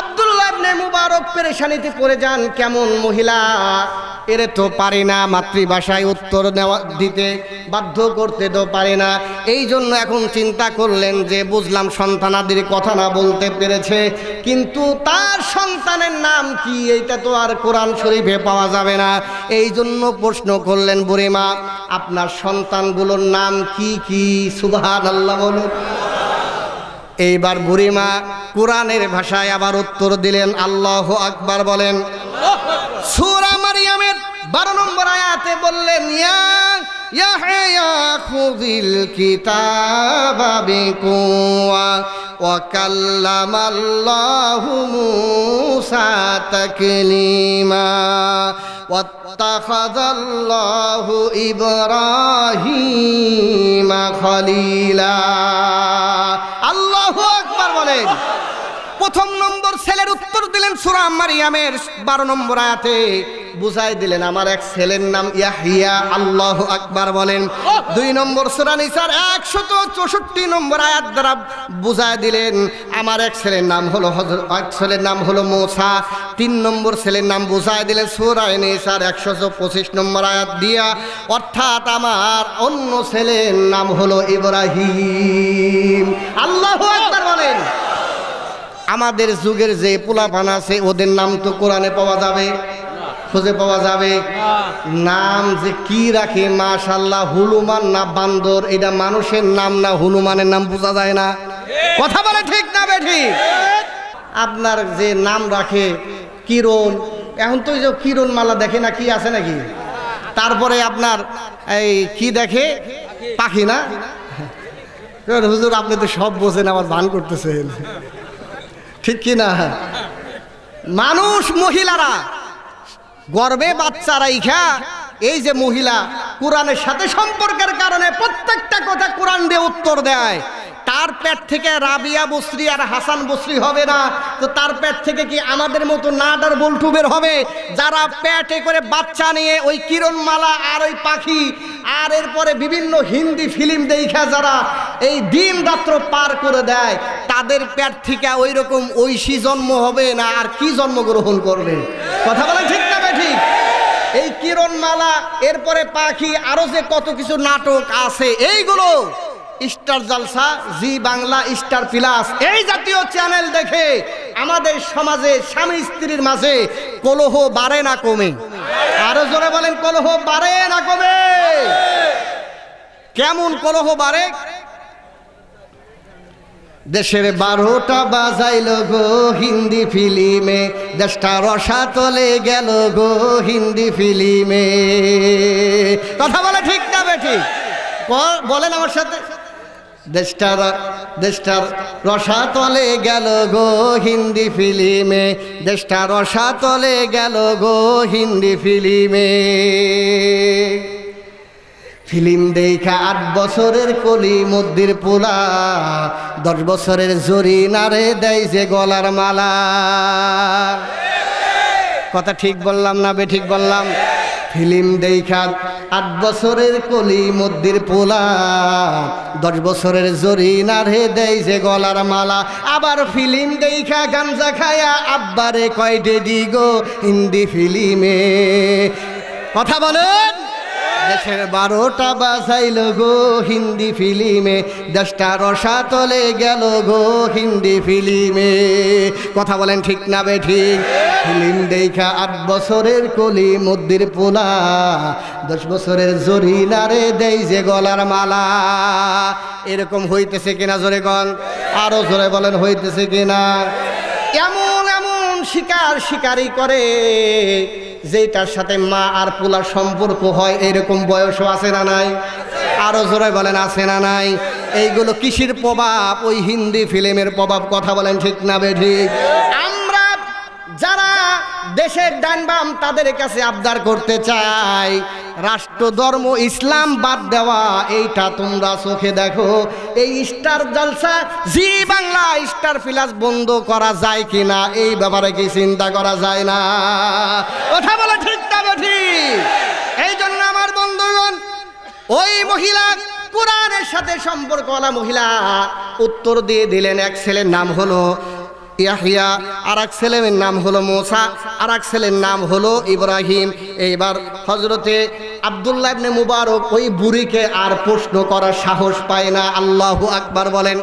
আব্দুল্লাহ ইবনে মুবারক পেরেশানিতে পড়ে যান। কেমন মহিলা, এর তো পারি না মাতৃভাষায় উত্তর দিতে, বাধ্য করতে তো পারি না। এই জন্য এখন চিন্তা করলেন যে বুঝলাম সন্তানাদির কথা না বলতে পেরেছে, কিন্তু তার সন্তানের নাম কি এইটা তো আর কোরআন শরীফে পাওয়া যাবে না। এই জন্য প্রশ্ন করলেন, বুড়িমা আপনার সন্তানগুলোর নাম কি কি? সুবহানাল্লাহ বলুন। এইবার বুড়িমা কোরআনের ভাষায় আবার উত্তর দিলেন, আল্লাহু আকবার বলেন। সূরা মারইয়ামের 12 নম্বর আয়াতে বললেন, ইয়া ইয়াহইয়া খুযিল কিতাবা বিকুওয়া ওয়া কাল্লামাল্লাহু মূসা তাকলিমা ওয়াত্তাখাযাল্লাহু ইব্রাহিমা খলিলা। আল্লাহু আকবার বলেন। প্রথম নম্বর ছেলের উত্তর দিলেন সূরা মারইয়ামের 12 নম্বর আয়াতে, বুঝাই দিলেন আমার এক ছেলের নাম ইয়াহিয়া, আল্লাহু আকবার বলেন। 2 নম্বর সূরা নিসার 164 নম্বর আয়াত দ্বারা বুঝাই দিলেন আমার এক ছেলের নাম হলো এক ছেলের নাম হলো মুসা। 3 নম্বর ছেলের নাম বুঝাই দিলেন সূরা নিসার 125 নম্বর আয়াত দিয়া, অর্থাৎ আমার অন্য ছেলের নাম হলো ইব্রাহিম। আল্লাহু আকবার বলেন। আমাদের যুগের যে পোলাপান আছে ওদের নাম তো কোরআনে পাওয়া যাবে, খুঁজে পাওয়া যাবে। নাম যে কি রাখে মাশাআল্লাহ, হনুমান না বান্দর, এটা মানুষের নাম না হনুমানের নাম বোঝা যায় না। কথা বলে ঠিক না বেঠিক? আপনার যে নাম রাখে কিরণ, এখন তো ওই যে কিরণ মালা দেখে না, কি আছে নাকি? তারপরে আপনার এই কি দেখে, পাখি না? হুজুর আপনি তো সব বোঝেন, আবার ভান করতেছেন, ঠিক কি না? মানুষ মহিলারা গর্বে বাচ্চারা ইখা, এই যে মহিলা কোরআনের সাথে সম্পর্কের কারণে প্রত্যেকটা কথা কোরআন দিয়ে উত্তর দেয়। তার পেট থেকে রাবিয়া বসরি আর হাসান বসরি হবে না তো তার পেট থেকে কি আমাদের মতো নাট আর বল্টু বের হবে? যারা পেটে করে বাচ্চা নিয়ে ওই কিরণমালা আর ওই পাখি আর এরপরে বিভিন্ন হিন্দি ফিল্ম দেখা যারা এই দিন রাত্র পার করে দেয়, তাদের পেট থেকে ওই রকম ঐশী জন্ম হবে না আর কি জন্মগ্রহণ করবে? কথা বলেন ঠিক না ঠিক? এই কিরণমালা এরপরে পাখি আরো যে কত কিছু নাটক আছে, এইগুলো স্টার জলসা, জি বাংলা, স্টার প্লাস এই জাতীয় চ্যানেল দেখে আমাদের সমাজে স্বামী স্ত্রীর মাঝে কলহ বাড়ে না কমে? আরো জোরে বলেন, কলহ বাড়ে না কমে? কেমন কলহ বাড়ে? দেশের 12টা বাজাইল গো হিন্দি ফিল্মে, দেশটা রসাতলে গেল গো হিন্দি ফিল্মে। কথা বলে ঠিক না বেঠিক? বলেন আমার সাথে, দেশটার রসাতলে গেল গো হিন্দি ফিল্মে, দেশটা রসাতলে গেল গো হিন্দি ফিল্মে। ফিল্ম দেখা 8 বছরের কলি মদ্দির পোলা, 10 বছরের জরিনারে দেয় যে গলার মালা। কথা ঠিক বললাম না বেঠিক বললাম? ফিল্ম দেখা 8 বছরের কলি মদ্দির পোলা, 10 বছরের জরিনারে দেয় যে গলার মালা। আবার ফিল্ম দেখা গাঞ্জা খায়া আব্বারে কয়টে দিগো হিন্দি ফিল্মে। কথা বলেন, দেশের 12টা বাজাইল গো হিন্দি ফিল্মে, দেশটা রসাতলে গেল গো হিন্দি ফিল্মে। কথা বলেন ঠিক না বেঠিক? ফিল্ম দেখা 8 বছরের কলি মদ্দির পোলা, 10 বছরের জরিনারে দেয় যে গলার মালা। এরকম হইতেছে কিনা জোরে বল, আরো জোরে বলেন হইতেছে কিনা? এমন এমন শিকারি করে যেটার সাথে মা আর পোলার সম্পর্ক হয়, এরকম বয়সও আছে না নাই? আরো জোরে বলেন আছে না নাই? এইগুলো কিসের প্রভাব? ওই হিন্দি ফিল্মের প্রভাব। কথা বলেন ঠিক না বেঠিক? আমরা যারা দেশের ডান বাম তাদের কাছে আবদার করতে চাই, রাষ্ট্র ধর্ম ইসলাম বাদ দেওয়া এইটা তোমরা চোখে দেখো। এই স্টার জলসা, জি বাংলা, স্টার প্লাস বন্ধ করা যায় কিনা এই ব্যাপারে কি চিন্তা করা যায় না? কথা বলে ঠিক না ঠিক? এই জন্য আমার বন্ধুগণ, ওই মহিলা কোরআনের সাথে সম্পর্কওয়ালা মহিলা উত্তর দিয়ে দিলেন এক ছেলের নাম হলো ইয়াহিয়া, আর এক ছেলের নাম হলো মুসা, আর এক ছেলের নাম হলো ইব্রাহিম। এইবার হযরতে আব্দুল্লাহ ইবনে মুবারক ওই বুড়িকে আর প্রশ্ন করার সাহস পায় না। আল্লাহু আকবার বলেন।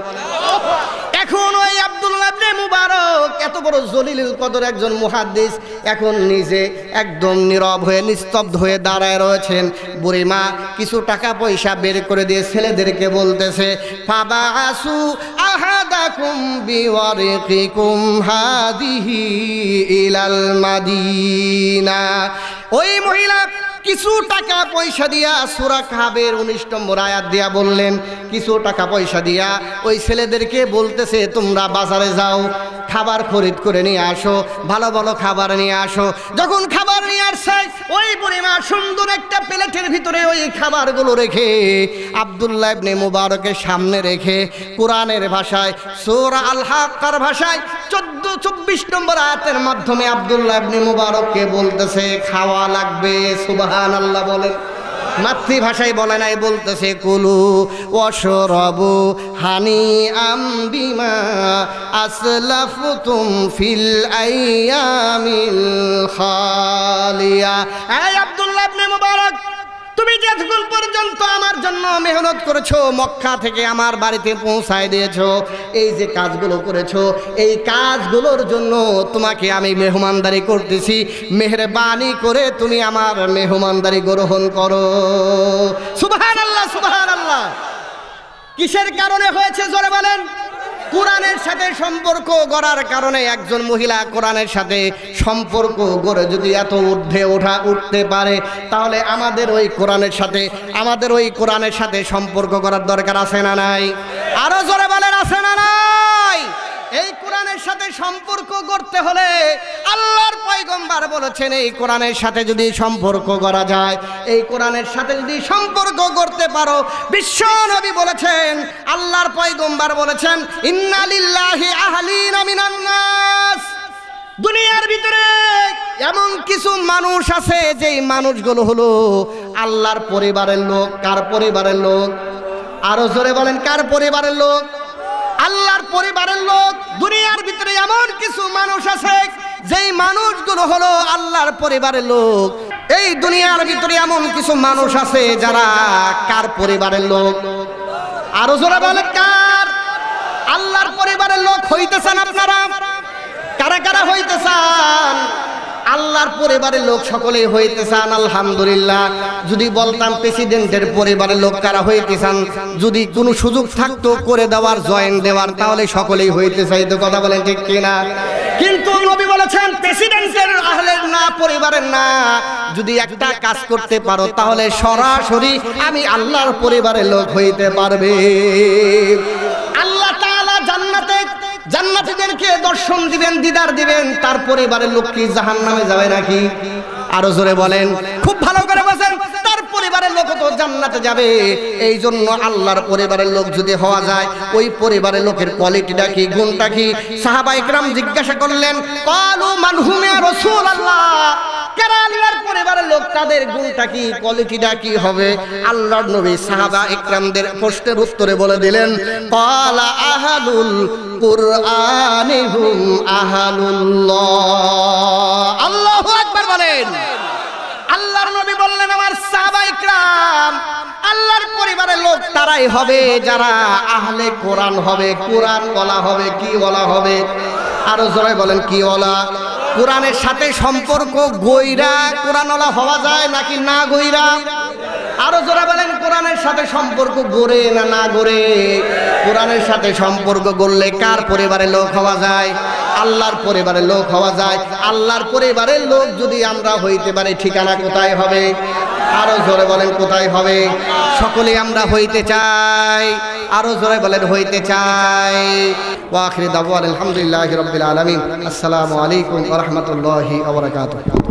এখন ওই আব্দুল্লাহ ইবনে মুবারক এত বড় জলিলুল কদর একজন মুহাদ্দিস, এখন নিজে একদম নীরব হয়ে নিস্তব্ধ হয়ে দাঁড়ায় রয়েছেন। বুড়িমা কিছু টাকা পয়সা বের করে দিয়ে ছেলেদেরকে বলতেছে, ফাবাসু আহাদাকুম বিওয়ারিকিকুম হাদিহি ইলাল মাদিনা। ওই মহিলা কিছু টাকা পয়সা দিয়া সূরা কাহফের 19 নম্বর আয়াত দিয়া বললেন, কিছু টাকা পয়সা দিয়া ওই ছেলেদেরকে বলতেছে তোমরা বাজারে যাও, খাবার খরিদ করে নিয়ে আসো, ভালো ভালো খাবার নিয়ে আসো। যখন খাবার নিয়ে আসছে ওই বুড়িমা সুন্দর একটা প্লেটের ভিতরে ওই খাবারগুলো রেখে আব্দুল্লাহ ইবনে মুবারকের সামনে রেখে কোরআনের ভাষায়, সূরা আল হাক্কার ভাষায় 24 নম্বর আয়াতের মাধ্যমে আব্দুল্লাহ ইবনে মুবারককে বলতেছে খাওয়া লাগবে। সুবহানাল্লাহ বলেন। মাতৃভাষায় বলে নাই, বলতেছে কুলু ওয়াশরাবু হানিআম বিমা আসলাফতুম ফিল আইয়ামিল খালিয়া। এই আব্দুল্লাহ ইবনে মুবারক, তুমি যতক্ষণ পর্যন্ত আমার জন্য মেহনত করেছো, মক্কা থেকে আমার বাড়িতে পৌঁছায় দিয়েছো, এই যে কাজগুলো করেছো, এই কাজগুলোর জন্য তোমাকে আমি মেহমানদারি করতেছি। মেহেরবানি করে তুমি আমার মেহমানদারি গ্রহণ করো। সুবহানাল্লাহ, সুবহানাল্লাহ। কিসের কারণে হয়েছে জোরে বলেন? কোরআনের সাথে সম্পর্ক গড়ার কারণে। একজন মহিলা কোরআনের সাথে সম্পর্ক গড়ে যদি এত ঊর্ধ্বে উঠতে পারে, তাহলে আমাদের ওই কোরআনের সাথে সম্পর্ক করার দরকার আছে না নাই? আরো জোরে বলেন, আছে না নাই? এই কোরআনের সাথে সম্পর্ক গড়তে হলে আল্লাহর পয়গম্বর বলেছেন, এই কোরআনের সাথে যদি সম্পর্ক গড়া যায়, এই কোরআনের সাথে যদি সম্পর্ক গড়তে পারো, বিশ্ব নবী বলেছেন, আল্লাহর পয়গম্বর বলেছেন, ইন্না লিল্লাহি আহলিনা মিনান নাস। দুনিয়ার ভিতরে এমন কিছু মানুষ আছে, যেই মানুষগুলো হলো আল্লাহর পরিবারের লোক। কার পরিবারের লোক? আরো জোরে বলেন, কার পরিবারের লোক? আল্লাহর পরিবারের লোক। দুনিয়ার ভিতরে এমন কিছু মানুষ আছে, যেই মানুষগুলো হলো আল্লাহর পরিবারের লোক। এই দুনিয়ার ভিতরে এমন কিছু মানুষ আছে যারা কার পরিবারের লোক? আরো জোরে বলেন, কার? আল্লাহর পরিবারের লোক হইতে চান আপনারা? কারা কারা হইতে চান? আল্লাহর পরিবারের লোক সকলেই হইতে চান, আলহামদুলিল্লাহ। যদি বলতাম প্রেসিডেন্টের পরিবারের লোক কারা হইতে চান, যদি কোনো সুযোগ থাকতো করে দেওয়ার, জয়েন দেওয়ার, তাহলে সকলেই হইতে চাইতো। কথা বলেন ঠিক কিনা? কিন্তু নবী বলেছেন প্রেসিডেন্টের আহলের না, পরিবারের না। যদি একটা কাজ করতে পারো, তাহলে সরাসরি আমি আল্লাহর পরিবারের লোক হইতে পারবে। আল্লাহ তাআলা জান্নাতীদেরকে দর্শন দিবেন, দিদার দিবেন। তার পরিবারের লোক কি জাহান্নামে যাবে নাকি? আরো জোরে বলেন, খুব ভালো করে বলেন। তার পরিবারের লোক তো জান্নাতে যাবে। এই জন্য আল্লাহর পরিবারের লোক যদি হওয়া যায়, ওই পরিবারের লোকের কোয়ালিটিটা কি, গুণটা কি? সাহাবায়ে কেরাম জিজ্ঞাসা করলেন, ক্বালু মান হুম ইয়া রাসূলুল্লাহ, কারা আল্লাহর পরিবারের লোক, তাদের গুণটা কি, কোয়ালিটিটা কি হবে? আল্লাহর নবী সাহাবায়ে কেরামদের প্রশ্নের উত্তরে বলে দিলেন, ক্বালা আহাদুল কুরআনি হুম আহালুল্লাহ। আল্লাহু আকবার বলেন। আল্লাহর নবী বললেন, আমার সাহাবায়ে কেরাম, আল্লাহর পরিবারের লোক তারাই হবে যারা আহলে কোরআন হবে, কোরআন বলা হবে। কি বলা হবে? আরো জোরে বলেন, কি বলা? কোরআনের সাথে সম্পর্ক গইরা কোরআনওয়ালা হওয়া যায় নাকি না গইরা? আরো জোরে বলেন, কোরআনের সাথে সম্পর্ক গড়ে না না গড়ে? কোরআনের সাথে সম্পর্ক গড়লে কার পরিবারের লোক হওয়া যায়? আল্লাহর পরিবারের লোক হওয়া যায়। আল্লাহর পরিবারের লোক যদি আমরা হইতে পারি, ঠিকানা কোথায় হবে? আরো জোরে বলেন, কোথায় হবে? সকলে আমরা হইতে চাই। আরো জোরে বলেন, হইতে চাই। ওয়া আখিরু দাওয়ানা আলহামদুলিল্লাহি রাব্বিল আলামিন। আসসালামু আলাইকুম ওয়া রাহমাতুল্লাহি ওয়া বারাকাতুহু।